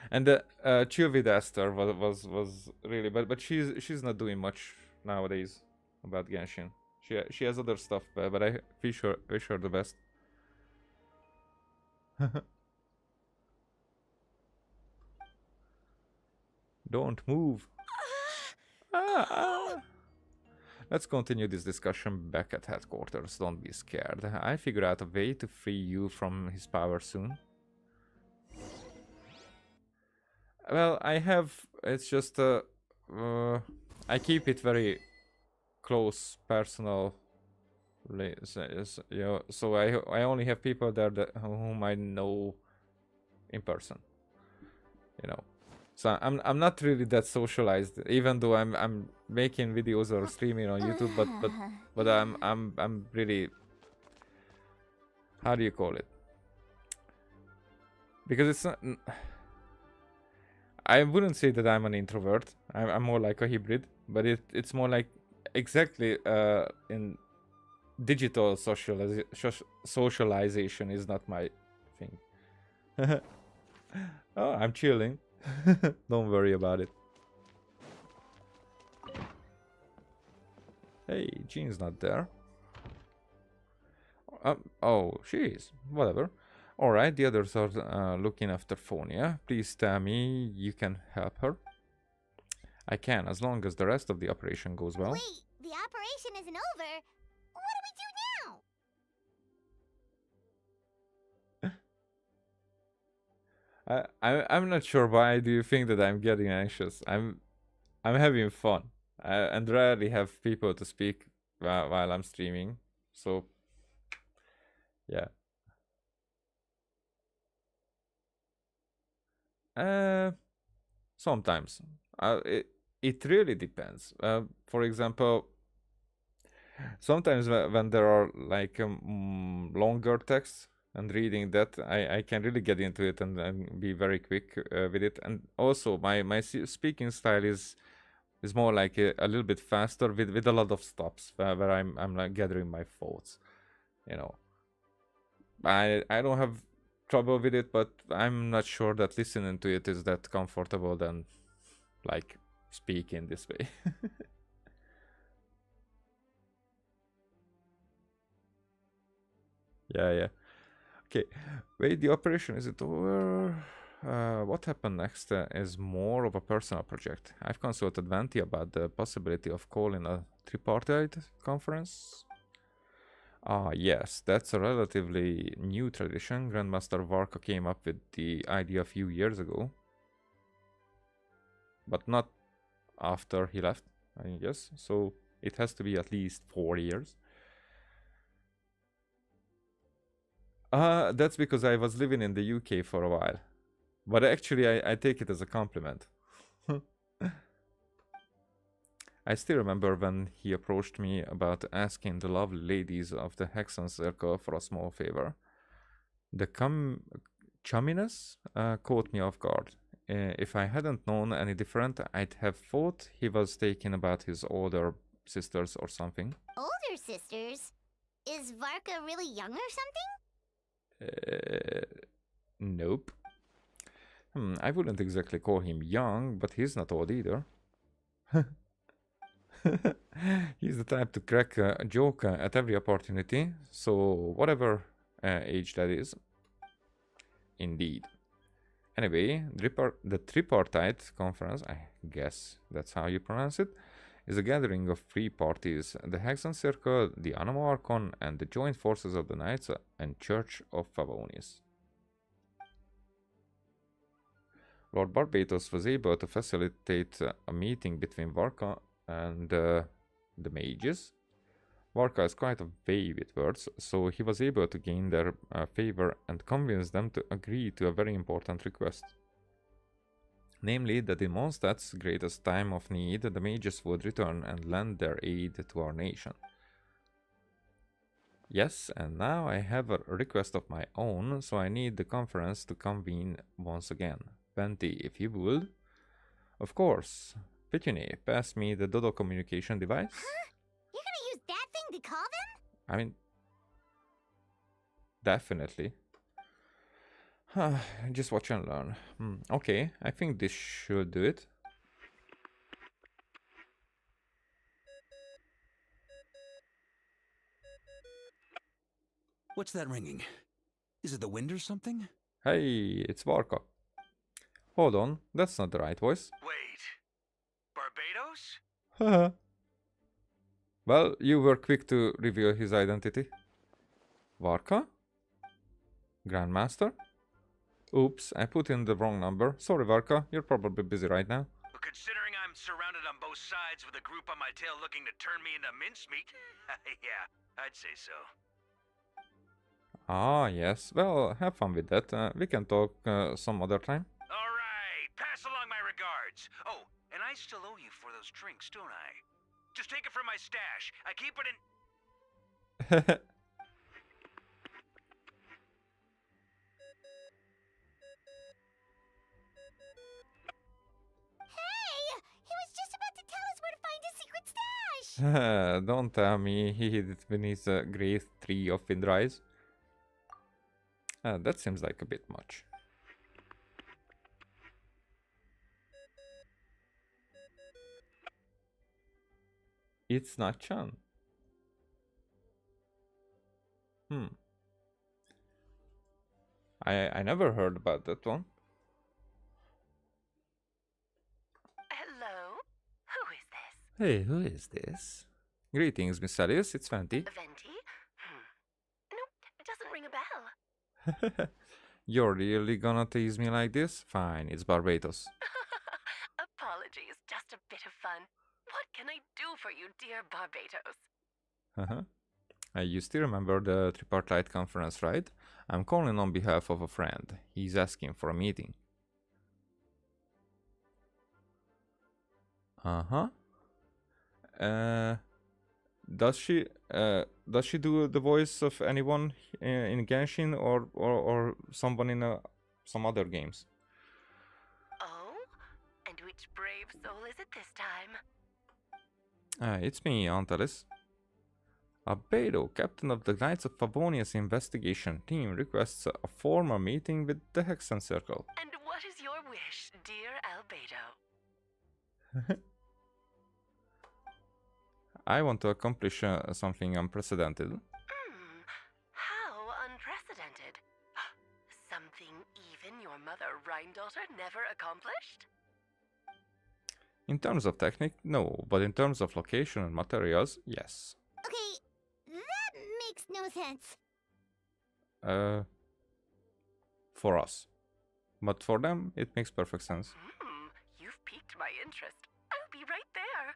And the Chill with Esther was really, but she's not doing much nowadays about Genshin. She has other stuff, but I wish her the best. Don't move. Let's continue this discussion back at headquarters. Don't be scared. I figure out a way to free you from his power soon. Well, I have. It's just I keep it very close, personal. So I only have people there whom I know in person. You know. So I'm not really that socialized, even though I'm making videos or streaming on YouTube, but I'm really, how do you call it? Because it's not, I wouldn't say that I'm an introvert. I'm more like a hybrid, but it's more like exactly in digital socialization is not my thing. Oh, I'm chilling. Don't worry about it. Hey, Jean's not there. Oh, she is. Whatever. Alright, the others are looking after Phonia. Please tell me you can help her. I can, as long as the rest of the operation goes well. Wait, the operation isn't over. What do we do now? I'm not sure why do you think that I'm getting anxious. I'm having fun. And rarely have people to speak while I'm streaming. So yeah. Sometimes. It really depends. For example, sometimes when there are like longer texts and reading that, I can really get into it and be very quick with it. And also my speaking style is more like a little bit faster with a lot of stops where I'm like gathering my thoughts. You know, I don't have trouble with it, but I'm not sure that listening to it is that comfortable than like speaking this way. Yeah. Okay, wait, the operation, is it over? What happened next is more of a personal project. I've consulted Venti about the possibility of calling a tripartite conference. Ah, yes, that's a relatively new tradition. Grandmaster Varka came up with the idea a few years ago. But not after he left, I guess. So it has to be at least 4 years. That's because I was living in the UK for a while. But actually, I take it as a compliment. I still remember when he approached me about asking the lovely ladies of the Hexen Circle for a small favor. The chumminess caught me off guard. If I hadn't known any different, I'd have thought he was taking about his older sisters or something. Older sisters? Is Varka really young or something? Nope. I wouldn't exactly call him young, but he's not old either. He's the type to crack a joke at every opportunity, so whatever age that is. Indeed. Anyway, the tripartite conference, I guess that's how you pronounce it, is a gathering of 3 parties: the Hexen Circle, the Anemo Archon, and the joint forces of the Knights and Church of Favonius. Lord Barbatos was able to facilitate a meeting between Varka and the mages. Varka is quite a way with words, so he was able to gain their favor and convince them to agree to a very important request. Namely, that in Mondstadt's greatest time of need, the mages would return and lend their aid to our nation. Yes, and now I have a request of my own, so I need the conference to convene once again. Venti, if you would. Of course. Petunie, pass me the Dodo communication device. Huh? You're gonna use that thing to call them? I mean, definitely. Just watch and learn. Okay, I think this should do it. What's that ringing? Is it the wind or something? Hey, it's Varka. Hold on, that's not the right voice. Wait. Barbados? Haha. Well, you were quick to reveal his identity. Varka? Grandmaster? Oops, I put in the wrong number. Sorry, Varka, you're probably busy right now. But considering I'm surrounded on both sides with a group on my tail looking to turn me into mincemeat, yeah, I'd say so. Ah, yes. Well, have fun with that. We can talk some other time. All right, pass along my regards. Oh, and I still owe you for those drinks, don't I? Just take it from my stash. I keep it in... Hey! He was just about to tell us where to find his secret stash! Don't tell me he hid it beneath the great tree of Windrise. That seems like a bit much. It's not Chan. I never heard about that one. Hello? Who is this? Hey, who is this? Greetings, Miss Alice. It's Venti. Venti? Nope, it doesn't ring a bell. You're really gonna tease me like this? Fine, it's Barbados. Apologies, just a bit of fun. What can I do for you, dear Barbados? You still remember the tripartite conference, right? I'm calling on behalf of a friend. He's asking for a meeting. Does she do the voice of anyone in Genshin or someone in some other games? Oh? And which brave soul is it this time? It's me, Aunt Alice. Albedo, captain of the Knights of Favonia's investigation team, requests a formal meeting with the Hexen Circle. And what is your wish, dear Albedo? I want to accomplish something unprecedented. How unprecedented. Something even your mother Rhine-daughter never accomplished? In terms of technique, no, but in terms of location and materials, yes. Okay, that makes no sense. For us. But for them, it makes perfect sense. You've piqued my interest. I'll be right there.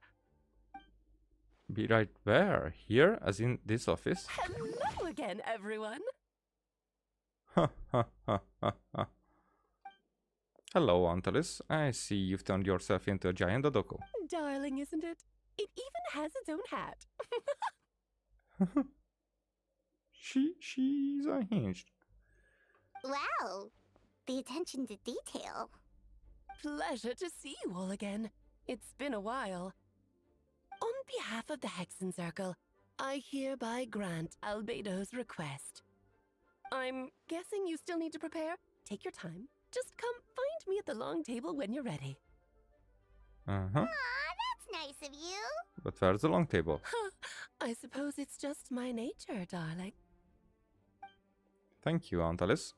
Be right where? Here? As in this office? Hello again, everyone. Hello, Aunt Alice. I see you've turned yourself into a giant Dodoko. Darling, isn't it? It even has its own hat. She's unhinged. Wow, the attention to detail. Pleasure to see you all again. It's been a while. On behalf of the Hexen Circle, I hereby grant Albedo's request. I'm guessing you still need to prepare? Take your time. Just come find me at the long table when you're ready. Aw, that's nice of you. But where's the long table? I suppose it's just my nature, darling. Thank you, Aunt Alice.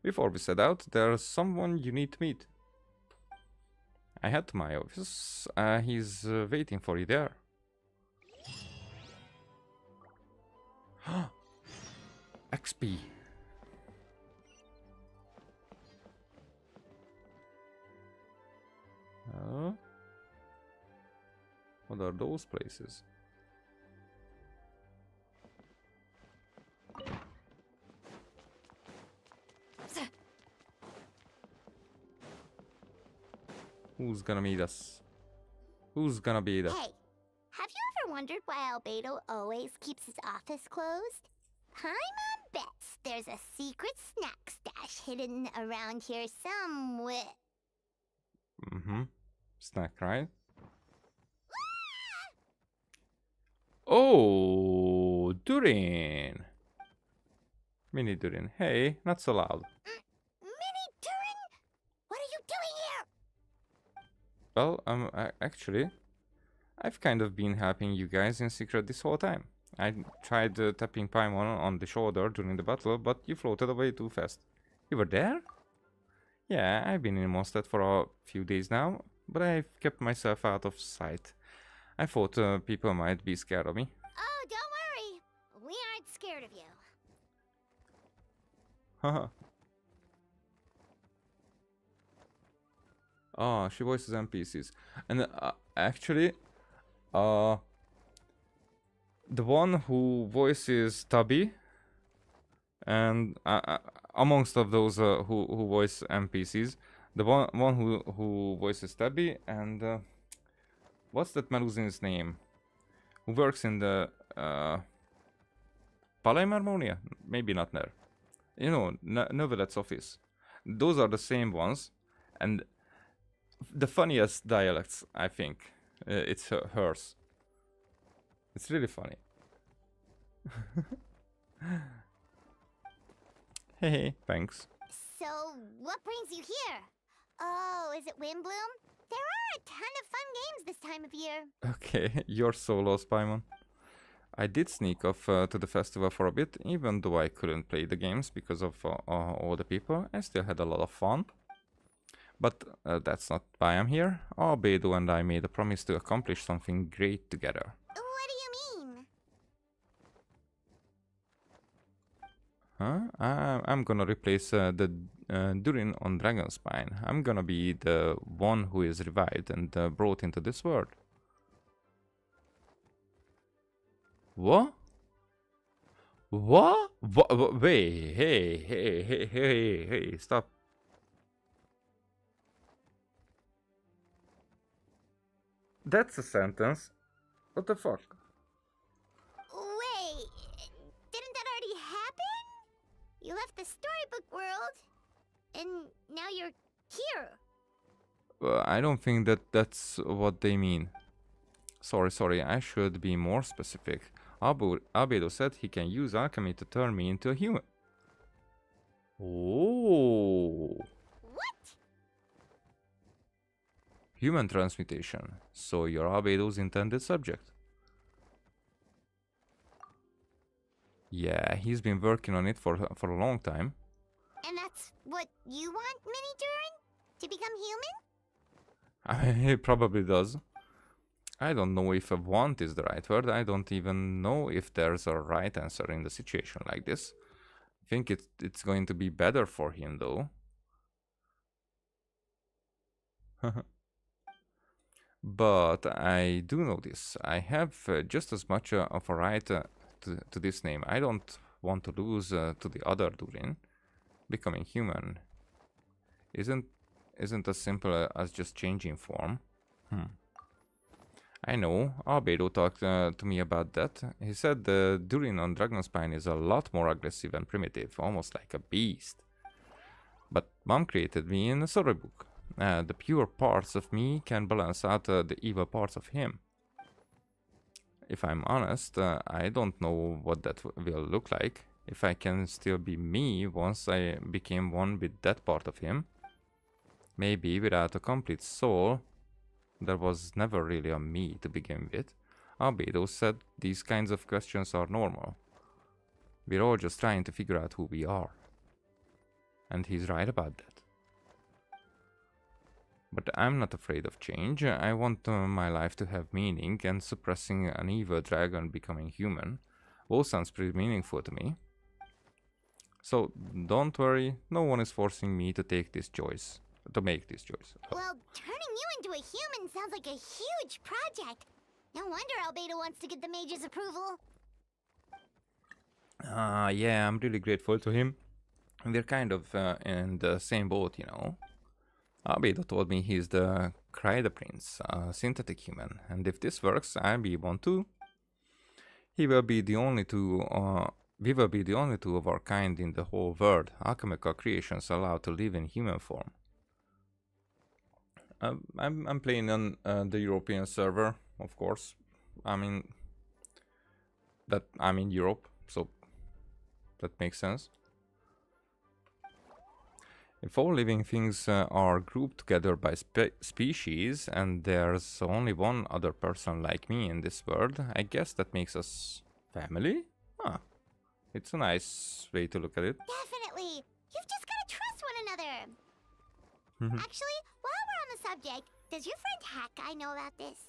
Before we set out, there's someone you need to meet. I head to my office. He's waiting for you there. XP. What are those places? Who's gonna meet us? Who's gonna be the... Hey, have you ever wondered why Albedo always keeps his office closed? Paimon bets there's a secret snack stash hidden around here somewhere. Mm-hmm. Snack, right? Oh, Durin. Mini Durin. Hey, not so loud. Mini Durin? What are you doing here? Well, actually, I've kind of been helping you guys in secret this whole time. I tried tapping Paimon on the shoulder during the battle, but you floated away too fast. You were there? Yeah, I've been in Mondstadt for a few days now, but I've kept myself out of sight. I thought people might be scared of me. Oh, don't worry. We aren't scared of you. Haha. Oh, she voices NPCs. And actually, the one who voices Tubby, and amongst of those who voice NPCs, the one who voices Tubby, and what's that Meluzin's name? Who works in the Palais Harmonia? Maybe not there. You know, Novelet's office. Those are the same ones, and the funniest dialects, I think. It's hers. It's really funny. Hey, thanks. So, what brings you here? Oh, is it Windbloom? There are a ton of fun games this time of year. Okay, you're so lost, Paimon. I did sneak off to the festival for a bit, even though I couldn't play the games because of all the people. I still had a lot of fun. But that's not why I'm here. Albedo and I made a promise to accomplish something great together. What do you mean? Huh? I'm gonna replace the Durin on Dragonspine. I'm gonna be the one who is revived and brought into this world. What? What? Wait, hey, stop. That's a sentence. What the fuck? Wait, didn't that already happen? You left the storybook world, and now you're here. I don't think that's what they mean. Sorry, I should be more specific. Albedo said he can use alchemy to turn me into a human. Oh. What? Human transmutation. So you're Albedo's intended subject. Yeah, he's been working on it for a long time. And that's what you want, Mini Durin? To become human? He probably does. I don't know if a want is the right word. I don't even know if there's a right answer in the situation like this. I think it's going to be better for him though. But I do know this. I have just as much of a right to this name. I don't want to lose to the other Durin. Becoming human isn't as simple as just changing form. I know, Albedo talked to me about that. He said the Durin on Dragonspine is a lot more aggressive and primitive, almost like a beast. But Mom created me in a storybook. The pure parts of me can balance out the evil parts of him. If I'm honest, I don't know what that will look like. If I can still be me once I became one with that part of him. Maybe without a complete soul. There was never really a me to begin with. Albedo said these kinds of questions are normal. We're all just trying to figure out who we are. And he's right about that. But I'm not afraid of change. I want my life to have meaning, and suppressing an evil dragon becoming human all sounds pretty meaningful to me. So don't worry, no one is forcing me to make this choice. Well, turning you into a human sounds like a huge project. No wonder Albedo wants to get the mage's approval. Yeah, I'm really grateful to him. We're kind of in the same boat, you know. Albedo told me he's the Kryder Prince, a synthetic human, and if this works, I'll be one too. He will be the only two. We will be the only two of our kind in the whole world. Alchemical creations allowed to live in human form. I'm playing on the European server, of course. I'm in Europe, so that makes sense. If all living things are grouped together by species, and there's only one other person like me in this world, I guess that makes us family? Huh. It's a nice way to look at it. Definitely. You've just gotta trust one another. Actually, while we're on the subject, does your friend Hawkeye know about this?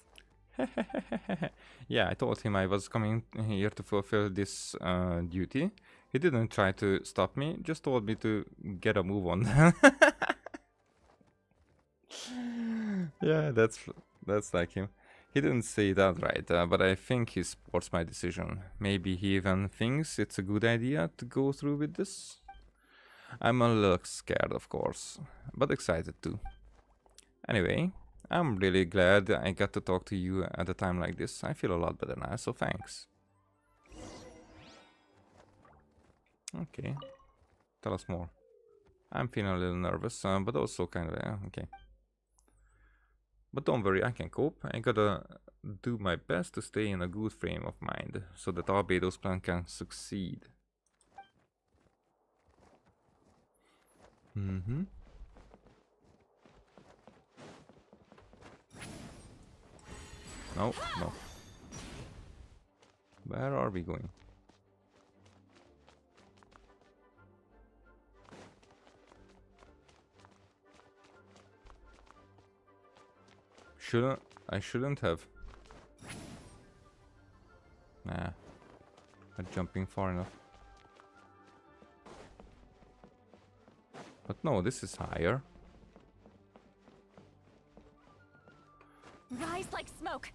Yeah, I told him I was coming here to fulfill this duty. He didn't try to stop me, just told me to get a move on. Yeah, that's like him. He didn't say it outright, but I think he supports my decision. Maybe he even thinks it's a good idea to go through with this. I'm a little scared, of course, but excited too. Anyway, I'm really glad I got to talk to you at a time like this. I feel a lot better now, so thanks. Okay, tell us more. I'm feeling a little nervous, but also kind of, okay. But don't worry, I can cope. I gotta do my best to stay in a good frame of mind, so that Albedo's plan can succeed. No. Where are we going? I shouldn't have. Nah. Not jumping far enough. But no, this is higher. Rise like smoke.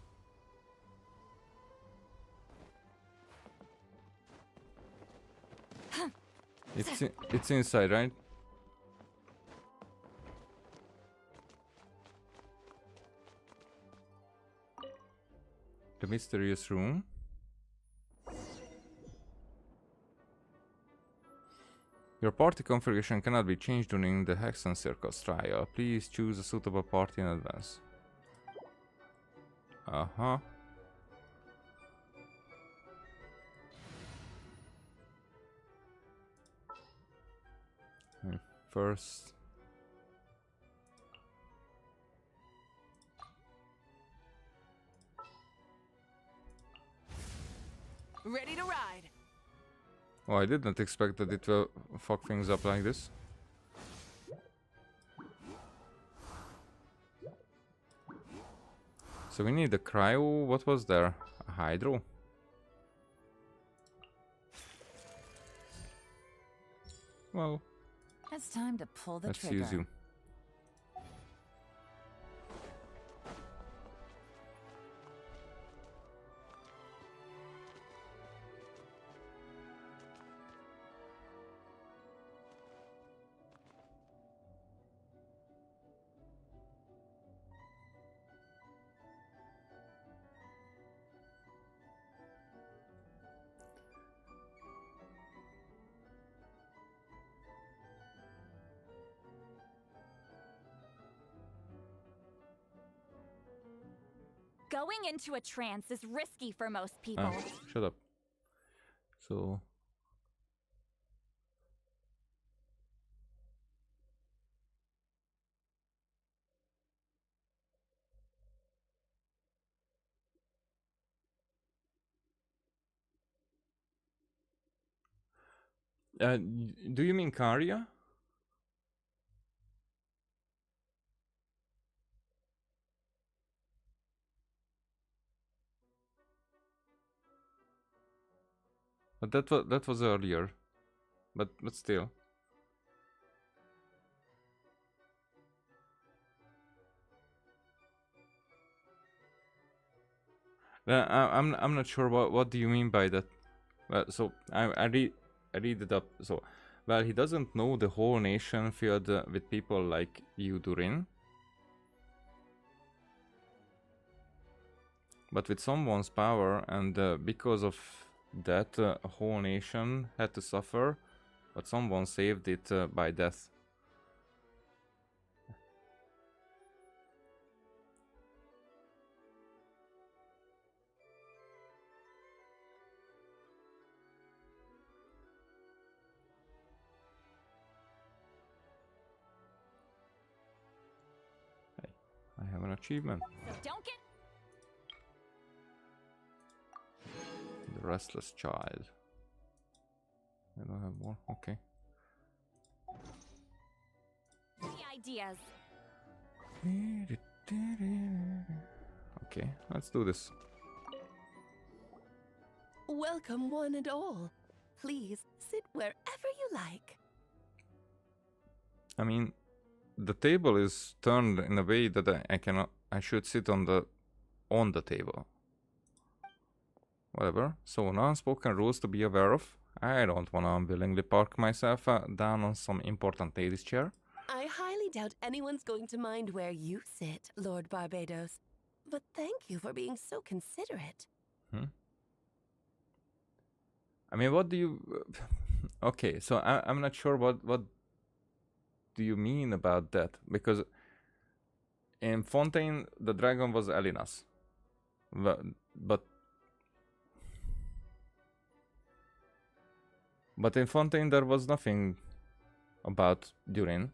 It's inside, right? The mysterious room. Your party configuration cannot be changed during the Hexen Circus trial. Please choose a suitable party in advance. Uh-huh. First... Ready to ride. Oh, I did not expect that it will fuck things up like this. So we need a cryo. What was there? A hydro? Well, It's time to pull the let's trigger. use you. Going into a trance is risky for most people. Shut up. So... do you mean Karya? But that was earlier. But still. I'm not sure what do you mean by that. So I read it up. So Well, he doesn't know the whole nation filled with people like you, Durin. But with someone's power, and because of that, a whole nation had to suffer, but someone saved it by death. Hey, I have an achievement. So don't get. The restless child. I don't have more. Okay. Any ideas? Okay, let's do this. Welcome, one and all. Please sit wherever you like. I mean, the table is turned in a way that I cannot. I should sit on the table. Whatever. So unspoken rules to be aware of. I don't want to unwillingly park myself down on some important lady's chair. I highly doubt anyone's going to mind where you sit, Lord Barbados. But thank you for being so considerate. I mean, what do you... Okay, so I'm not sure what do you mean about that? Because in Fontaine, the dragon was Elina's. But in Fontaine, there was nothing about Durin.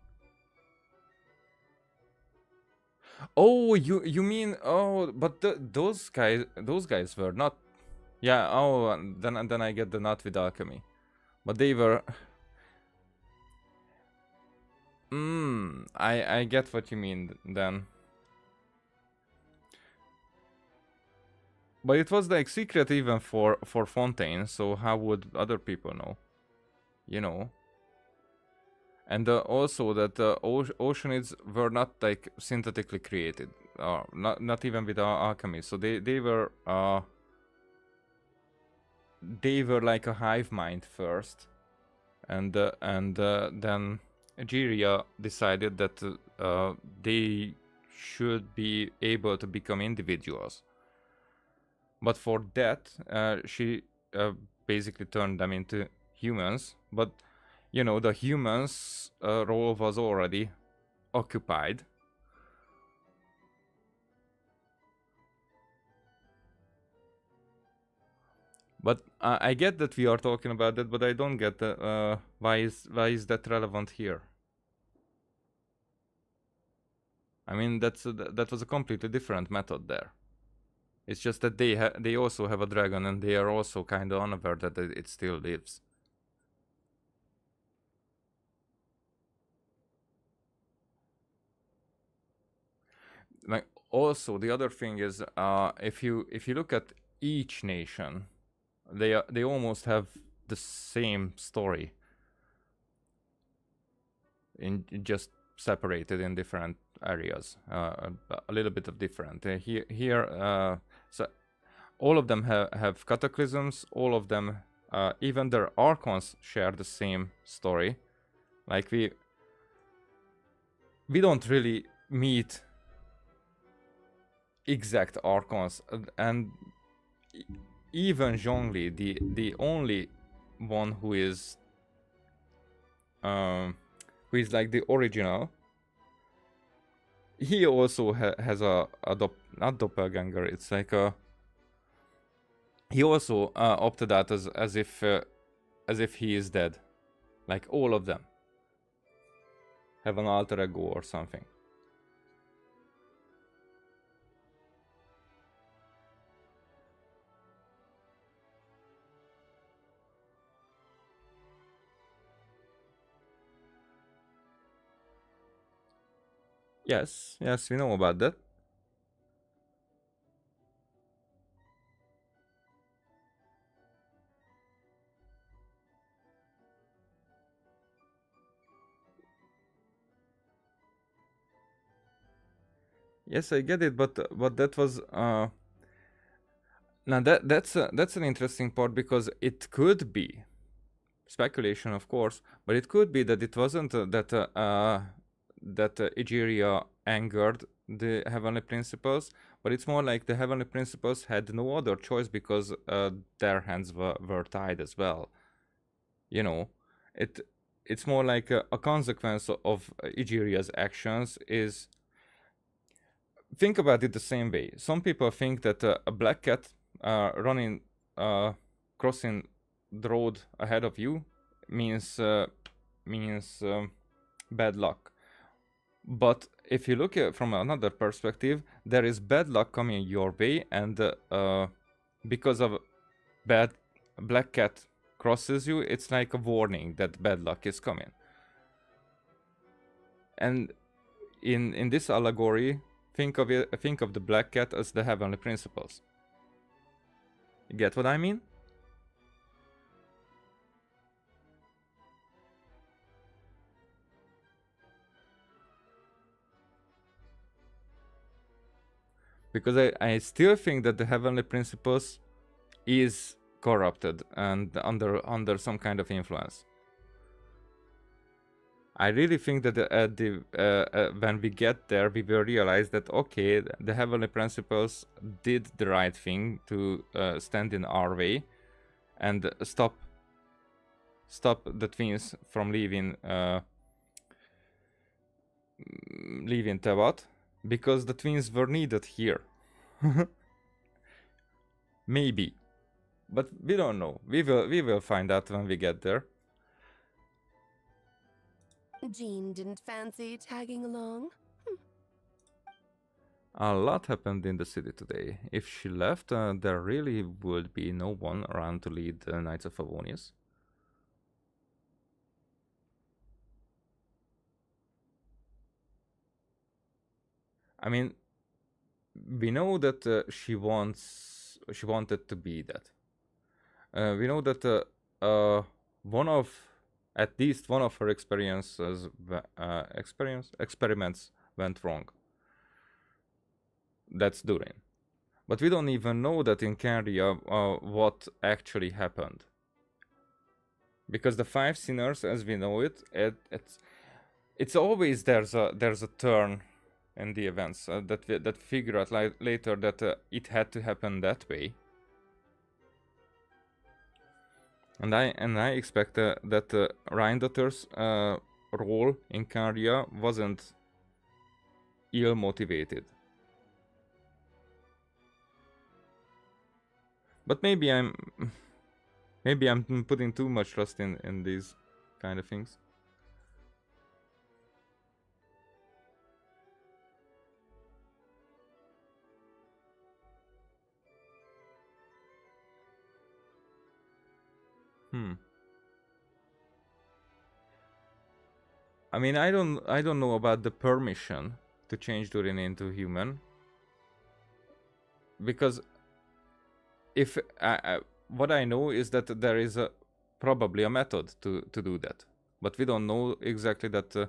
Oh, you mean... Oh, but those guys were not... Yeah, oh, then I get the nut with alchemy. But they were... I get what you mean then. But it was like secret even for Fontaine, so how would other people know? You know. And also that oceanids were not like synthetically created, not even with alchemy. So they were like a hive mind first, and then Egeria decided that they should be able to become individuals. But for that, she basically turned them into humans. But you know, the humans' role was already occupied. But I get that we are talking about that, but I don't get why is that relevant here? I mean, that was a completely different method there. It's just that they also have a dragon, and they are also kind of unaware that it still lives. Like, also, the other thing is, if you look at each nation, they almost have the same story, in just separated in different areas, a little bit of different. Here, so all of them have cataclysms. All of them, even their archons, share the same story. Like we don't really meet exact archons, and even Zhongli, the only one who is like the original, he also has not doppelganger. It's like he also opted out as if he is dead. Like all of them have an alter ego or something. Yes, we know about that. Yes, I get it, but that was now that's an interesting part, because it could be speculation, of course, but it could be that it wasn't that Egeria angered the heavenly principles, but it's more like the heavenly principles had no other choice because their hands were tied as well. You know, it's more like a consequence of Egeria's actions is. Think about it the same way. Some people think that a black cat running, crossing the road ahead of you means bad luck. But if you look at from another perspective, there is bad luck coming your way, and because of black cat crosses you, it's like a warning that bad luck is coming. And in this allegory, think of the black cat as the heavenly principles. You get what I mean? Because I still think that the heavenly principles is corrupted and under some kind of influence. I really think that when we get there, we will realize that, okay, the heavenly principles did the right thing to stand in our way and stop the twins from leaving Tevat, because the twins were needed here. Maybe, but we don't know. We will find out when we get there. Jean didn't fancy tagging along? A lot happened in the city today. If she left, there really would be no one around to lead the Knights of Favonius. I mean, we know that she wanted to be that. We know that at least one of her experiments went wrong. That's Durin. But we don't even know that in Candia what actually happened. Because the five sinners, as we know it's always there's a turn in the events that figure out later that it had to happen that way. And I expect that Rhindotter's role in Candia wasn't ill motivated. But maybe I'm putting too much trust in these kind of things. I mean, I don't know about the permission to change Durin into human, because if what I know is that there is probably a method to do that, but we don't know exactly that.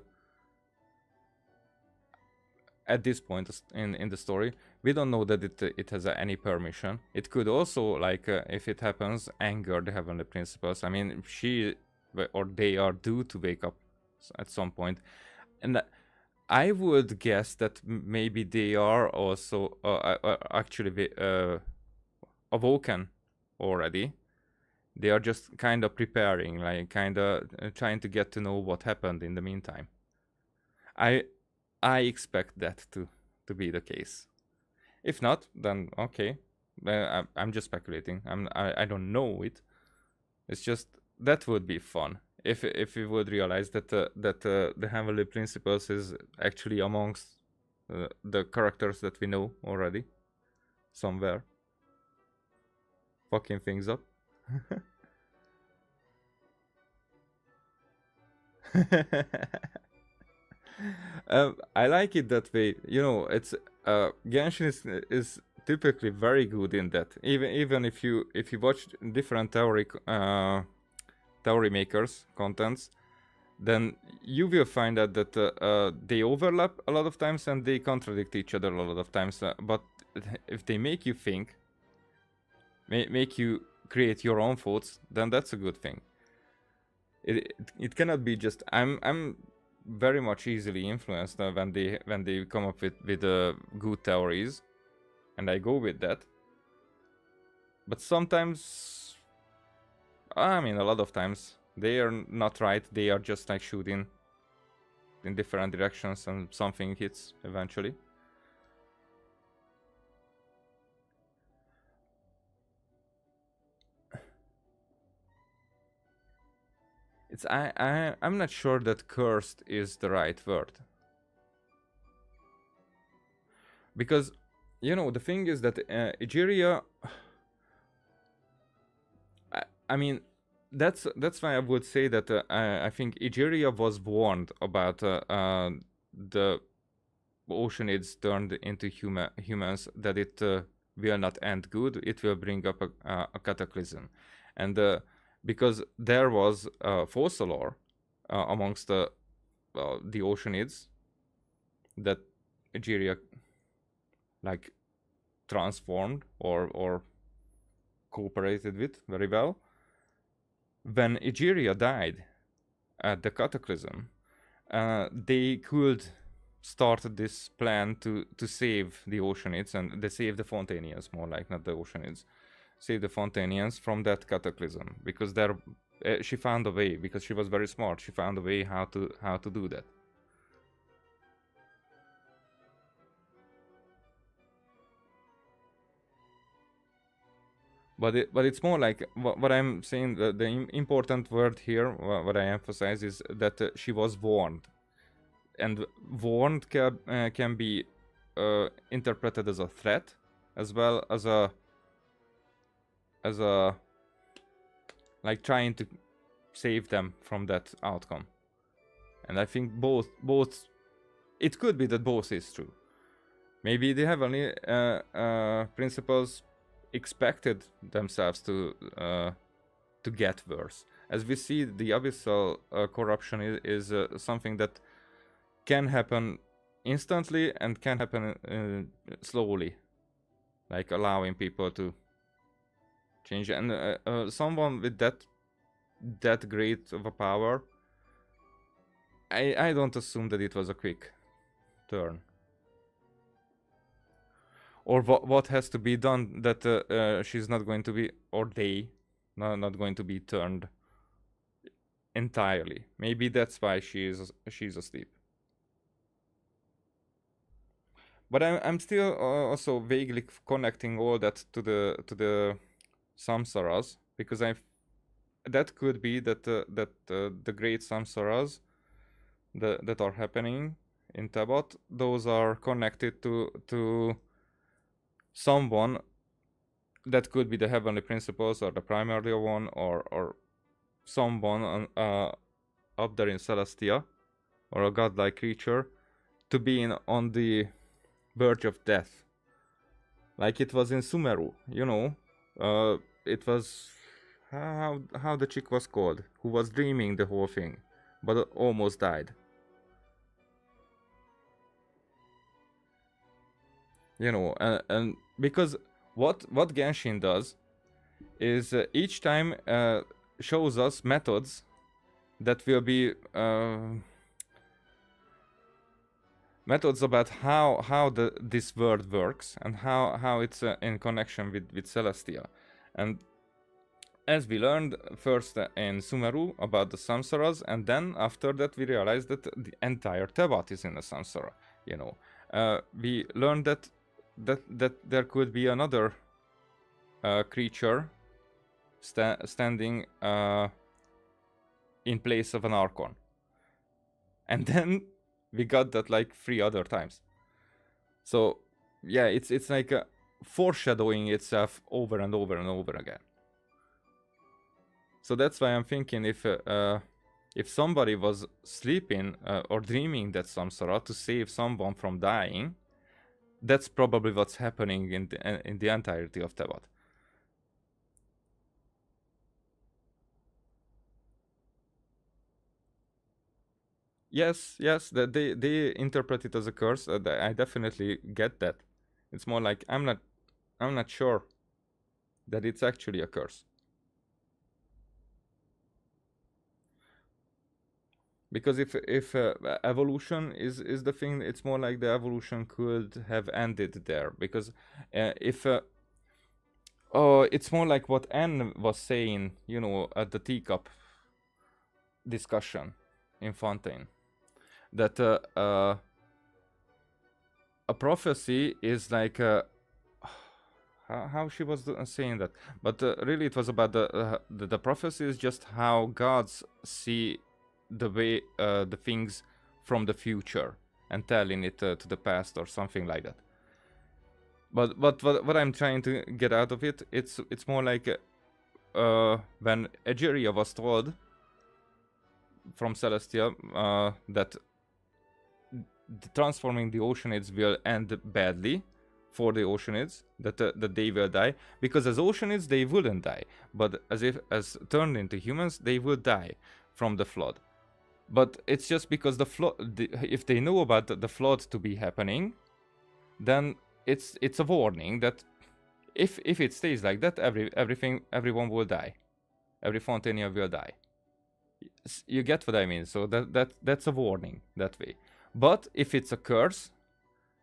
At this point in the story, we don't know that it has any permission. It could also, like, if it happens, anger the heavenly principles. I mean, she or they are due to wake up at some point, and I would guess that maybe they are also actually awoken already. They are just kind of preparing, like kind of trying to get to know what happened in the meantime. I expect that to be the case. If not, then okay. I'm just speculating. I don't know it. It's just that would be fun if we would realize that the heavenly principles is actually amongst the characters that we know already somewhere. Fucking things up. I like it that way. You know, it's Genshin is typically very good in that. Even if you watch different theory makers contents, then you will find out that they overlap a lot of times and they contradict each other a lot of times. But if they make you think, make you create your own thoughts, then that's a good thing. it cannot be just I'm very much easily influenced when they come up with good theories, and I go with that. But sometimes, I mean, a lot of times they are not right. They are just like shooting in different directions, and something hits eventually. It's I'm not sure that cursed is the right word. Because, you know, the thing is that Egeria, I mean, that's why I would say that I think Egeria was warned about the Oceanids turned into humans, that it will not end good. It will bring up a cataclysm, and because there was fossil ore amongst the Oceanids that Egeria like transformed or cooperated with very well. When Egeria died at the cataclysm, they could start this plan to save the Oceanids, and they save the Fontanians, more like, not the Oceanids. Save the Fontanians from that cataclysm, because there she found a way, because she was very smart. She found a way how to do that. But it's more like what I'm saying. The important word here, what I emphasize, is that she was warned, and warned can be interpreted as a threat, as well as a like trying to save them from that outcome. And I think both it could be that both is true. Maybe the heavenly principles expected themselves to get worse. As we see, the abyssal corruption is something that can happen instantly and can happen slowly, like allowing people to change. And someone with that great of a power, I don't assume that it was a quick turn. Or what has to be done that she's not going to be, or they not going to be turned entirely. Maybe that's why she's asleep. But I'm still also vaguely connecting all that to the samsaras, because that could be that the great samsaras that are happening in Tebot, those are connected to someone that could be the heavenly principles, or the primordial one, or someone up there in Celestia, or a godlike creature, to be on the verge of death, like it was in Sumeru. You know, it was how the chick was called, who was dreaming the whole thing, but almost died. You know, and because what Genshin does is each time shows us methods that will be methods about how this world works, and how it's in connection with Celestia. And as we learned first in Sumeru about the samsaras, and then after that we realized that the entire Tebot is in a samsara. You know, we learned that there could be another creature standing in place of an Archon. And then we got that like 3 other times. So yeah, it's like foreshadowing itself over and over and over again. So that's why I'm thinking, if somebody was sleeping or dreaming that samsara to save someone from dying, that's probably what's happening in the entirety of Tebot. Yes, that they interpret it as a curse. I definitely get that. It's more like I'm not sure that it's actually a curse. Because if evolution is the thing, it's more like the evolution could have ended there. Because if oh, it's more like what Anne was saying, you know, at the teacup discussion in Fontaine, that a prophecy is like how she was saying that, but really it was about the prophecy is just how gods see the way the things from the future and telling it to the past or something like that. But what I'm trying to get out of it, it's more like when Egeria was told from Celestia that transforming the Oceanids will end badly for the Oceanids, that they will die, because as Oceanids they wouldn't die, but as turned into humans they would die from the flood. But it's just because the flood, if they know about the flood to be happening, then it's a warning that if it stays like that, everyone will die, every Fontania will die. You get what I mean? So that's a warning that way. But if it's a curse,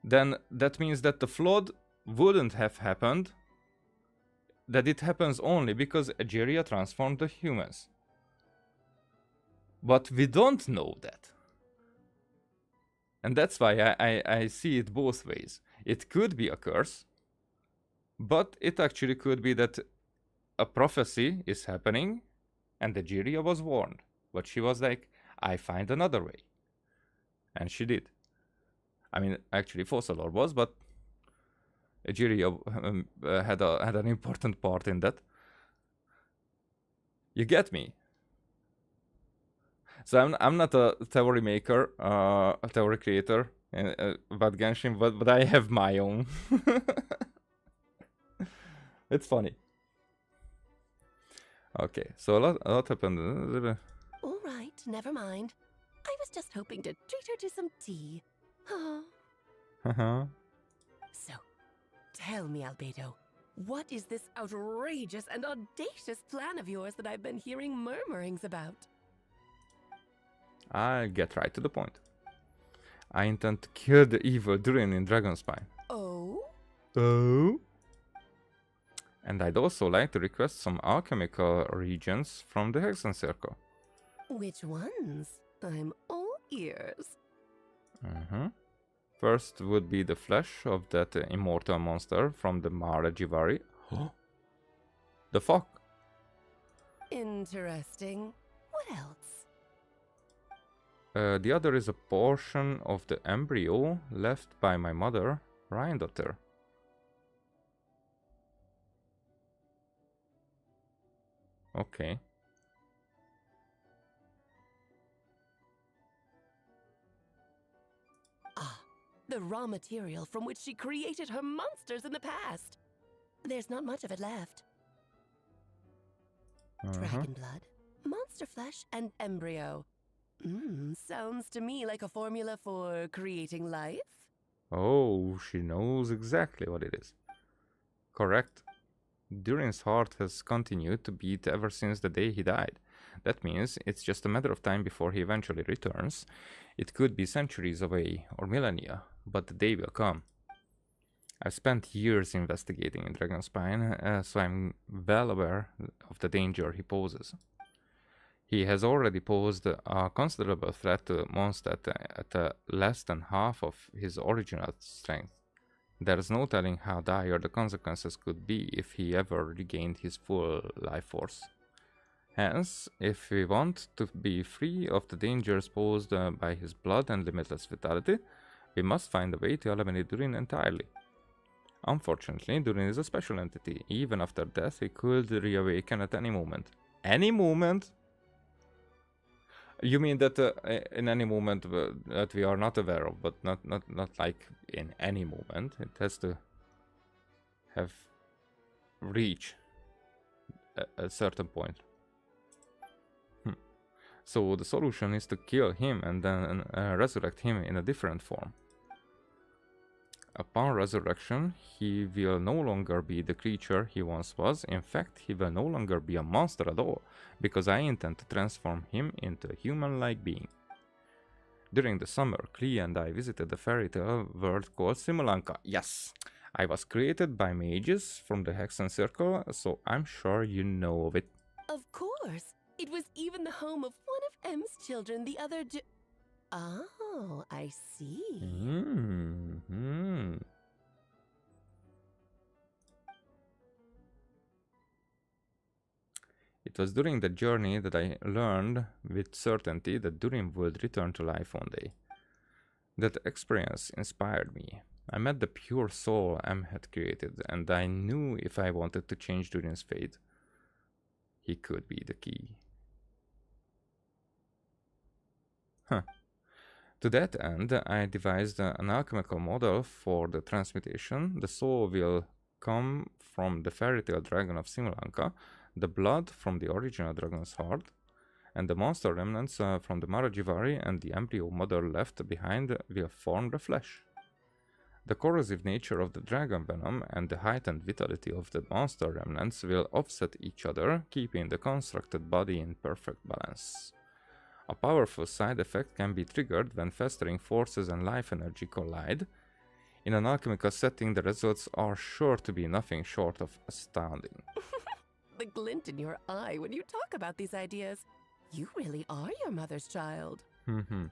then that means that the flood wouldn't have happened, that it happens only because Egeria transformed the humans. But we don't know that. And that's why I see it both ways. It could be a curse, but it actually could be that a prophecy is happening and Egeria was warned. But she was like, I find another way. And she did. I mean, actually Fossalor was, but Egeria had an important part in that. You get me? So I'm not a theory maker, a theory creator about Genshin, but I have my own. It's funny. Okay, so a lot happened. All right, never mind. I was just hoping to treat her to some tea. So, tell me, Albedo, what is this outrageous and audacious plan of yours that I've been hearing murmurings about? I'll get right to the point. I intend to cure the evil Durin in Dragonspine. Oh? Oh? And I'd also like to request some alchemical regions from the Hexen Circle. Which ones? I'm all ears. First would be the flesh of that immortal monster from the Mara Jivari. The fuck? Interesting. What else? The other is a portion of the embryo left by my mother, Ryandotter. Okay. Ah, the raw material from which she created her monsters in the past. There's not much of it left. Dragon blood, monster flesh, and embryo. Sounds to me like a formula for creating life. Oh, she knows exactly what it is. Correct. Durin's heart has continued to beat ever since the day he died. That means it's just a matter of time before he eventually returns. It could be centuries away, or millennia, but the day will come. I've spent years investigating in Dragonspine, so I'm well aware of the danger he poses. He has already posed a considerable threat to Mondstadt at less than half of his original strength. There's no telling how dire the consequences could be if he ever regained his full life force. Hence, if we want to be free of the dangers posed by his blood and limitless vitality, we must find a way to eliminate Durin entirely. Unfortunately, Durin is a special entity. Even after death, he could reawaken at any moment. Any moment? You mean that in any moment that we are not aware of, but not like in any moment. It has to have reached a certain point. So the solution is to kill him and then resurrect him in a different form. Upon resurrection, he will no longer be the creature he once was. In fact, he will no longer be a monster at all, because I intend to transform him into a human-like being. During the summer, Klee and I visited a fairy tale world called Simulanka. Yes, I was created by mages from the Hexen Circle, so I'm sure you know of it. Of course. It was even the home of one of M's children the other day. Oh, I see. Mm-hmm. It was during the journey that I learned with certainty that Durin would return to life one day. That experience inspired me. I met the pure soul M had created, and I knew if I wanted to change Durin's fate, he could be the key. Huh. To that end, I devised an alchemical model for the transmutation. The soul will come from the fairy tale dragon of Simulanka, the blood from the original dragon's heart, and the monster remnants from the Marajivari and the embryo mother left behind will form the flesh. The corrosive nature of the dragon venom and the heightened vitality of the monster remnants will offset each other, keeping the constructed body in perfect balance. A powerful side effect can be triggered when festering forces and life energy collide. In an alchemical setting, the results are sure to be nothing short of astounding. The glint in your eye when you talk about these ideas. You really are your mother's child. Mm-hmm.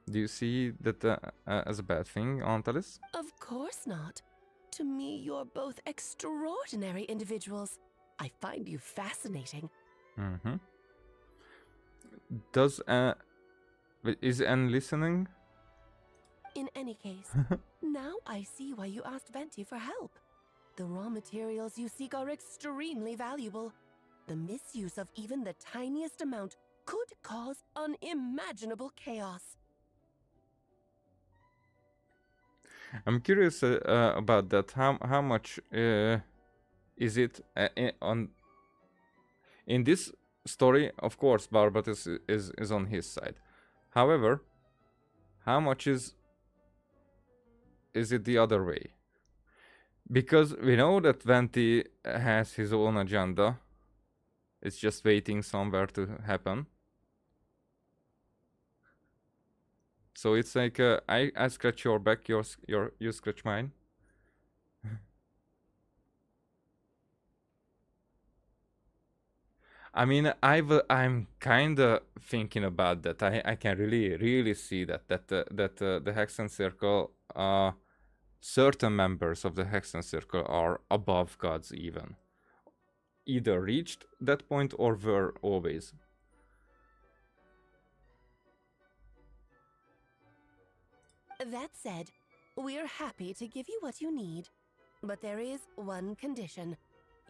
Do you see that as a bad thing, Aunt Alice? Of course not. To me, you're both extraordinary individuals. I find you fascinating. Mm-hmm. Is Anne listening? In any case, now I see why you asked Venti for help. The raw materials you seek are extremely valuable. The misuse of even the tiniest amount could cause unimaginable chaos. I'm curious about that. How much is it in this story? Of course, Barbat is on his side. However, how much is it the other way? Because we know that Venti has his own agenda. It's just waiting somewhere to happen. So it's like I scratch your back, you scratch mine. I mean, I'm kinda thinking about that. I can really see that the Hexen Circle, certain members of the Hexen Circle are above gods even. Either reached that point or were always. That said, we're happy to give you what you need. But there is one condition.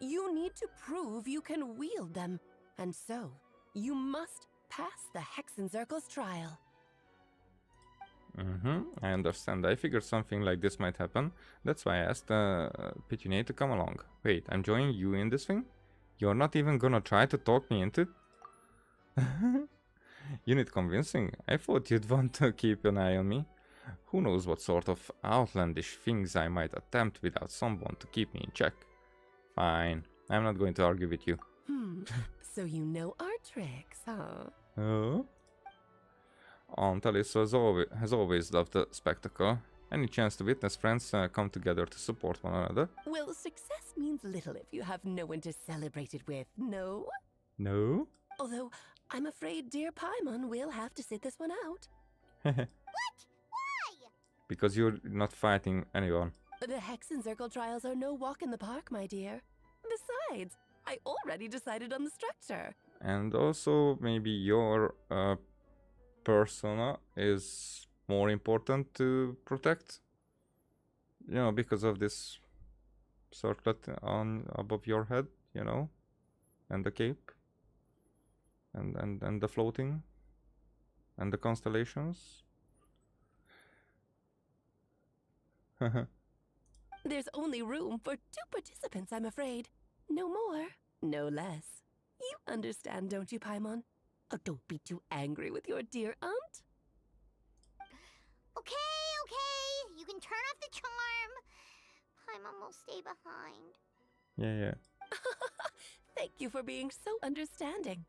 You need to prove you can wield them. And so, you must pass the Hexen Circle's trial. I understand. I figured something like this might happen. That's why I asked Petunia to come along. Wait, I'm joining you in this thing? You're not even gonna try to talk me into it? You need convincing. I thought you'd want to keep an eye on me. Who knows what sort of outlandish things I might attempt without someone to keep me in check. Fine. I'm not going to argue with you. So you know our tricks, huh? Oh? Aunt Alice has always loved the spectacle. Any chance to witness friends come together to support one another? Well, success means little if you have no one to celebrate it with, no? No? Although, I'm afraid dear Paimon will have to sit this one out. What? Why? Because you're not fighting anyone. The Hexen Circle trials are no walk in the park, my dear. Besides, I already decided on the structure. And also, maybe your persona is more important to protect. You know, because of this circlet on above your head, you know, and the cape, and the floating, and the constellations. There's only room for 2 participants, I'm afraid. No more, no less. You understand, don't you, Paimon? Oh, don't be too angry with your dear aunt. Okay. You can turn off the charm. Paimon will stay behind. Yeah. Thank you for being so understanding.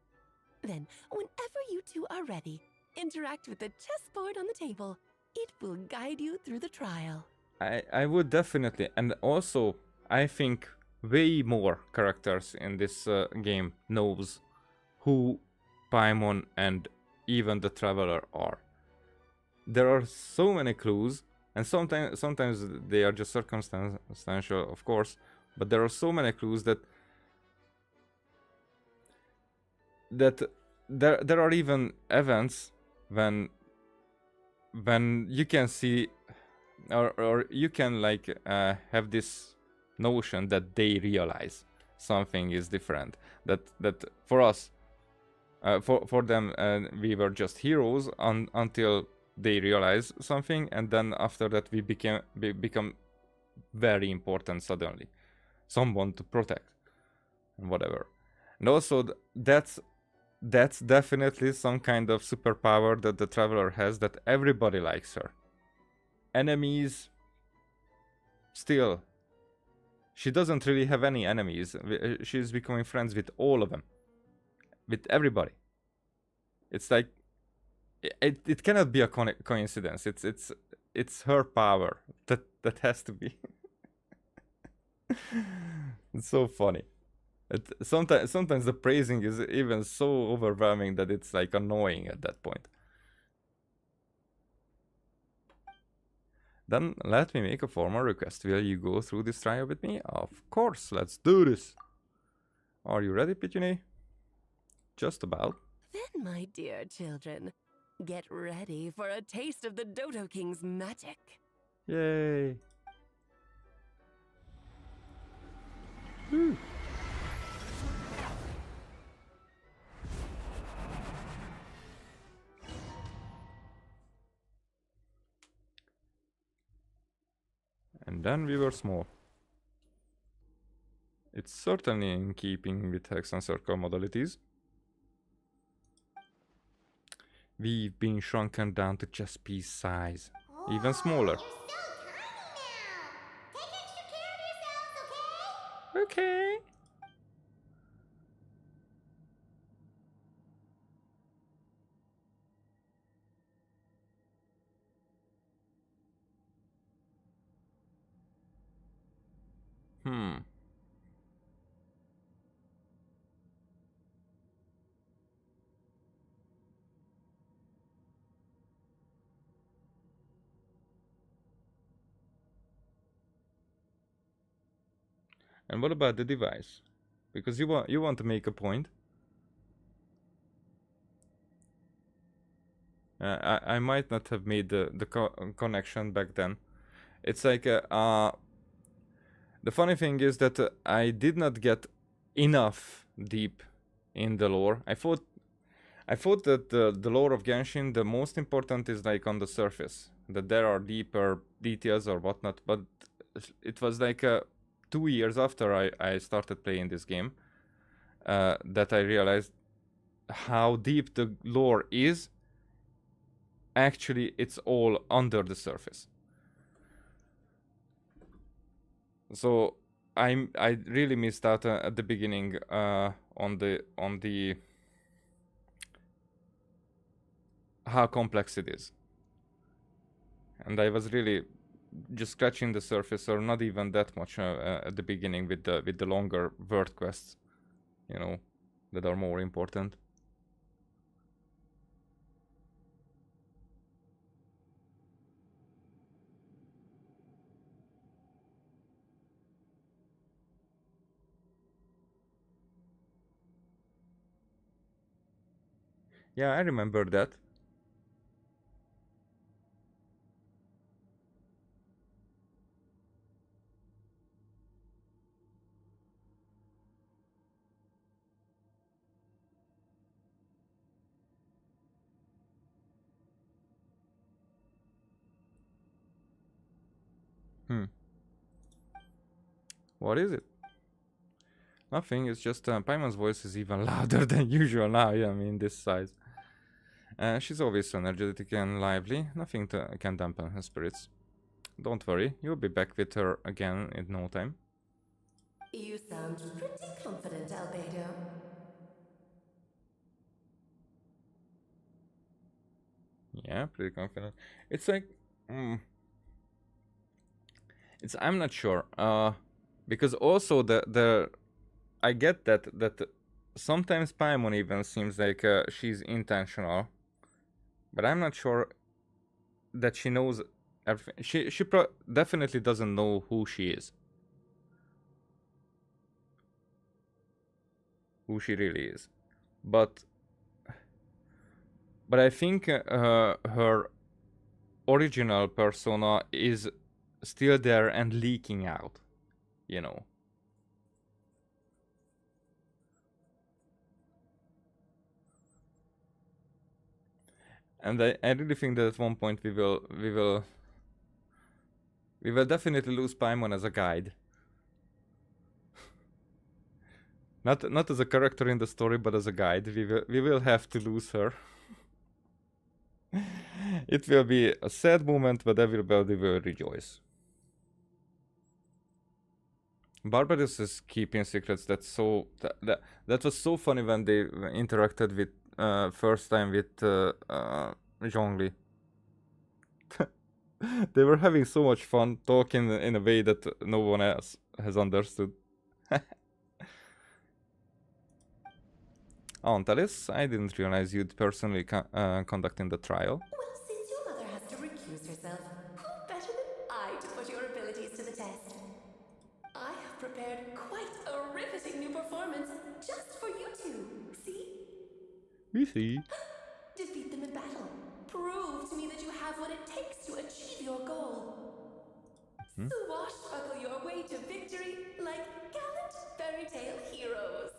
Then, whenever you two are ready, Interact with the chessboard on the table. It will guide you through the trial. I would definitely, and also I think way more characters in this game knows who Paimon and even the Traveler are. There are so many clues, and sometimes they are just circumstantial, of course, but there are so many clues that there are even events when you can see or you can like have this notion that they realize something is different, that for us for them we were just heroes until they realize something, and then after that we become very important suddenly, someone to protect and whatever. And also that's definitely some kind of superpower that the Traveler has, that everybody likes her. Enemies, still, she doesn't really have any enemies. She's becoming friends with all of them, with everybody. It's like it cannot be a coincidence. It's her power that has to be. It's so funny. Sometimes the praising is even so overwhelming that it's like annoying at that point. Then let me make a formal request. Will you go through this trial with me? Of course, let's do this. Are you ready, Pitune? Just about. Then, my dear children, get ready for a taste of the Dodo King's magic. Yay. Woo. And then we were small. It's certainly in keeping with hex and circle modalities. We've been shrunken down to chess piece size. Even smaller. Okay. And what about the device? Because you want to make a point. I might not have made the connection back then. It's like the funny thing is that I did not get enough deep in the lore. I thought that the lore of Genshin, the most important is like on the surface, that there are deeper details or whatnot. But it was like 2 years after I started playing this game that I realized how deep the lore is. Actually, it's all under the surface. So I really missed out at the beginning on the how complex it is, and I was really just scratching the surface, or not even that much at the beginning with the longer word quests, you know, that are more important. Yeah, I remember that. What is it? Nothing, it's just Paimon's voice is even louder than usual now, yeah, I mean, this size. She's always so energetic and lively, nothing can dampen her spirits. Don't worry, you'll be back with her again in no time. You sound pretty confident, Albedo. Yeah, pretty confident. It's like, I'm not sure. Because also I get that sometimes Paimon even seems like she's intentional, but I'm not sure that she knows everything. She definitely doesn't know who she is, who she really is, but I think her original persona is still there and leaking out, you know. And I really think that at one point we will definitely lose Paimon as a guide. Not as a character in the story, but as a guide. We will have to lose her. It will be a sad moment, but everybody will rejoice. Barbados is keeping secrets. That's so that was so funny when they interacted with first time with Zhongli. They were having so much fun talking in a way that no one else has understood. Aunt Alice, I didn't realize you'd personally conducting the trial. Well, since your mother has to recuse herself, who better than I to put your abilities to the test? I have prepared quite a riveting new performance just for you two. See? We see. Defeat them in battle. Prove to me that you have what it takes to achieve your goal. Swashbuckle your way to victory like gallant fairy tale heroes.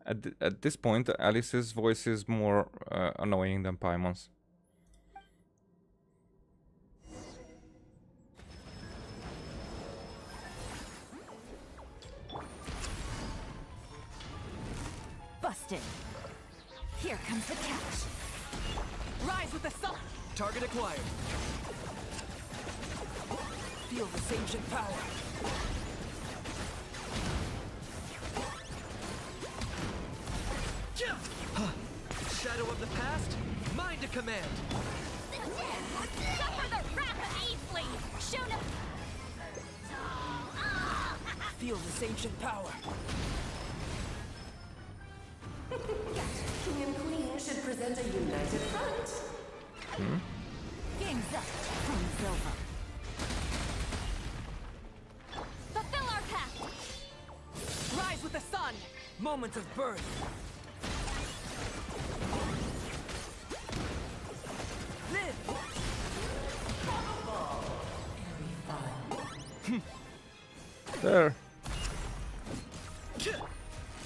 At this point, Alice's voice is more annoying than Paimon's. Busted. Here comes the catch. Rise with the sun! Target acquired. Feel this ancient power. Shadow of the past, mine to command. Suffer the wrath of Aethelin! Shoot him! Feel this ancient power. King and Queen should present a united front. Game's up from Silver. Fulfill our pact! Rise with the sun! Moments of birth. Live! There.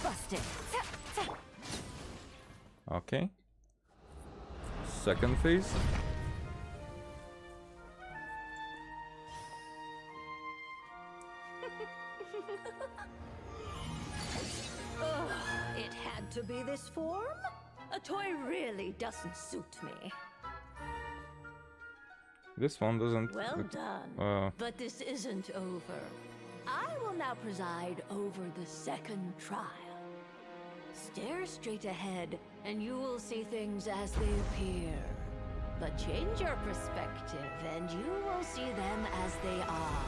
Busted. Okay. Second phase. Ugh, it had to be this form? A toy really doesn't suit me. This one doesn't. Well done. But this isn't over. I will now preside over the second trial. Stare straight ahead, and you will see things as they appear. But change your perspective, and you will see them as they are.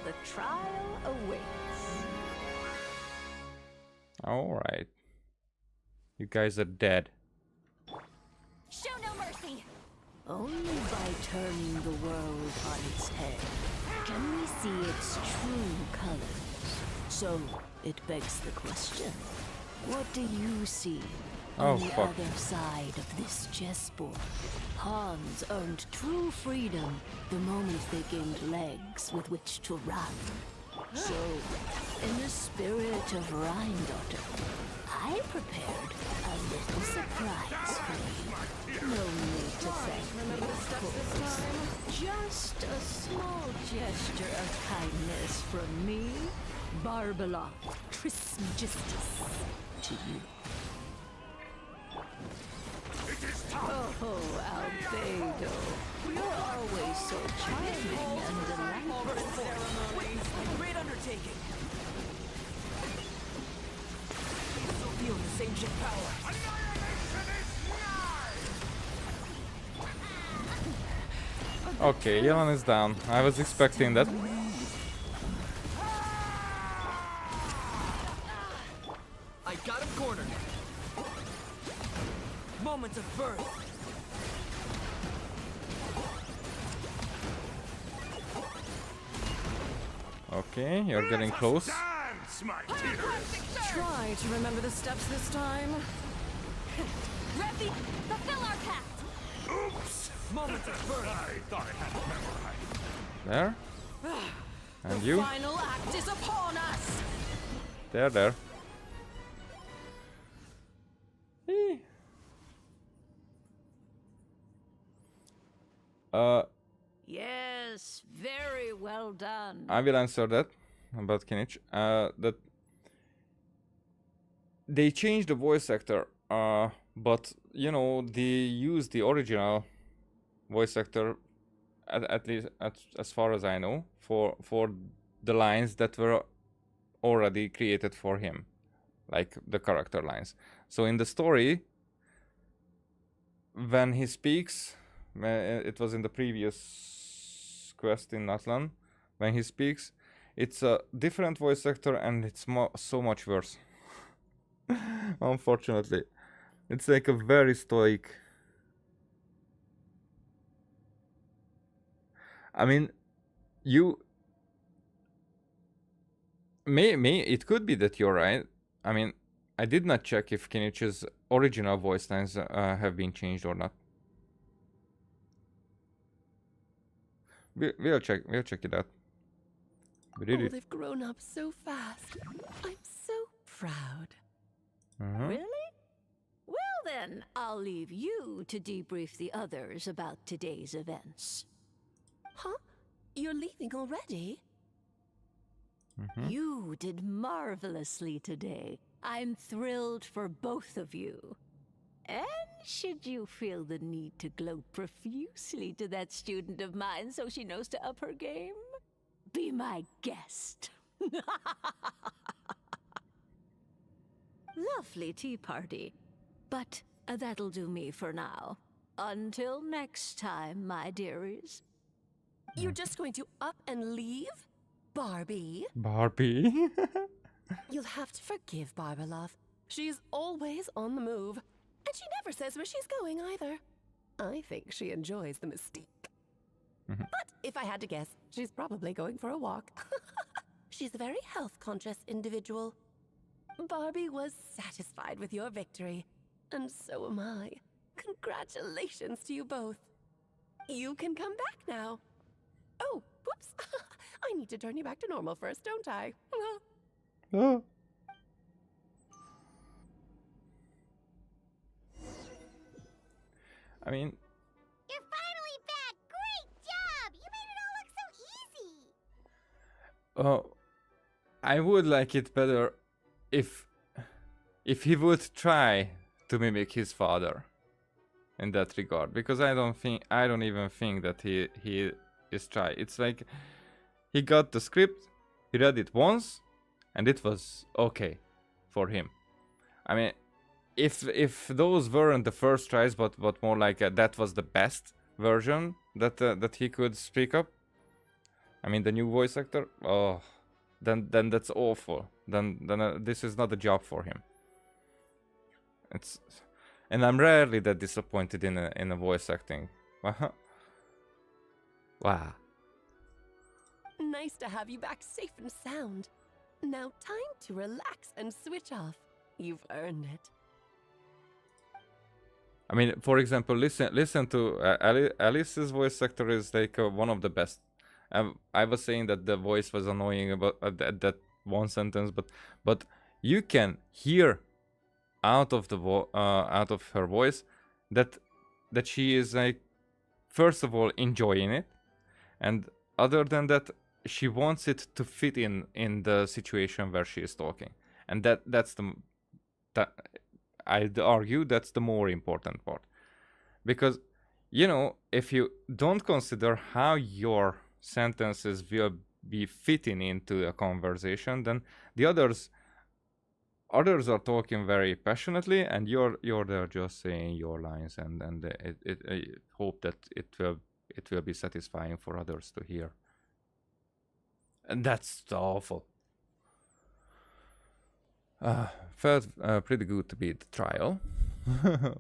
The trial awaits. Alright. You guys are dead. Show no mercy! Only by turning the world on its head can we see its true colors. So, it begs the question, what do you see Oh, On the fuck. other side of this chessboard, pawns earned true freedom the moment they gained legs with which to run. So, in the spirit of Rheindotter, I prepared a little surprise for you. No need to thank me, of course. Just a small gesture of kindness from me, Barbala Trismegistus, to you. Oh, Albedo, you're always so charming and delightful. Great undertaking. Feel this ancient power. Okay, Yelan is down. I was expecting that. I got him cornered. Moment of birth. Okay, you're getting close. Try to remember the steps this time. Revi, fulfill our pact! Oops! Moment of birth. I thought I had it memorized. There. And The you. final act is upon us! There. Eee. Yes, very well done. I will answer that about Kinich. That they changed the voice actor, but you know they used the original voice actor, at least as far as I know, for the lines that were already created for him, like the character lines. So in the story, when he speaks, it was in the previous quest in Atlan, when he speaks, it's a different voice actor and it's so much worse. Unfortunately. It's like a very stoic. I mean, you... May it could be that you're right. I mean, I did not check if Kinich's original voice lines have been changed or not. We'll check it out. Oh, they've grown up so fast. I'm so proud. Really? Well then, I'll leave you to debrief the others about today's events. Huh? You're leaving already? You did marvelously today. I'm thrilled for both of you. And should you feel the need to gloat profusely to that student of mine so she knows to up her game, be my guest. Lovely tea party. But that'll do me for now. Until next time, my dearies. You're just going to up and leave? Barbie? Barbie? You'll have to forgive Barbalov. She's always on the move. And she never says where she's going either. I think she enjoys the mystique. But if I had to guess, she's probably going for a walk. She's a very health-conscious individual. Barbie was satisfied with your victory. And so am I. Congratulations to you both. You can come back now. Oh, whoops. I need to turn you back to normal first, don't I? Oh. I mean, You're finally back! Great job! You made it all look so easy! I would like it better if he would try to mimic his father in that regard, because I don't even think that he is try. It's like he got the script, he read it once, and it was okay for him. I mean, if those weren't the first tries, but more like that was the best version that he could speak up. I mean, the new voice actor. Oh, then that's awful. Then this is not a job for him. And I'm rarely that disappointed in a voice acting. Wow. Nice to have you back safe and sound. Now time to relax and switch off. You've earned it. I mean, for example, listen to Alice's voice actor is like one of the best. I was saying that the voice was annoying about that one sentence, but you can hear out of the out of her voice that she is like, first of all, enjoying it, and other than that, she wants it to fit in the situation where she is talking, and that's the that I'd argue that's the more important part, because you know, if you don't consider how your sentences will be fitting into a conversation, then the others are talking very passionately, and you're there just saying your lines, and I hope that it will be satisfying for others to hear, and that's awful. Felt pretty good to beat the trial.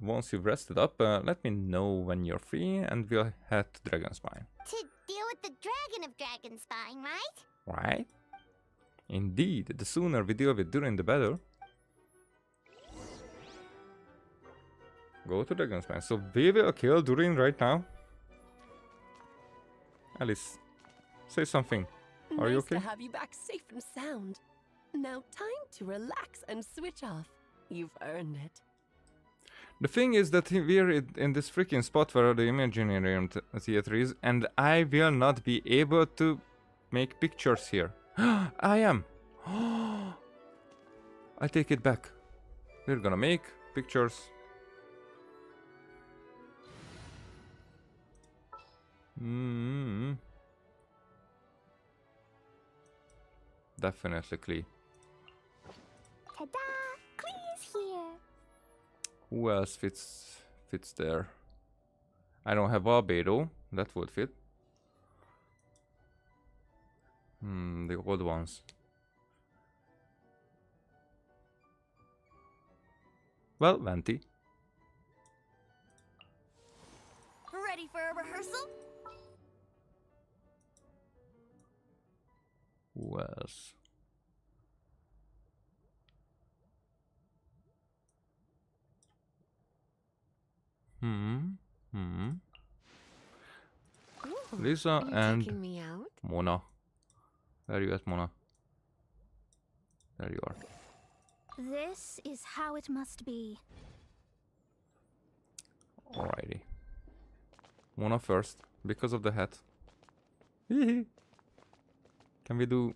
Once you've rested up, let me know when you're free, and we'll head to Dragonspine. To deal with the Dragon of Dragonspine, right? Right? Indeed, the sooner we deal with Durin, the better. Go to Dragonspine. So we will kill Durin right now. Alice, say something. Are you okay? Nice to have you back safe and sound. Now time to relax and switch off. You've earned it. The thing is that we're in this freaking spot where the Imaginarium Theater is, and I will not be able to make pictures here. I am. I take it back. We're gonna make pictures. Definitely Klee. Ta-da! Klee's here. Who else fits there? I don't have Albedo. That would fit. The old ones. Well, Venti. Ready for a rehearsal? Who else? Lisa Are you and taking me out? Mona. Where are you at, Mona? There you are. This is how it must be. Alrighty. Mona first, because of the hat. Can we do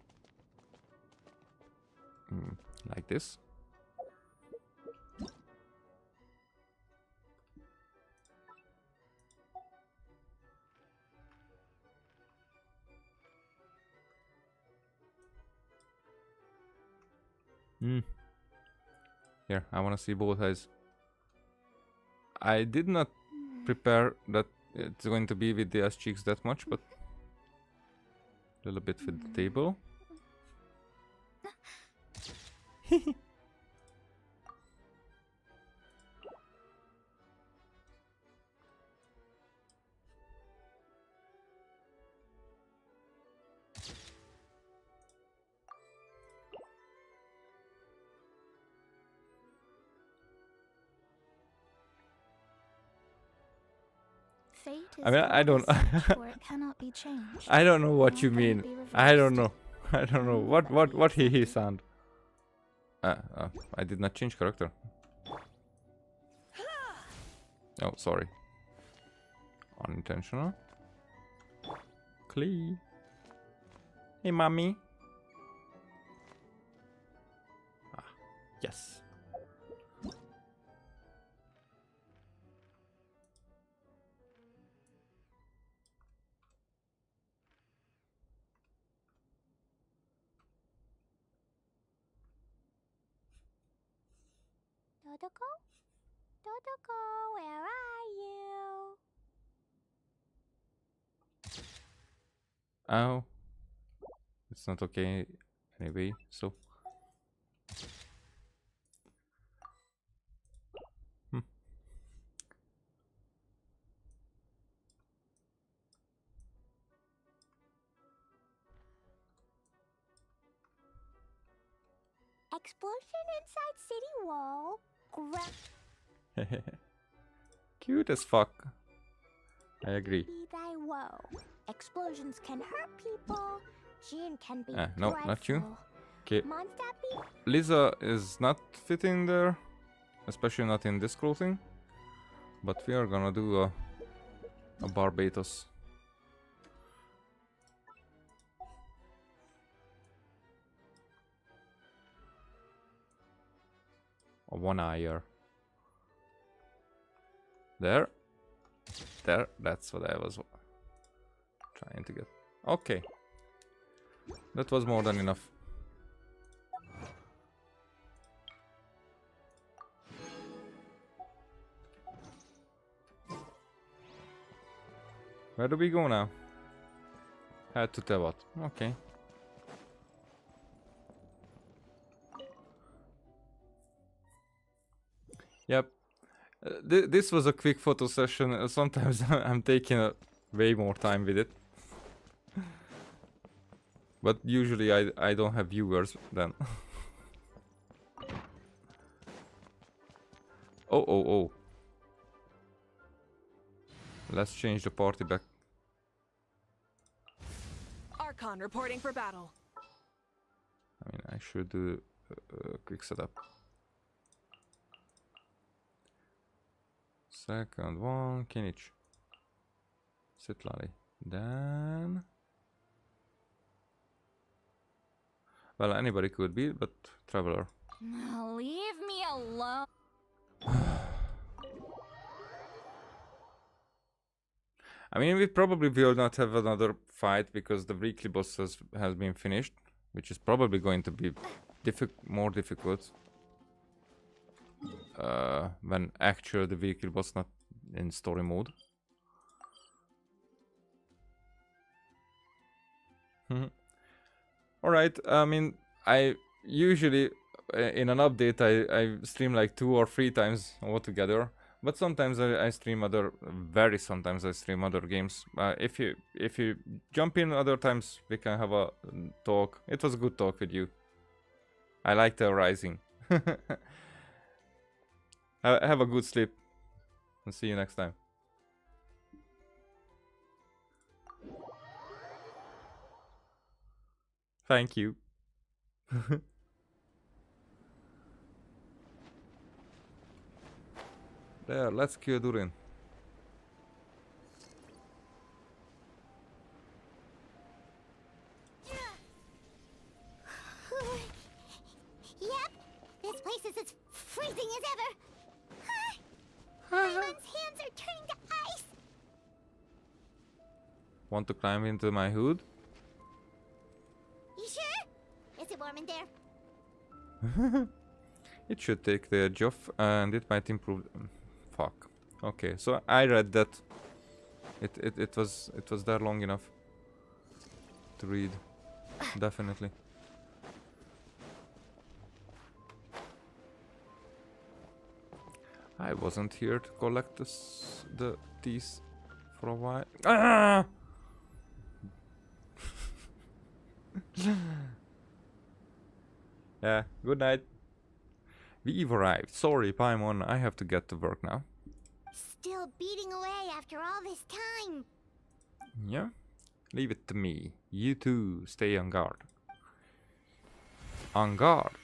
like this? Here, I want to see both eyes. I did not prepare that it's going to be with the ass cheeks that much, but a little bit with the table. Fate is I mean, I don't. for it cannot be changed. I don't know what you Nor can it mean. be I don't reversed. know. I don't know what he sound. I did not change character. Oh, sorry. Unintentional. Klee. Hey, mommy. Ah, yes. Dodoko? Dodoko, where are you? Oh. It's not okay anyway, so. Explosion inside city wall. Cute as fuck. I agree. Be thy woe. Explosions can hurt people. Jean can be No, not you. dreadful. Okay. Mondstadt be Lisa is not fitting there, especially not in this clothing. But we are gonna do a Barbados. A one-eyer. There. There. That's what I was trying to get. Okay. That was more than enough. Where do we go now? Head to Tevat. Okay. Yep. This was a quick photo session. Sometimes I'm taking way more time with it. But usually I don't have viewers then. Oh. Let's change the party back. Archon reporting for battle. I mean, I should do a quick setup. Second one, Kinich. Sitlali. Then... Well, anybody could be, but Traveler. Leave me alone. I mean, we probably will not have another fight because the weekly boss has been finished, which is probably going to be more difficult when actually the weekly boss not in story mode. Alright, I mean, I usually in an update I stream like 2 or 3 times altogether. But sometimes I stream very sometimes I stream other games. If you jump in other times, we can have a talk. It was a good talk with you. I liked the Rising. Have a good sleep. And see you next time. Thank you. There, let's kill Durin. Yep, this place is as freezing as ever. Paimon's hands are turning to ice. Want to climb into my hood? You sure? Is it warm in there? It should take the edge off and it might improve. Fuck. Okay, so I read that it was there long enough to read. Definitely. I wasn't here to collect these for a while. Ah! Yeah, good night. We've arrived. Sorry, Paimon, I have to get to work now. Still beating away after all this time. Yeah? Leave it to me. You two, stay on guard. On guard?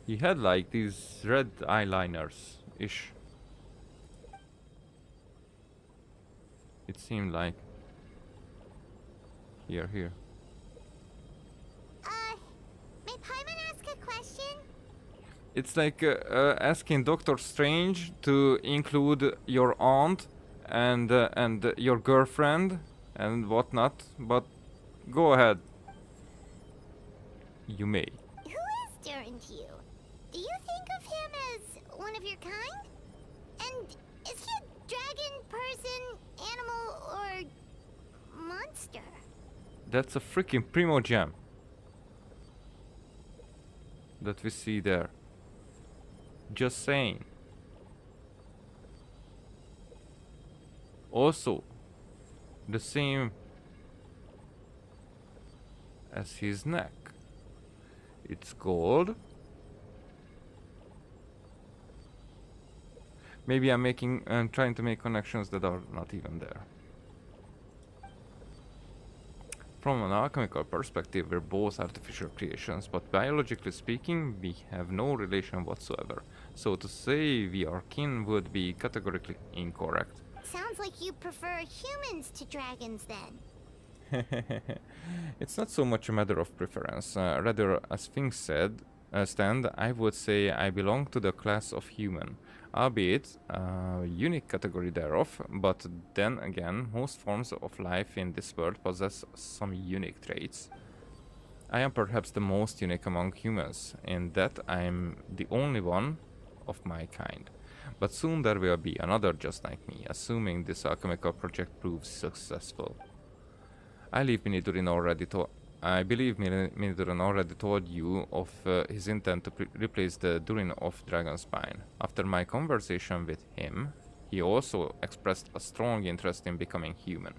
He had like these red eyeliners-ish. It seemed like. Here. May Paimon ask a question? It's like asking Doctor Strange to include your aunt and your girlfriend and whatnot, but go ahead. You may. Who is Durin to you? Do you think of him as one of your kind? And is he a dragon, person, animal, or monster? That's a freaking Primo Gem that we see there. Just saying. Also, the same as his neck. It's gold Maybe I'm trying to make connections that are not even there. From an alchemical perspective, we're both artificial creations, but biologically speaking, we have no relation whatsoever. So to say we are kin would be categorically incorrect. Sounds like you prefer humans to dragons then. It's not so much a matter of preference. Rather, as things stand, I would say I belong to the class of human, albeit a unique category thereof, but then again, most forms of life in this world possess some unique traits. I am perhaps the most unique among humans, in that I am the only one of my kind. But soon there will be another just like me, assuming this alchemical project proves successful. I believe Minidurin already told you of his intent to replace the Durin of Dragonspine. After my conversation with him, he also expressed a strong interest in becoming human.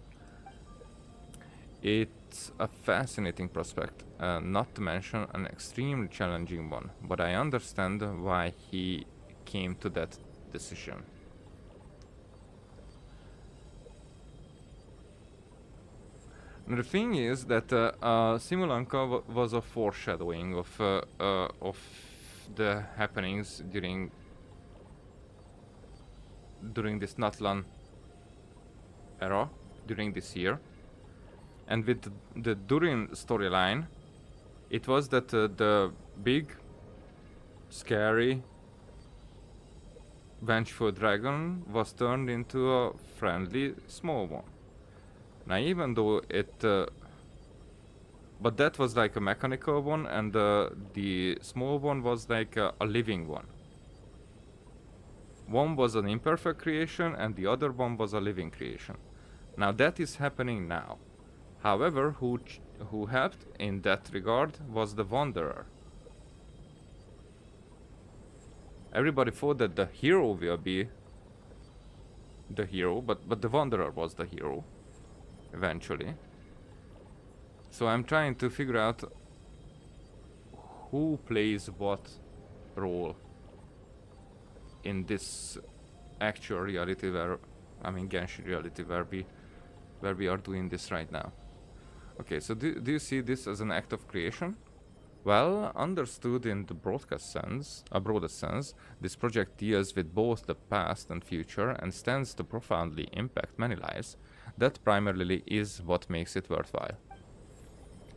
It's a fascinating prospect, not to mention an extremely challenging one, but I understand why he came to that decision. The thing is that Simulanka was a foreshadowing of the happenings during this Natlan era, during this year. And with the Durin storyline, it was that the big, scary, vengeful dragon was turned into a friendly, small one. Now, even though but that was like a mechanical one, and the small one was like a living one. One was an imperfect creation, and the other one was a living creation. Now, that is happening now. However, who helped in that regard was the Wanderer. Everybody thought that the hero will be the hero, but the Wanderer was the hero. Eventually. So I'm trying to figure out who plays what role in this actual reality Genshin reality where we are doing this right now. Okay, so do you see this as an act of creation? Well, understood in the broadest sense, this project deals with both the past and future and stands to profoundly impact many lives. That primarily is what makes it worthwhile.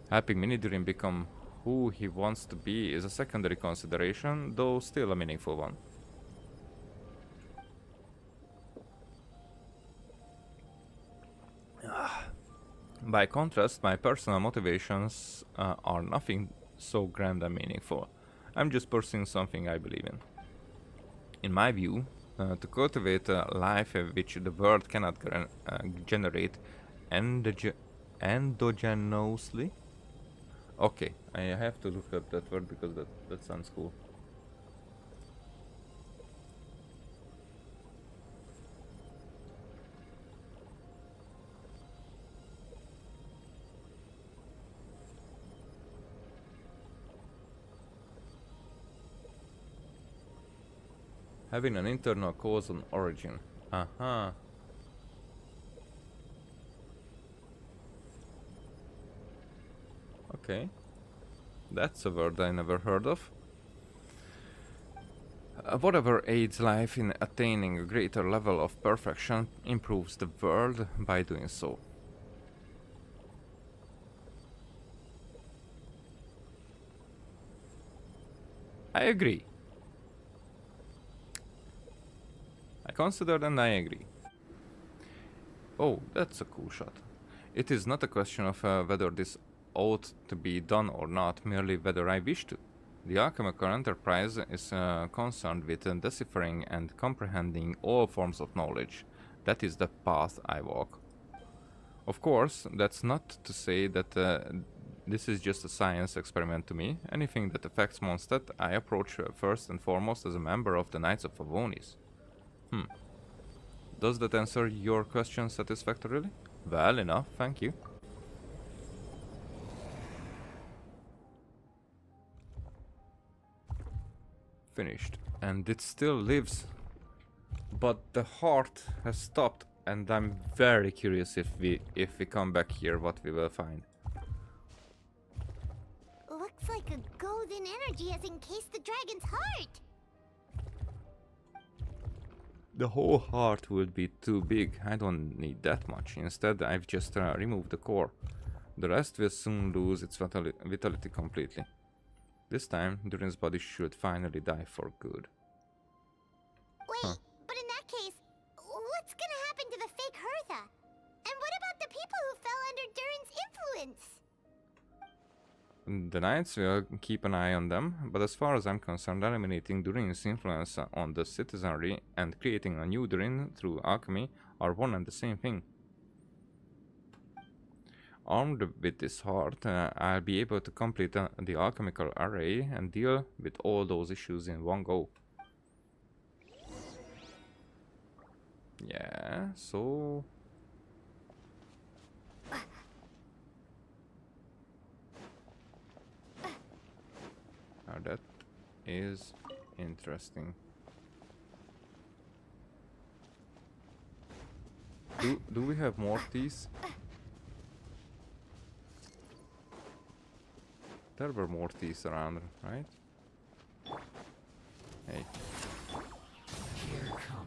Helping Minidurin become who he wants to be is a secondary consideration, though still a meaningful one. By contrast, my personal motivations are nothing so grand and meaningful. I'm just pursuing something I believe in. In my view, to cultivate a life which the world cannot generate endogenously. Okay, I have to look up that word because that sounds cool. Having an internal cause and origin. Aha. Okay. That's a word I never heard of. Whatever aids life in attaining a greater level of perfection improves the world by doing so. I agree. I consider and I agree. Oh, that's a cool shot. It is not a question of whether this ought to be done or not, merely whether I wish to. The alchemical enterprise is concerned with deciphering and comprehending all forms of knowledge. That is the path I walk. Of course, that's not to say that this is just a science experiment to me. Anything that affects Mondstadt, I approach first and foremost as a member of the Knights of Favonis. Does that answer your question satisfactorily? Well enough, thank you. Finished. And it still lives But the heart has stopped, and I'm very curious if we come back here, what we will find. Looks like a golden energy has encased the dragon's heart. The whole heart would be too big. I don't need that much. Instead, I've just removed the core. The rest will soon lose its vitality completely. This time, Durin's body should finally die for good. Wait, but in that case, what's gonna happen to the fake Hertha? And what about the people who fell under Durin's influence? The knights will keep an eye on them, but as far as I'm concerned, eliminating Durin's influence on the citizenry and creating a new Durin through alchemy are one and the same thing. Armed with this heart, I'll be able to complete the alchemical array and deal with all those issues in one go. Yeah, so... Now that is interesting. Do we have more teas? There were more teas around, right? Hey.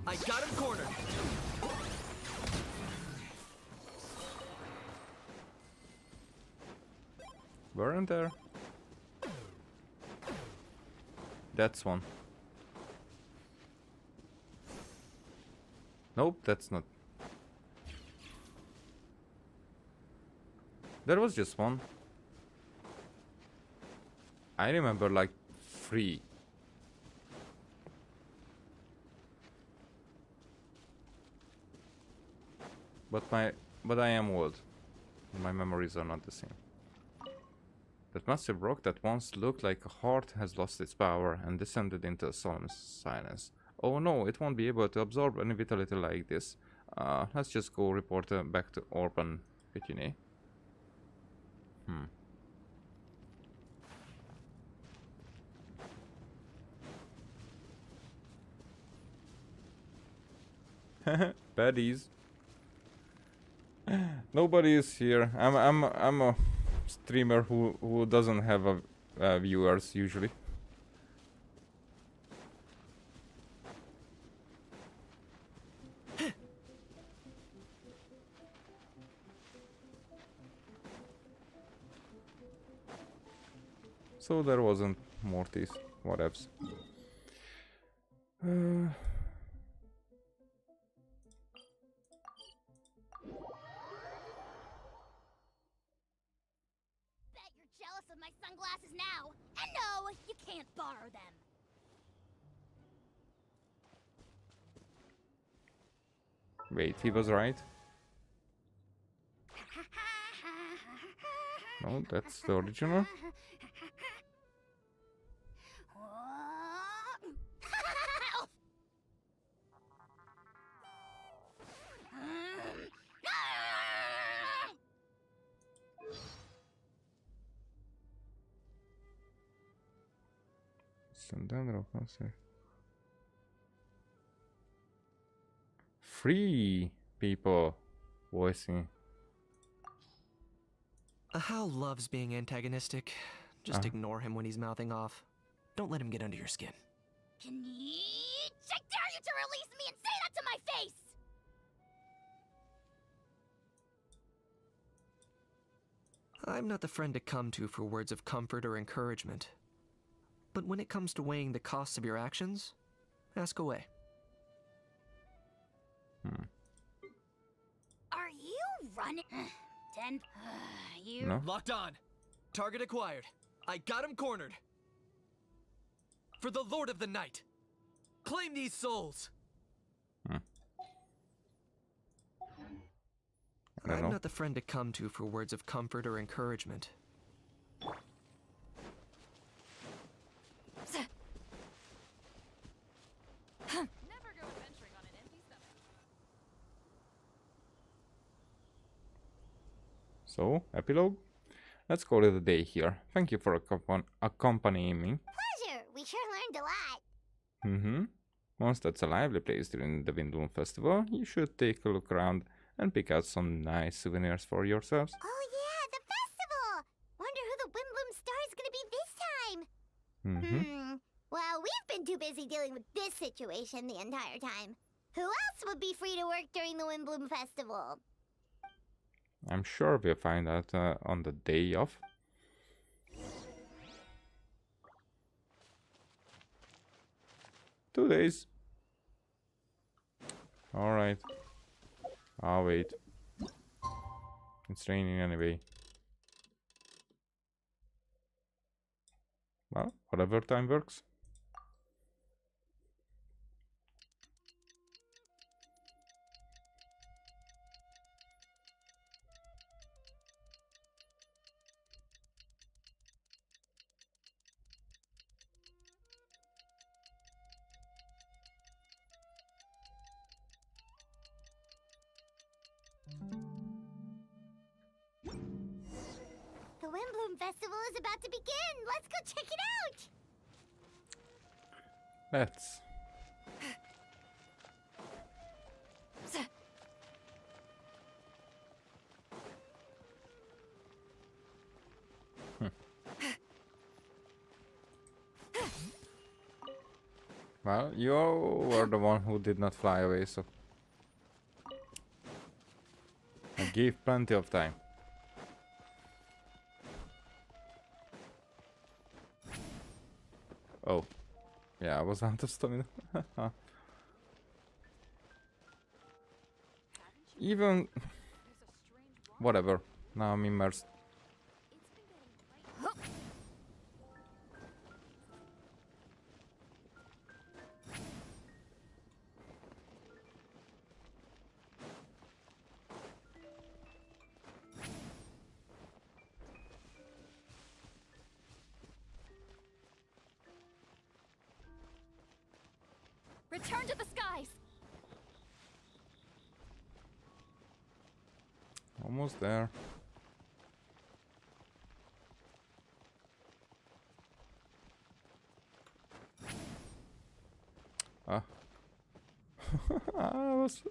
I got him cornered. Weren't there? That's one. Nope, that's not. There was just one. I remember like 3. But I am old. My memories are not the same. That massive rock that once looked like a heart has lost its power and descended into a solemn silence. Oh no, it won't be able to absorb any vitality like this. Let's just go report back to Orban Pitine. Baddies. Nobody is here. I'm a streamer who doesn't have viewers usually. So there wasn't Mortis, whatevs. Jealous of my sunglasses now. And no, you can't borrow them. Wait, he was right? No, that's the original. Free people voicing. Hal loves being antagonistic. Just ignore him when he's mouthing off. Don't let him get under your skin. I dare you to release me and say that to my face! I'm not the friend to come to for words of comfort or encouragement. But when it comes to weighing the costs of your actions, ask away. Are you running? You... No? Locked on. Target acquired. I got him cornered. For the Lord of the Night. Claim these souls. I'm not the friend to come to for words of comfort or encouragement. So, epilogue? Let's call it a day here. Thank you for accompanying me. Pleasure! We sure learned a lot. Mondstadt's a lively place during the Windbloom Festival. You should take a look around and pick out some nice souvenirs for yourselves. Oh yeah, the festival! Wonder who the Windbloom Star is gonna be this time. Well, we've been too busy dealing with this situation the entire time. Who else would be free to work during the Windbloom Festival? I'm sure we'll find out on the day off. Two days. Alright. I'll wait. It's raining anyway. Well, whatever time works. The Windbloom Festival is about to begin! Let's go check it out! Let's. Well, you were the one who did not fly away, so I gave plenty of time. Oh, yeah, I was out of stamina. Even whatever. Now I'm immersed. Return to the skies! Almost there. Ah. I was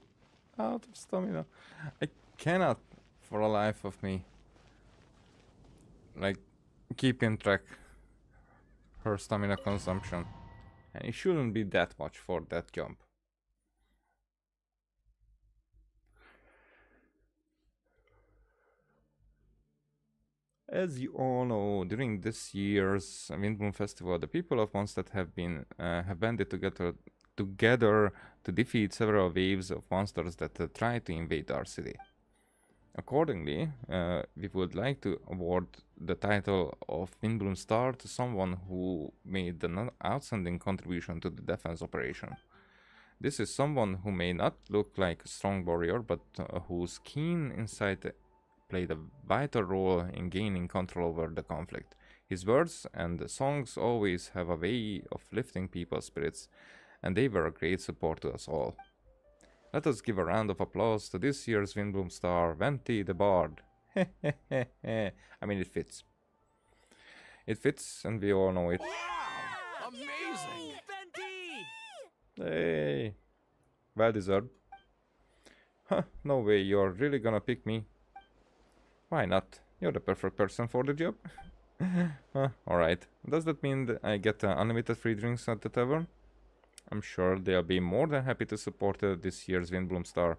out of stamina. I cannot, for the life of me, like, keep in track her stamina consumption. And it shouldn't be that much for that jump. As you all know, during this year's Windbloom Festival, the people of Mondstadt have banded together to defeat several waves of monsters that try to invade our city. Accordingly, we would like to award the title of Windbloom Star to someone who made an outstanding contribution to the defense operation. This is someone who may not look like a strong warrior, but whose keen insight played a vital role in gaining control over the conflict. His words and songs always have a way of lifting people's spirits, and they were a great support to us all. Let us give a round of applause to this year's Windbloom Star, Venti the Bard. I mean, it fits. It fits, and we all know it. Wow! Amazing! Hey! Well deserved. Huh, no way, you're really gonna pick me. Why not? You're the perfect person for the job. Alright. Does that mean that I get unlimited free drinks at the tavern? I'm sure they'll be more than happy to support this year's Windbloom Star.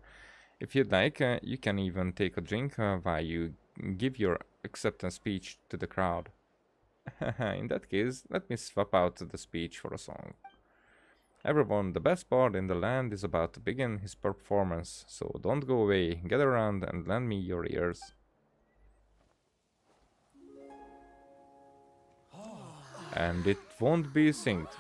If you'd like, you can even take a drink while you give your acceptance speech to the crowd. In that case, let me swap out the speech for a song. Everyone, the best bard in the land is about to begin his performance, so don't go away, gather around and lend me your ears. And it won't be synced.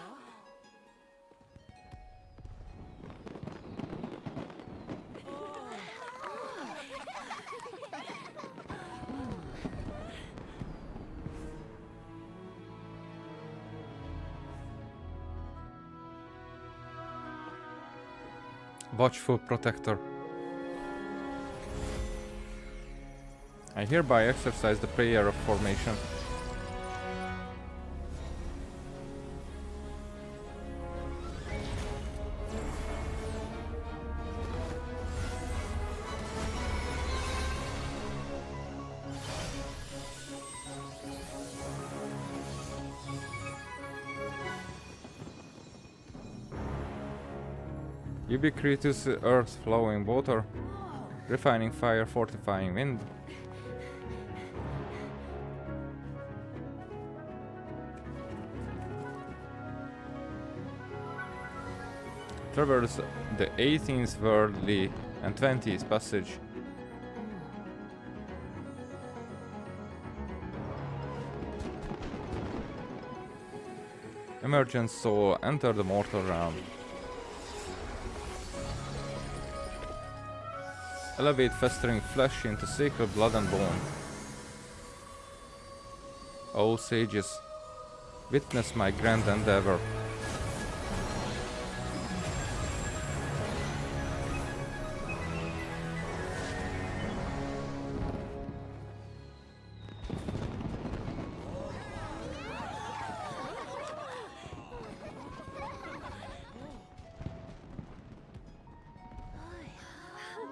Watchful Protector. I hereby exercise the prayer of formation. Ubiquitous earth, flowing water, refining fire, fortifying wind. Traverse the 18th worldly and 20th passage. Emergent soul, enter the mortal realm. Elevate festering flesh into sacred blood and bone. O sages, witness my grand endeavor.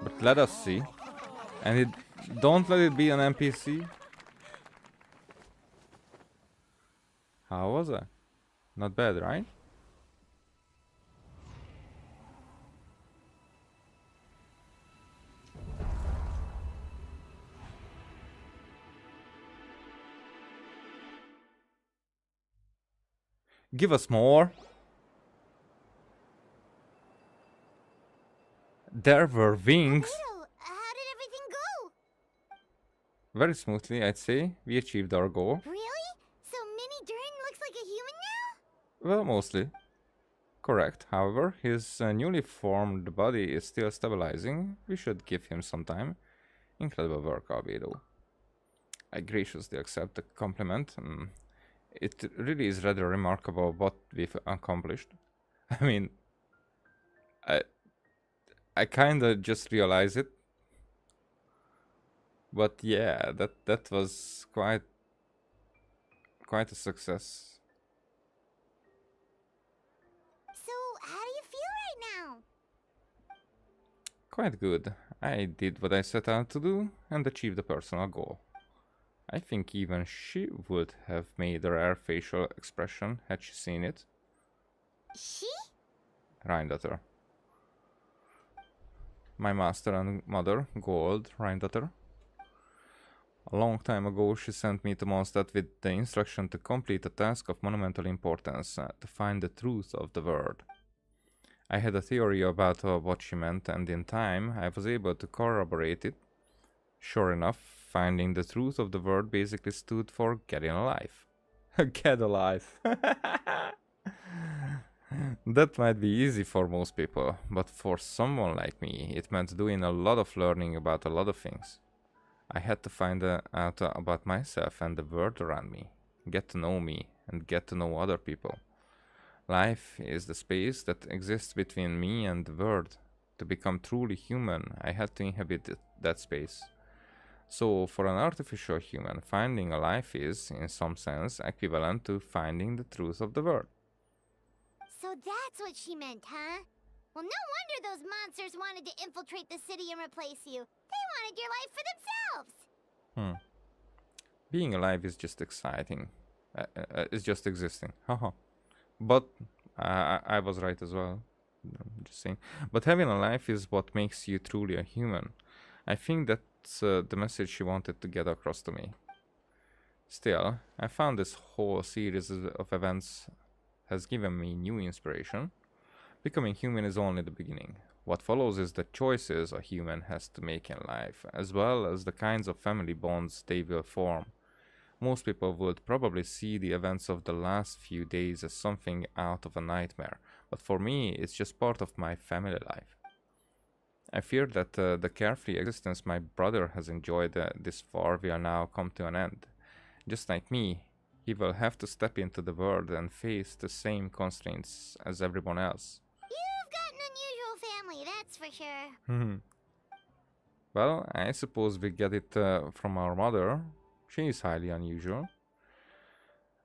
But let us see. And don't let it be an NPC. How was that? Not bad, right? Give us more. There were wings. How did everything go? Very smoothly, I'd say. We achieved our goal. Really? So Mini Durin looks like a human now? Well, mostly. Correct. However, his newly formed body is still stabilizing. We should give him some time. Incredible work, Albedo. I graciously accept the compliment. It really is rather remarkable what we've accomplished. I mean, I kinda just realized it. But yeah, that was quite a success. So, how do you feel right now? Quite good. I did what I set out to do and achieved a personal goal. I think even she would have made a rare facial expression had she seen it. She? Rheindatter. My master and mother, Gold Rheindatter. A long time ago she sent me to Mondstadt with the instruction to complete a task of monumental importance, to find the truth of the word. I had a theory about what she meant, and in time I was able to corroborate it. Sure enough, finding the truth of the word basically stood for getting alive. Get alive. That might be easy for most people, but for someone like me, it meant doing a lot of learning about a lot of things. I had to find out about myself and the world around me, get to know me, and get to know other people. Life is the space that exists between me and the world. To become truly human, I had to inhabit that space. So, for an artificial human, finding a life is, in some sense, equivalent to finding the truth of the world. So that's what she meant, huh? Well, no wonder those monsters wanted to infiltrate the city and replace you. They wanted your life for themselves. Being alive is just exciting. It's just existing. Haha. But I was right as well. I'm just saying. But having a life is what makes you truly a human. I think that's the message she wanted to get across to me. Still, I found this whole series of events has given me new inspiration. Becoming human is only the beginning. What follows is the choices a human has to make in life, as well as the kinds of family bonds they will form. Most people would probably see the events of the last few days as something out of a nightmare, but for me, it's just part of my family life. I fear that the carefree existence my brother has enjoyed this far will now come to an end. Just like me, he will have to step into the world and face the same constraints as everyone else. You've got an unusual family, that's for sure. Well, I suppose we get it from our mother. She is highly unusual.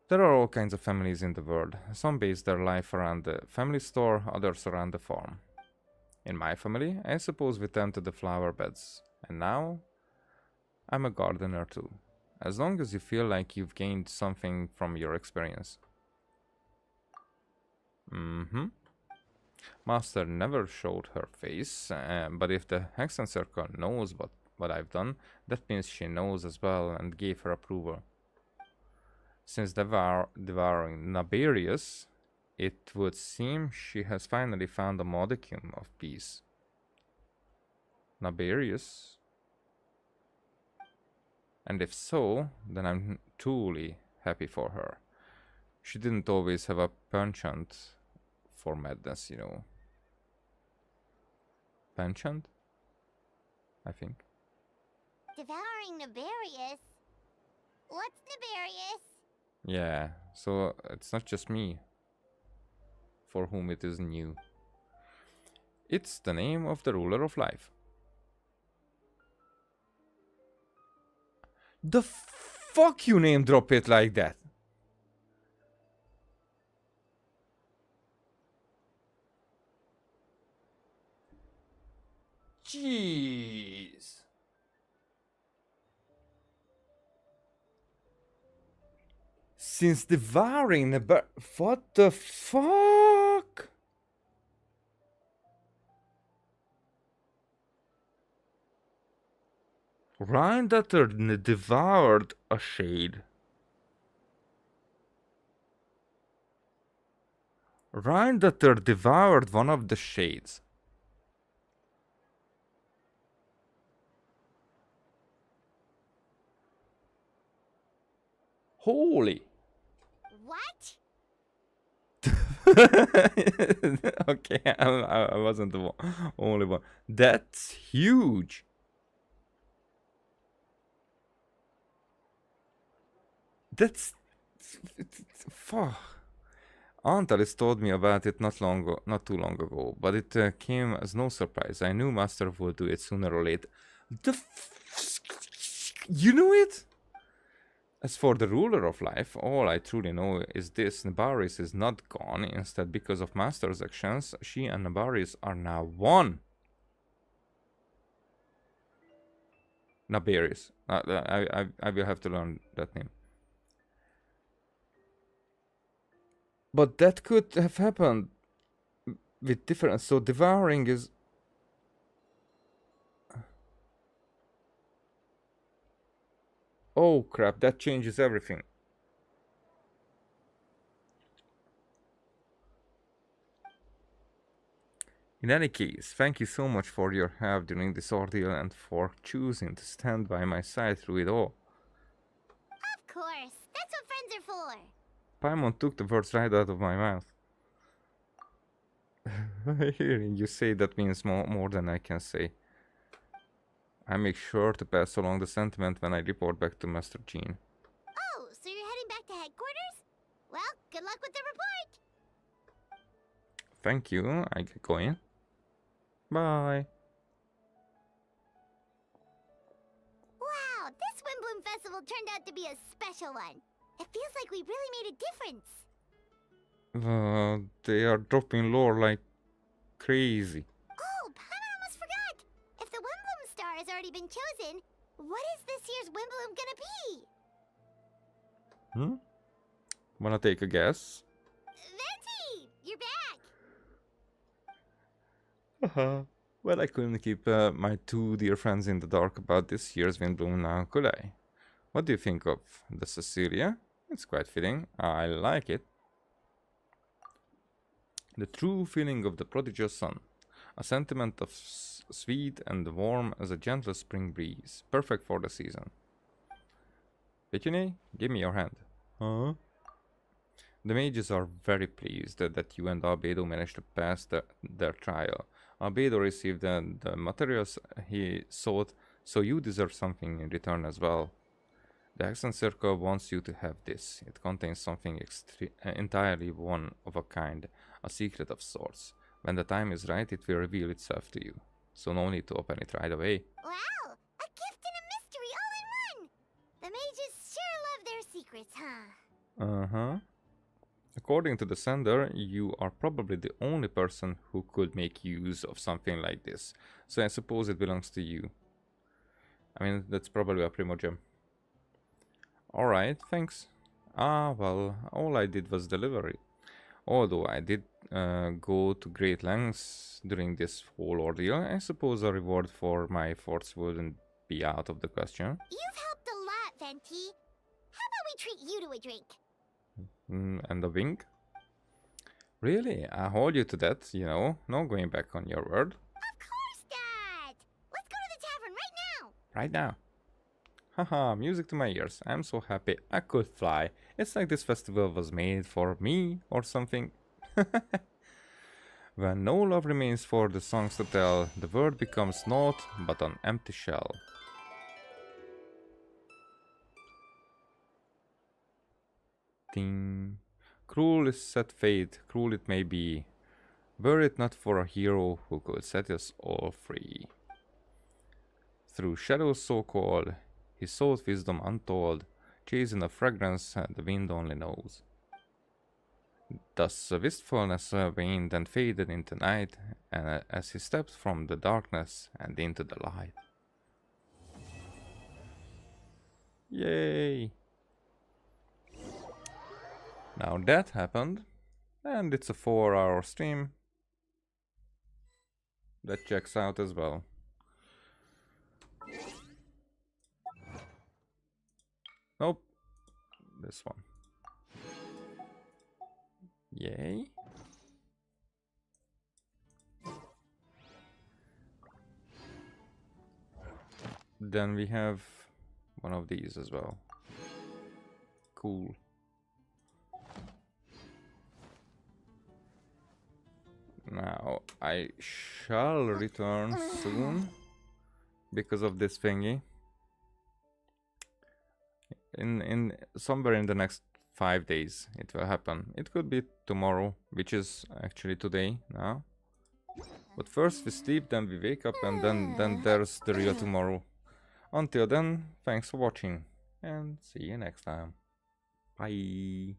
There are all kinds of families in the world. Some base their life around the family store, others around the farm. In my family, I suppose we tend to the flower beds. And now, I'm a gardener too. As long as you feel like you've gained something from your experience. Master never showed her face, but if the Hexen Circle knows what I've done, that means she knows as well and gave her approval. Since devouring Naberius, it would seem she has finally found a modicum of peace. Naberius? And if so, then I'm truly happy for her. She didn't always have a penchant for madness, you know. Penchant? I think. Devouring Naberius? What's Naberius? Yeah, so it's not just me for whom it is new. It's the name of the ruler of life. The fuck you name drop it like that? Jeez. Since devouring the what the fuck? Rhindater devoured a shade. Rhindater devoured one of the shades. Holy. What? Okay, I wasn't the only one. That's huge. That's fuck. Antalis told me about it not too long ago, but it came as no surprise. I knew Master would do it sooner or later. You knew it? As for the ruler of life, all I truly know is this: Nabaris is not gone. Instead, because of Master's actions, she and Nabaris are now one. Nabaris. I will have to learn that name. But that could have happened with difference. So devouring is... Oh crap, that changes everything. In any case, thank you so much for your help during this ordeal and for choosing to stand by my side through it all. Of course, that's what friends are for. Paimon took the words right out of my mouth. Hearing you say that means more than I can say. I make sure to pass along the sentiment when I report back to Master Jean. Oh, so you're heading back to headquarters? Well, good luck with the report. Thank you, I get going. Bye. Wow, this Windbloom Festival turned out to be a special one. It feels like we really made a difference. They are dropping lore like crazy. Oh, Paimon almost forgot. If the Windbloom star has already been chosen, what is this year's Windbloom gonna be? Wanna take a guess? Venti, you're back. Well, I couldn't keep my two dear friends in the dark about this year's Windbloom now, could I? What do you think of the Cecilia? It's quite fitting. I like it. The true feeling of the prodigious sun. A sentiment of sweet and warm as a gentle spring breeze. Perfect for the season. Petune, give me your hand. Huh? The mages are very pleased that you and Albedo managed to pass their trial. Albedo received the materials he sought, so you deserve something in return as well. The Hexen Circle wants you to have this. It contains something entirely one of a kind, a secret of sorts. When the time is right, it will reveal itself to you. So no need to open it right away. Wow, a gift and a mystery all in one. The mages sure love their secrets, huh? Uh-huh. According to the sender, you are probably the only person who could make use of something like this. So I suppose it belongs to you. I mean, that's probably a Primogem. Alright, thanks. Ah, well, all I did was deliver it. Although I did go to great lengths during this whole ordeal, I suppose a reward for my efforts wouldn't be out of the question. You've helped a lot, Venti. How about we treat you to a drink? And a wink? Really? I hold you to that, you know, no going back on your word. Of course, Dad! Let's go to the tavern right now! Right now. Haha, music to my ears. I'm so happy I could fly. It's like this festival was made for me or something. When no love remains for the songs to tell, the world becomes naught but an empty shell. Ding. Cruel is set fate, cruel it may be, were it not for a hero who could set us all free. Through shadows so cold, he sought wisdom untold, chasing a fragrance the wind only knows. Thus wistfulness waned and faded into night, and as he stepped from the darkness and into the light. Yay! Now that happened, and it's a 4-hour stream. That checks out as well. Nope. This one. Yay. Then we have one of these as well. Cool. Now, I shall return soon because of this thingy. In somewhere in the next 5 days it will happen. It could be tomorrow, which is actually today now. But first we sleep, then we wake up, and then there's the real tomorrow. Until then, thanks for watching, and see you next time. Bye.